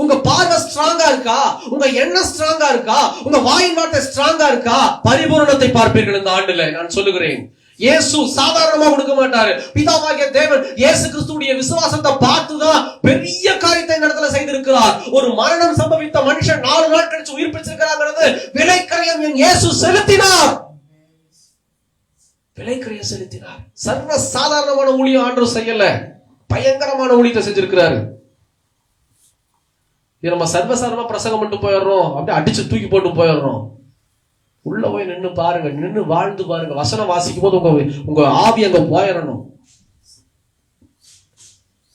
[SPEAKER 1] உங்க பார்வை ஸ்ட்ராங்கா இருக்கா? உங்க எண்ணம் ஸ்ட்ராங்கா இருக்கா? உங்க வாயின் வார்த்தை ஸ்ட்ராங்கா இருக்கா? பரிபூரணத்தை பார்ப்பீர்கள் இந்த ஆண்டுல. நான் சொல்லுகிறேன், இயேசு சாதாரணமா கொடுக்க மாட்டாரு. பிதாவாகிய தேவன் இயேசு கிறிஸ்துவுடைய விசுவாசத்தை பார்த்துதான் பெரிய காரியத்தை இந்த இடத்துல செய்திருக்கிறார். ஒரு மரணம் சம்பவித்த மனுஷன் 4 நாள் கழிச்சு உயிர்ப்பிச்சிருக்கிறாங்கிறது விலைக்கரையம் என் இயேசு செலுத்தினார். விலைக்கரையம் செலுத்தினார். சர்வ சாதாரணமான ஊழியம் ஆண்டவர் செய்யல, பயங்கரமான ஊழியத்தை செஞ்சிருக்கிறாரு. இது நம்ம சர்வசாதாரணமா பிரசங்கம் பண்ணிட்டு போயிடுறோம், அப்படியே அடிச்சு தூக்கி போட்டு போயிடுறோம். உள்ள போய் நின்று பாருங்க, நின்று வாழ்ந்து பாருங்க. வசனம் வாசிக்கும் போது உங்க ஆவி அங்க போயிடணும்.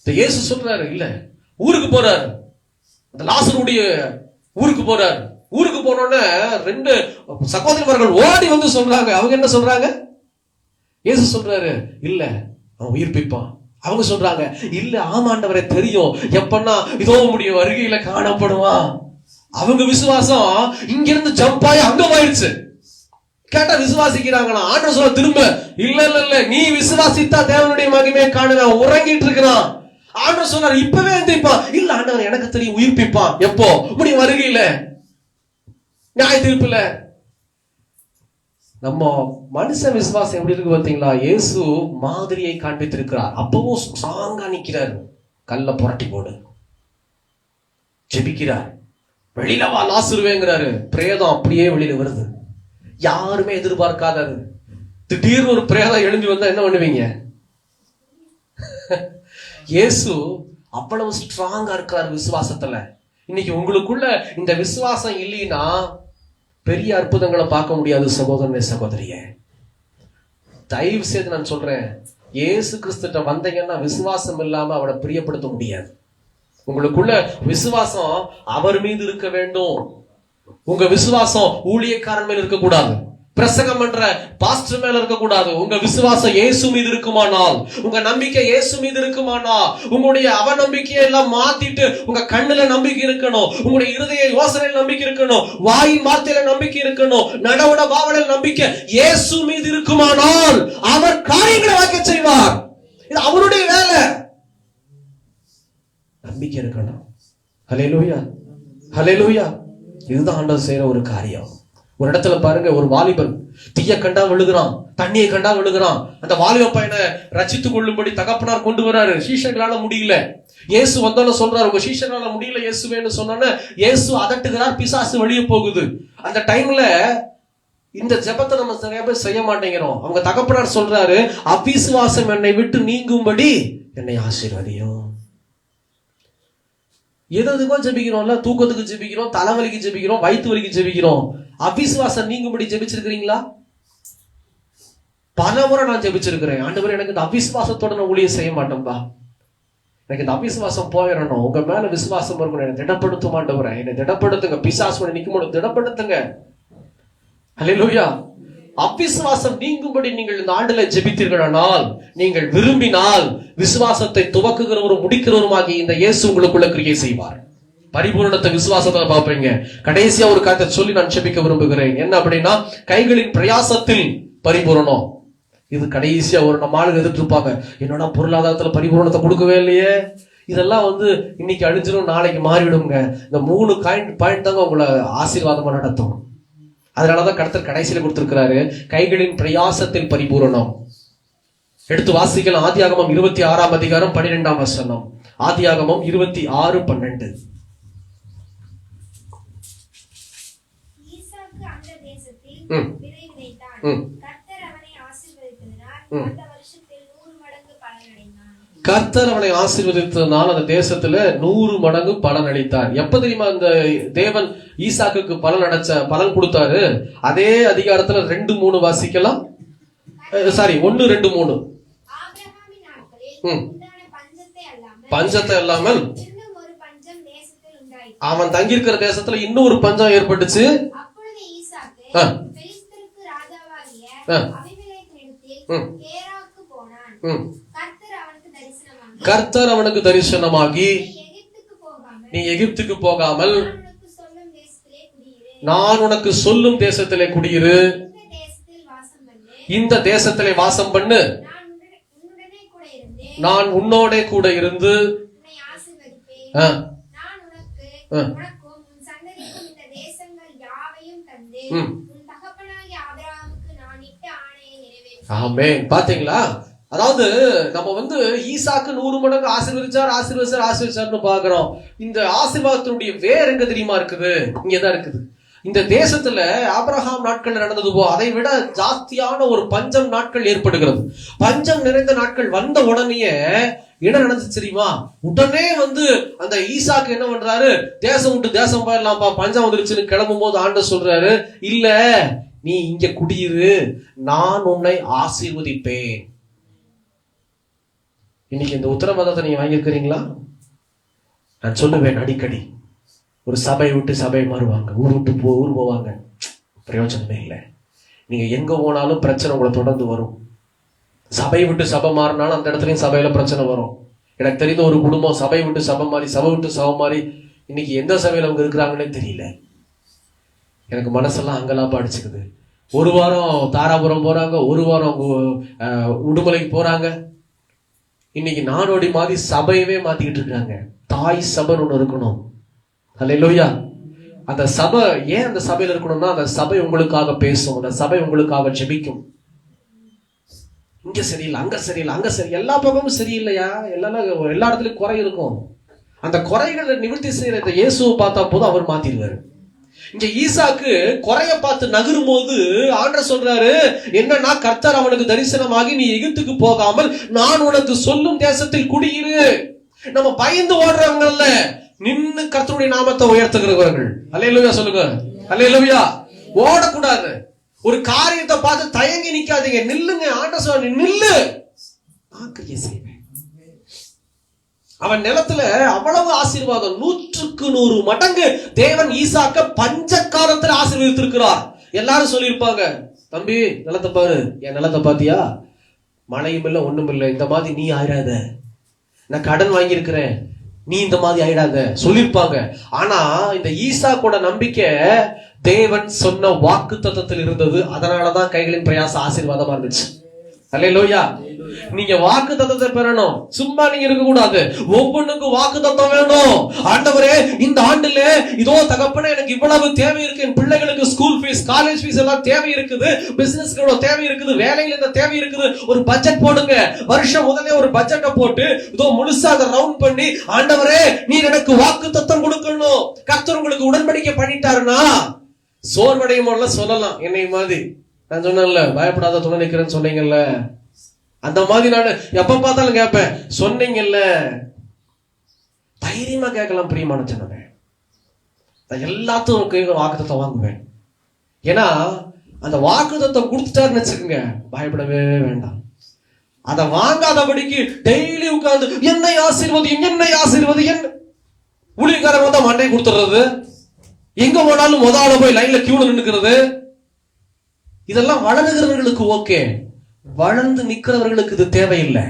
[SPEAKER 1] இயேசு சொல்றாரு, இல்ல ஊருக்கு போறாரு, அந்த லாசருடைய ஊருக்கு போறாரு. ஊருக்கு போனோன்னு 2 சகோதரிமார்கள் ஓடி வந்து சொல்றாங்க. அவங்க என்ன சொல்றாங்க? இயேசு சொல்றாரு, இல்ல அவன் உயிர்ப்பிப்பான். அவங்க சொல்றாங்க, இல்ல ஆமாண்டவரே தெரியும், எப்பன்னா இதோ உம்முடைய வருகையில காணப்படுவான். அவங்க விசுவாசம் இங்கிருந்து ஜம்ப் ஆகி அங்க போயிடுச்சு. கேட்டா விசுவாசிக்கிறாங்களா? ஆண்டவர் சொல்ல திரும்ப, இல்ல இல்ல இல்ல, நீ விசுவாசித்தா தேவனுடைய மகிமையை காணுவேன், உறங்கிட்டு இருக்கிறான். ஆண்டவர் சொன்னார், இப்பவே எந்திரிப்பான். இல்ல ஆண்டவர் எனக்கு தெரியும், உயிர்ப்பிப்பான். எப்போ? உம்முடைய வருகையில, நியாய தீர்ப்புல. நம்ம மனுஷ விசுவாசம் எப்படி இருக்கு பாத்தீங்களா? இயேசு மாதிரியை காண்பித்திருக்கிறார். அப்பவும் ஸ்ட்ராங்கா நிக்கிறார். கல்ல புரட்டி போடு, ஜெபிக்கிறார். வெளியில வா லாசருவேங்கிறாரு. பிரேதம் அப்படியே வெளியில வருது, யாருமே எதிர்பார்க்காதது. திடீர்னு ஒரு பிரேதம் எழுந்து வந்தா என்ன பண்ணுவீங்க? இயேசு அவ்வளவு ஸ்ட்ராங்கா இருக்கிறார் விசுவாசத்துல. இன்னைக்கு உங்களுக்குள்ள இந்த விசுவாசம் இல்லைன்னா பெரிய அற்புதங்களை பார்க்க முடியாது. சகோதரனே சகோதரியே, தயவு செய்து நான் சொல்றேன், இயேசு கிறிஸ்துட்ட வந்தீங்கன்னா விசுவாசம் இல்லாம அவரை பிரியப்படுத்த முடியாது. உங்களுக்குள்ள விசுவாசம் அவர் மீது இருக்க வேண்டும். உங்க விசுவாசம் ஊழியக்காரன் மேல் இருக்க கூடாது. பிரசங்கம் பண்ற பாஸ்டர் மேல இருக்க கூடாது. உங்க விசுவாசம் இயேசு மீது இருக்குமானால், உங்க நம்பிக்கை இயேசு மீது இருக்குமானால், உங்களுடைய அவநம்பிக்கையை எல்லாம் மாத்திட்டு உங்க கண்ணுல நம்பிக்கை இருக்கணும், உங்களுடைய இருதய யோசனையில் நம்பிக்கை இருக்கணும், வாயின் வார்த்தையில நம்பிக்கை இருக்கணும், நடவட பாவனையில் நம்பிக்கை இயேசு மீது இருக்குமானால் அவர் காரியங்களை வாக்க செய்வார். இது அவருடைய வேலை. நம்பிக்கை இருக்கணும். ஹல்லேலூயா, ஹல்லேலூயா. இதுதான் ஆண்டவர் செய்யற ஒரு காரியம். ஒரு இடத்துல பாருங்க, ஒரு வாலிபன் தீய கண்டா விழுகிறான், தண்ணியை கண்டா விழுகிறான். அந்த வாலிப பையனை ரட்சித்துக் கொள்ளும்படி தகப்பனார் கொண்டு வராரு. சீஷர்களால முடியல. இயேசு வந்தாலும் சொல்றாரு, உங்க சீஷர்களால முடியல இயேசுவேன்னு சொன்னானே, இயேசு அதட்டுகிறார், பிசாசு வெளியே போகுது. அந்த டைம்ல இந்த ஜெபத்தை நம்ம நிறைய பேர் செய்ய மாட்டேங்கிறோம். அவங்க தகப்பனார் சொல்றாரு, அவிசுவாசம் என்னை விட்டு நீங்கும்படி என்னை ஆசீர்வதியும். எதுக்கோ ஜெபிக்கிறோம்ல, தூக்கத்துக்கு ஜெபிக்கிறோம், தலைவலிக்கு ஜெபிக்கிறோம், வயிற்று வலிக்கு ஜெபிக்கிறோம். அவிசுவாசம் நீங்கும்படி ஜெபிச்சிருக்கிறீங்களா? பல முறை நான் ஜெபிச்சிருக்கிறேன். ஆண்டவரே, எனக்கு இந்த அவிசுவாசத்தோட நான் ஊழியம் செய்ய மாட்டேன்பா, எனக்கு இந்த அவிசுவாசம் போயிடணும், உங்க மேல விசுவாசம் இருக்கணும், என்னை திடப்படுத்தும் ஆண்டவரே, என்னை திடப்படுத்துங்க, பிசாசு நிற்கும் திடப்படுத்துங்க. ஹல்லேலூயா. அவிசுவாசம் நீங்கும்படி நீங்கள் இந்த ஆண்டுல ஜெபித்தீர்களானால், நீங்கள் விரும்பினால், விசுவாசத்தை துவக்குகிறவரும் முடிக்கிறவருமாகி இந்த இயேசு உங்களுக்குள்ள கிரியை செய்வார். பரிபூரணத்தை விசுவாசத்தை பார்ப்பீங்க. கடைசியா ஒரு காரியத்தை சொல்லி நான் ஜெபிக்க விரும்புகிறேன். என்ன அப்படின்னா, கைகளின் பிரயாசத்தில் பரிபூரணம். இது கடைசியா ஒரு நம்ம ஆளுங்க எதிர்த்து இருப்பாங்க, என்னோட பொருளாதாரத்துல பரிபூரணத்தை கொடுக்கவே இல்லையே, இதெல்லாம் இன்னைக்கு அழிஞ்சிடும், நாளைக்கு மாறிவிடுங்க. இந்த 3 பாயிண்ட் தாங்க உங்களை ஆசீர்வாதமா நடத்தும். அதனாலதான் கர்த்தர் கடைசியில கொடுத்திருக்கிறாரு, கைகளின் பிரயாசத்தில் பரிபூரணம். எடுத்து வாசிக்கலாம். ஆதியாகமம் 26ஆம் அதிகாரம் 12ஆம் வசனம். ஆதியாகமம் 26:12.
[SPEAKER 3] ஈசாக்கு அந்த தேசத்தில் விதை விதைத்தான். கர்த்தர் அவனை ஆசீர்வதித்ததினால் அந்த வருஷத்தில் 100 மடங்கு பலன் அடைந்தான். கர்த்தர் அவனை
[SPEAKER 1] ஆசீர்வதித்ததனால் அந்த தேசத்துல 100 மடங்கு பலன் அளித்தார். எப்ப தெரியுமா இந்த தேவன் ஈசாக்குக்கு பலன் கொடுத்தாரு? அதே அதிகாரத்துல 2:3 வாசிக்கலாம். சாரி, 1:2-3. பஞ்சத்தை அல்லாமல் அவன் தங்கியிருக்கிற தேசத்துல இன்னொரு பஞ்சம் ஏற்பட்டுச்சு. கர்த்தர் அவனுக்கு தரிசனமாகி, நீ எகிப்துக்கு போகாமல் நான் உனக்கு சொல்லும் தேசத்திலே குடியிரு, இந்த தேசத்திலே வாசம் பண்ணு, நான் உன்னோட கூட இருந்து ஆமென். பாத்தீங்களா? அதாவது நம்ம ஈசாக்கு 100 மடங்கு ஆசீர்வதிச்சார்னு பாக்குறோம். இந்த ஆசீர்வாதத்தினுடைய வேர் எங்க தெரியுமா இருக்குது? இங்கதான் இருக்குது. இந்த தேசத்துல ஆபிரகாம் நாட்கள் நடந்தது போ அதை விட ஜாஸ்தியான ஒரு பஞ்சம் நாட்கள் ஏற்படுகிறது. பஞ்சம் நிறைந்த நாட்கள் வந்த உடனே என்ன நடந்துச்சு தெரியுமா? உடனே அந்த ஈசாக்கு என்ன பண்றாரு, தேசம் விட்டு தேசம் போயிடலாம்ப்பா, பஞ்சம் வந்துருச்சுன்னு கிளம்பும் போது ஆண்டவர் சொல்றாரு, இல்ல நீ இங்க குடியிரு, நான் உன்னை ஆசீர்வதிப்பேன். இன்னைக்கு இந்த உத்தரவாதத்தை நீங்க வாங்கியிருக்கிறீங்களா? நான் சொல்லுவேன் அடிக்கடி, ஒரு சபை விட்டு சபை மாறுவாங்க, ஊர் விட்டு ஊர் போவாங்க, பிரயோஜனமே இல்லை. நீங்க எங்க போனாலும் பிரச்சனை உங்களை தொடர்ந்து வரும். சபை விட்டு சபை மாறினாலும் அந்த இடத்துலயும் சபையில பிரச்சனை வரும். எனக்கு தெரிந்த ஒரு குடும்பம் சபை விட்டு சபை மாறி, சபை விட்டு சபை மாறி, இன்னைக்கு எந்த சபையில அவங்க இருக்கிறாங்கன்னே தெரியல. எனக்கு மனசெல்லாம் அங்கெல்லாம் அடிச்சுக்குது. ஒரு வாரம் தாராபுரம் போறாங்க, ஒரு வாரம் உடுமலைக்கு போறாங்க. இன்னைக்கு நாடோடி மாதிரி சபையவே மாத்திக்கிட்டு இருக்காங்க. தாய் சபை ஒண்ணு இருக்கணும். அல்லேலூயா. அந்த சபை ஏன் அந்த சபையில இருக்கணும்னா, அந்த சபை உங்களுக்காக பேசும், அந்த சபை உங்களுக்காக ஜெபிக்கும். இங்க சரியில்லை, அங்க சரியில்லை, அங்க சரி, எல்லா பக்கமும் சரியில்லையா, எல்லா இடத்துலயும் குறை இருக்கும். அந்த குறைகளை நிவர்த்தி செய்யற இந்த இயேசுவை பார்த்தா போதும் அவர் மாத்திடுவாரு. இங்க ஈசாக்கு குறைய பார்த்து நகரும் போது ஆண்டவர் சொல்றாரு, என்னன்னா கர்த்தர் அவனுக்கு தரிசனமாகி, நீ எகிப்துக்கு போகாமல் நான் உனக்கு சொல்லும் தேசத்தில் குடியிரு. நம்ம பயந்து ஓடுறவங்கல்ல, நின்னு கர்த்தருடைய நாமத்தை உயர்த்துகிறவர்கள். அல்லேலூயா சொல்லுங்க. அல்லேலூயா. ஓடக்கூடாது. ஒரு காரியத்தை பார்த்து தயங்கி நிக்காதீங்க, நில்லுங்க. ஆண்டவர் சொல்றாரு, நில்லு, நான் கிரியை செய்வேன். அவன் நிலத்துல அவ்வளவு ஆசீர்வாதம், 100க்கு 100 மடங்கு தேவன் ஈசாக்க பஞ்ச காலத்துல ஆசீர்வதித்திருக்கிறார். எல்லாரும் சொல்லியிருப்பாங்க, தம்பி நிலத்தை பாரு, என் நிலத்தை பாத்தியா, மழையும் இல்லை ஒண்ணும் இல்லை, இந்த மாதிரி நீ ஆயிடாத, நான் கடன் வாங்கியிருக்கிறேன், நீ இந்த மாதிரி ஆயிடாத சொல்லிருப்பாங்க. ஆனா இந்த ஈசா கூட நம்பிக்கை தேவன் சொன்ன வாக்கு தத்தத்தில் இருந்தது. அதனாலதான் கைகளின் பிரயாசம் ஆசீர்வாதமா இருந்துச்சு. அல்லேலூயா. நீங்க வாக்கு தத்தத்தை பெறணும், சும்மா நீங்க இருக்க கூடாது. ஒவ்வொன்றுக்கும் வாக்கு தத்தம் வேணும். ஆண்டவரே இந்த ஆண்டுல இதோ தகப்பனே எனக்கு இவ்வளவு தேவை இருக்கு, என் பிள்ளைகளுக்கு ஸ்கூல் ஃபீஸ், காலேஜ் ஃபீஸ் எல்லாம் தேவை இருக்குது, பிசினஸ்க்கு இவ்வளவு தேவை இருக்குது, வேலையில இந்த தேவை இருக்குது, ஒரு பட்ஜெட் போடுங்க. வருஷம் முதல்ல ஒரு பட்ஜெட்டை போட்டு இதோ முழுசா அதை ரவுண்ட் பண்ணி, ஆண்டவரே நீ எனக்கு வாக்கு தத்தம் கொடுக்கணும். கர்த்தர் உங்களுக்கு உடன்படிக்கை பண்ணிட்டாருன்னா சோர்வடையும் போல சொல்லலாம். என்னை மாதிரி நான் சொன்னேன்ல, பயப்படாத துணை நிக்கிறேன்னு சொன்னீங்கல்ல, அந்த மாதிரி நான் எப்ப பார்த்தாலும் கேட்பேன். சொன்னீங்கல்ல, தைரியமா கேட்கலாம். பிரியமான ஜனமே, நான் எல்லாத்துக்கும் வாக்குத்தத்தம் வாங்குவேன். ஏன்னா அந்த வாக்குத்தத்தம் கொடுத்துட்டாருன்னு வச்சுக்கோங்க, பயப்படவே வேண்டாம். அதை வாங்காதபடிக்கு டெய்லி உட்கார்ந்து என்னை ஆசீர்வதி என்னை ஆசீர்வதி என்ன ஊழியக்காரங்க தான் மண்டை கொடுத்துறது, எங்க போனாலும் முதல்ல போய் லைன்ல கியூல நின்னுக்கிறது, இதெல்லாம் வளருகிறவர்களுக்கு ஓகே, வளர்ந்து நிக்கிறவர்களுக்கு இது தேவையில்லை.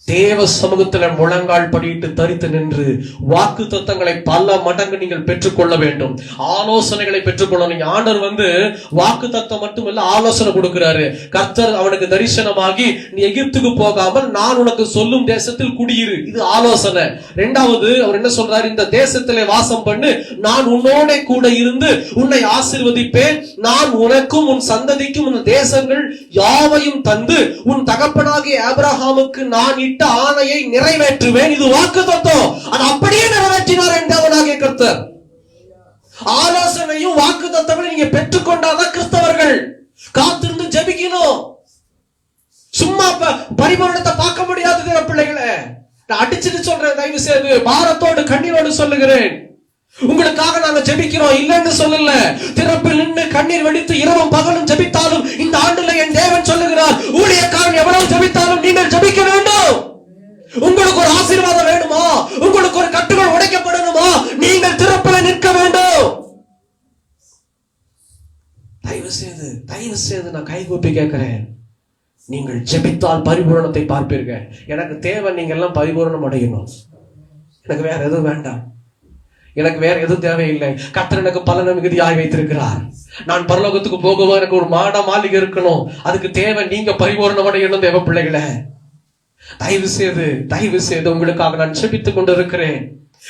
[SPEAKER 1] தேவ சமூகத்துல முழங்கால் படியிட்டு தரித்து நின்று வாக்கு தத்தங்களை பல மடங்கு நீங்கள் பெற்றுக்கொள்ள வேண்டும். ஆலோசனைகளை பெற்றுக்கொள்ளணும். ஆண்டவர் வாக்கு தத்தம் மட்டுமல்ல ஆலோசனை கொடுக்கிறாரு. கர்த்தர் அவனுக்கு தரிசனமாகி நீ எகிப்துக்கு போகாமல் நான் உனக்கு சொல்லும் தேசத்தில் குடியிரு, இது ஆலோசனை. இரண்டாவது அவர் என்ன சொல்றாரு, இந்த தேசத்திலே வாசம் பண்ணு, நான் உன்னோட கூட இருந்து உன்னை ஆசீர்வதிப்பேன், நான் உனக்கும் உன் சந்ததிக்கும் உன் தேசங்கள் யாவையும் தந்து உன் தகப்பனாகிய ஆபிரகாமுக்கு நான் ஆணையை நிறைவேற்றுவேன். இது வாக்குத்தத்தம். அது அப்படியே நிறைவேற்றினார் என்றவனாகிய கர்த்தர். ஆலோசனையும் வாக்குத்தத்தங்களை நீங்க பெற்றுக்கொண்டாதான் கிறிஸ்தவர்கள். காத்திருந்து ஜெபிக்கணும். சும்மா பரிபூரணத்தை பார்க்க முடியாது பிள்ளைகளை. நான் அடிச்சுட்டு சொல்றேன், தயவு செய்து பாரத்தோடு கண்ணீரோடு சொல்லுகிறேன். உங்களுக்காக நாங்க ஜெபிக்கிறோம் இல்லைன்னு சொல்லல. திறப்பில் நின்று கண்ணீர் வெடித்து இரவும் பகலும் ஜெபித்தாலும் இந்த ஆண்டுல என் தேவன் சொல்லுகிறார், ஊழியக்காரன் எவ்வளவு ஜெபித்தாலும் நீங்கள் ஜெபிக்க வேண்டும். உங்களுக்கு ஒரு ஆசீர்வாதம் வேணுமா, உங்களுக்கு ஒரு கட்டுகள் உடைக்கப்படணுமா, நீங்கள் திறப்பில் நிற்க வேண்டும். தயவு செய்து நான் கைகூப்பி கேட்கிறேன், நீங்கள் ஜெபித்தால் பரிபூரணத்தை பார்ப்பீர்கள். எனக்கு தேவை நீங்க எல்லாம் பரிபூரணம் அடையணும். எனக்கு வேற எதுவும் வேண்டாம், எனக்கு வேற எதுவும் தேவையில்லை. கர்த்தர் எனக்கு பல மிகுதியாய் வைத்திருக்கிறார். நான் பரலோகத்துக்கு போகும்போது எனக்கு ஒரு மாளிகை இருக்கணும். அதுக்கு தேவை நீங்க பரிபூரணம் அடையணும். தேவ பிள்ளைகளை தயவு செய்து உங்களுக்காக நான் ஜெபித்துக் கொண்டிருக்கிறேன்.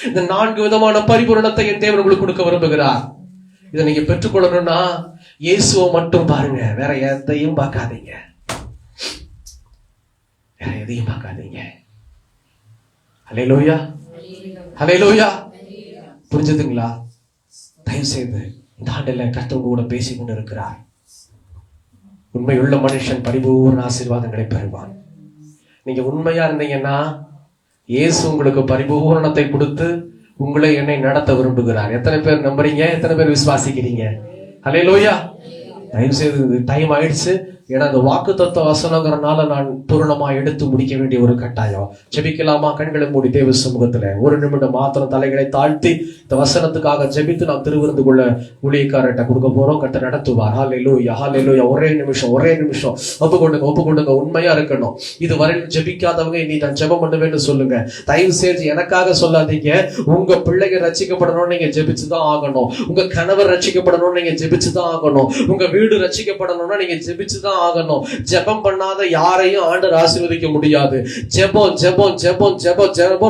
[SPEAKER 1] இந்த 4 விதமான பரிபூரணத்தை என் தேவன் உங்களுக்கு கொடுக்க விரும்புகிறார். இதை நீங்க பெற்றுக்கொள்ளணும்னா இயேசுவை மட்டும் பாருங்க, வேற எதையும் பார்க்காதீங்க, வேற எதையும் பார்க்காதீங்க. ஹல்லேலூயா, ஹல்லேலூயா. புரிஞ்சதுங்களா? தயவு செய்து இந்த ஆண்டில் கர்த்தர் கூட பேசிக் கொண்டு இருக்கிறார். உண்மையுள்ள மனுஷன் பரிபூர்ண ஆசீர்வாதங்களை பெறுவான். நீங்க உண்மையா இருந்தீங்கன்னா இயேசு உங்களுக்கு பரிபூரணத்தை கொடுத்து உங்களை என்னை நடத்த விரும்புகிறார். எத்தனை பேர் நம்புறீங்க? எத்தனை பேர் விசுவாசிக்கிறீங்க? ஹல்லேலூயா. தயவு செய்து டைம் ஆயிடுச்சு. ஏன்னா அந்த வாக்கு தத்துவ வசனங்கிறனால நான் பூரணமா எடுத்து முடிக்க வேண்டிய ஒரு கட்டாயம். ஜெபிக்கலாமா? கண்களை மூடி தேவ சமூகத்துல ஒரு நிமிடம் மாத்திரம் தலைகளை தாழ்த்தி இந்த வசனத்துக்காக ஜெபித்து நாம் திருவிருந்து கொள்ள ஊழியக்காரர்கிட்ட கொடுக்க போறோம். கர்த்தர் நடத்துவார். ஹல்லேலூயா, ஹல்லேலூயா. ஒரே நிமிஷம் ஒப்புக்கொண்டுங்க. உண்மையா இருக்கணும். இது வரையில் ஜெபிக்காதவங்க இனி நான் ஜெபம் பண்ணுவேன்னு சொல்லுங்க. தயவு செய்து எனக்காக சொல்லாதீங்க. உங்க பிள்ளைங்க ரட்சிக்கப்படணும்னு நீங்க ஜெபிச்சுதான் ஆகணும். உங்க கணவர் ரட்சிக்கப்படணும்னு நீங்க ஜெபிச்சுதான் ஆகணும். உங்க வீடு ரட்சிக்கப்படணும்னா நீங்க ஜெபிச்சுதான் ஆகணும். ஜெபம் பண்ணாத யாரையும் ஆண்டவர் ஆசீர்வதிக்க முடியாது. ஜெபம்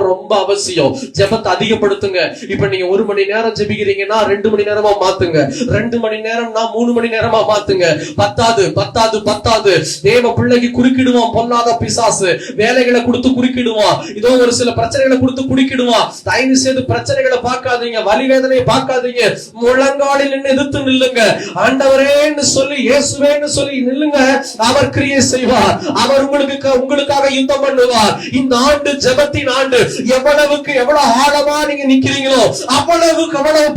[SPEAKER 1] ரொம்ப அவசியம். ஜெபத்தை அதிகப்படுத்துங்க. இப்ப நீங்க 1 மணி நேரம் ஜெபிக்கிறீங்கன்னா 2 மணி நேரமா மாத்துங்க. 2 மணி நேரம்னா 3 மணி நேரமா மாத்துங்க. பத்தாது. தேவ பிள்ளைக்கு குறுக்கிடுவான் பொல்லாத பிசாசு. வேலைகளை கொடுத்து குறுக்கிடுவான். இதோ ஒரு சில பிரச்சனைகளை கொடுத்து குறுக்கிடுவான். தயவு செய்து பிரச்சனைகளை பார்க்காதீங்க, வலி வேதனையை பார்க்காதீங்க. முழங்காலில் நின்று எதிர்த்து நில்லுங்க. ஆண்டவரேன்னு சொல்லி, இயேசுவேன்னு சொல்லி நில்லுங்க. அவர் கிரியை செய்வார். அவர் உங்களுக்காக யுத்தம் பண்ணுவார். இந்த ஆண்டு ஜெபத்தின் ஆண்டு. எவ்வளவு ஆழமா நீங்க நிக்கிறீங்களோ அவ்வளவு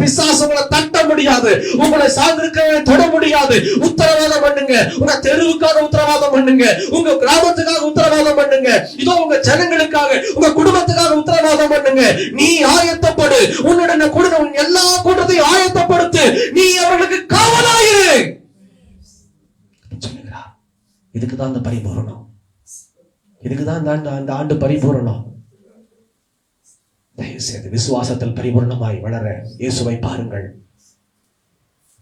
[SPEAKER 1] பிசாசு உங்களை தட்ட முடியாது, உங்களை சார்ந்திருக்க தொட முடியாது. உத்தரவாதம் பண்ணுங்க. உங்க தெருவுக்காக உத்தரவாதம் பண்ணுங்க. உங்க கிராமத்துக்காக உத்தரவாதம் பண்ணுங்க. இதோ உங்க ஜனங்களுக்காக, உங்க குடும்பத்துக்காக உத்தரவாதம் பண்ணுங்க. நீ ஆயத்தப்படு. உன்னுடைய குடும்பம் எல்லா கூட்டத்தையும் ஆயத்தப்படுத்து. நீ அவர்களுக்கு காவலாயிரு. இதுக்குதான் அந்த பரிபூரணம், இதுக்குதான் அந்த ஆண்டு பரிபூரணம். தயவு செய்து விசுவாசத்தில் பரிபூர்ணமாய் வளர இயேசுவை பாருங்கள்.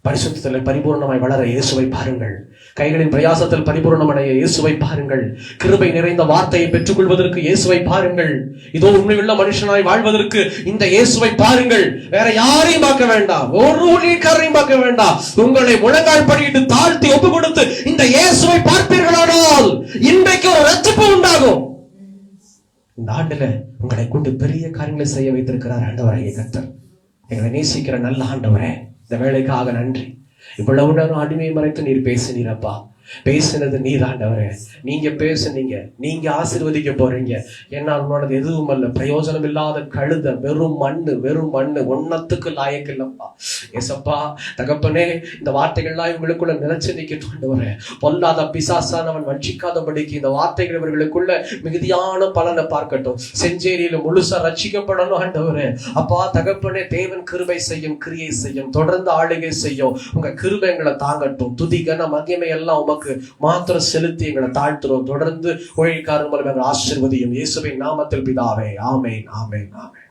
[SPEAKER 1] பரிசுத்தத்தில் பரிபூர்ணமாய் வளர இயேசுவை பாருங்கள். கைகளின் பிரயாசத்தில் பரிபூர்ணமடைய இயேசுவை பாருங்கள். கிருபை நிறைந்த வார்த்தையை பெற்றுக்கொள்வதற்கு இயேசுவை பாருங்கள். இதோ உண்மையுள்ள மனுஷனாய் வாழ்வதற்கு இந்த இயேசுவை பாருங்கள். வேற யாரையும் பார்க்க வேண்டாம், ஒரு ஊழியக்காரரையும் பார்க்க வேண்டாம். உங்களை முழங்கால் படியிட்டு தாழ்த்தி ஒப்பு கொடுத்து இந்த இயேசுவை பார்ப்பீர்களானால் இன்றைக்கு ஒரு ரட்சிப்பு உண்டாகும். இந்த ஆண்டுல உங்களை கொண்டு பெரிய காரியங்களை செய்ய வைத்திருக்கிறார் ஆண்டவராகிய கர்த்தர். எங்களை நேசிக்கிற நல்ல ஆண்டவரே, இந்த வேலைக்காக நன்றி. இவ்வளவு நேரம் அடிமையை மறைத்து நீர் பேசினீரப்பா. பேசினது நீர் ஆண்டவரே. நீங்க பேசுனீங்க, நீங்க ஆசீர்வதிக்க போறீங்க. ஏன்னா உன்னோடது எதுவும் அல்ல, பிரயோஜனம் இல்லாத கழுத, வெறும் மண்ணு ஒன்னத்துக்கு லாயக்கு இல்லப்பா. ஏசப்பா தகப்பனே, இந்த வார்த்தைகள்லாம் இவங்களுக்குள்ள நிலைச்சு நிக்கட்டும் ஆண்டவரே. பொல்லாத பிசாசானவன் வஞ்சிக்காதபடிக்கு இந்த வார்த்தைகள் இவர்களுக்குள்ள மிகுதியான பலனை பார்க்கட்டும். செஞ்சேரியில முழுசா ரட்சிக்கப்படணும் ஆண்டவரே. அப்பா தகப்பனே, தேவன் கிருபை செய்யும், கிரியை செய்யும், தொடர்ந்து ஆளுகை செய்யும். உங்க கிருபை எங்களை தாங்கட்டும். துதிகன மகிமை எல்லாம் உமக்கு மாத்திரம் செலுத்தி எங்களை தாழ்த்துறோம். தொடர்ந்து ஊழியக்காரர் மூலம் ஆசீர்வதியும். இயேசுவின் நாமத்தில் பிதாவே, ஆமென், ஆமென், ஆமென்.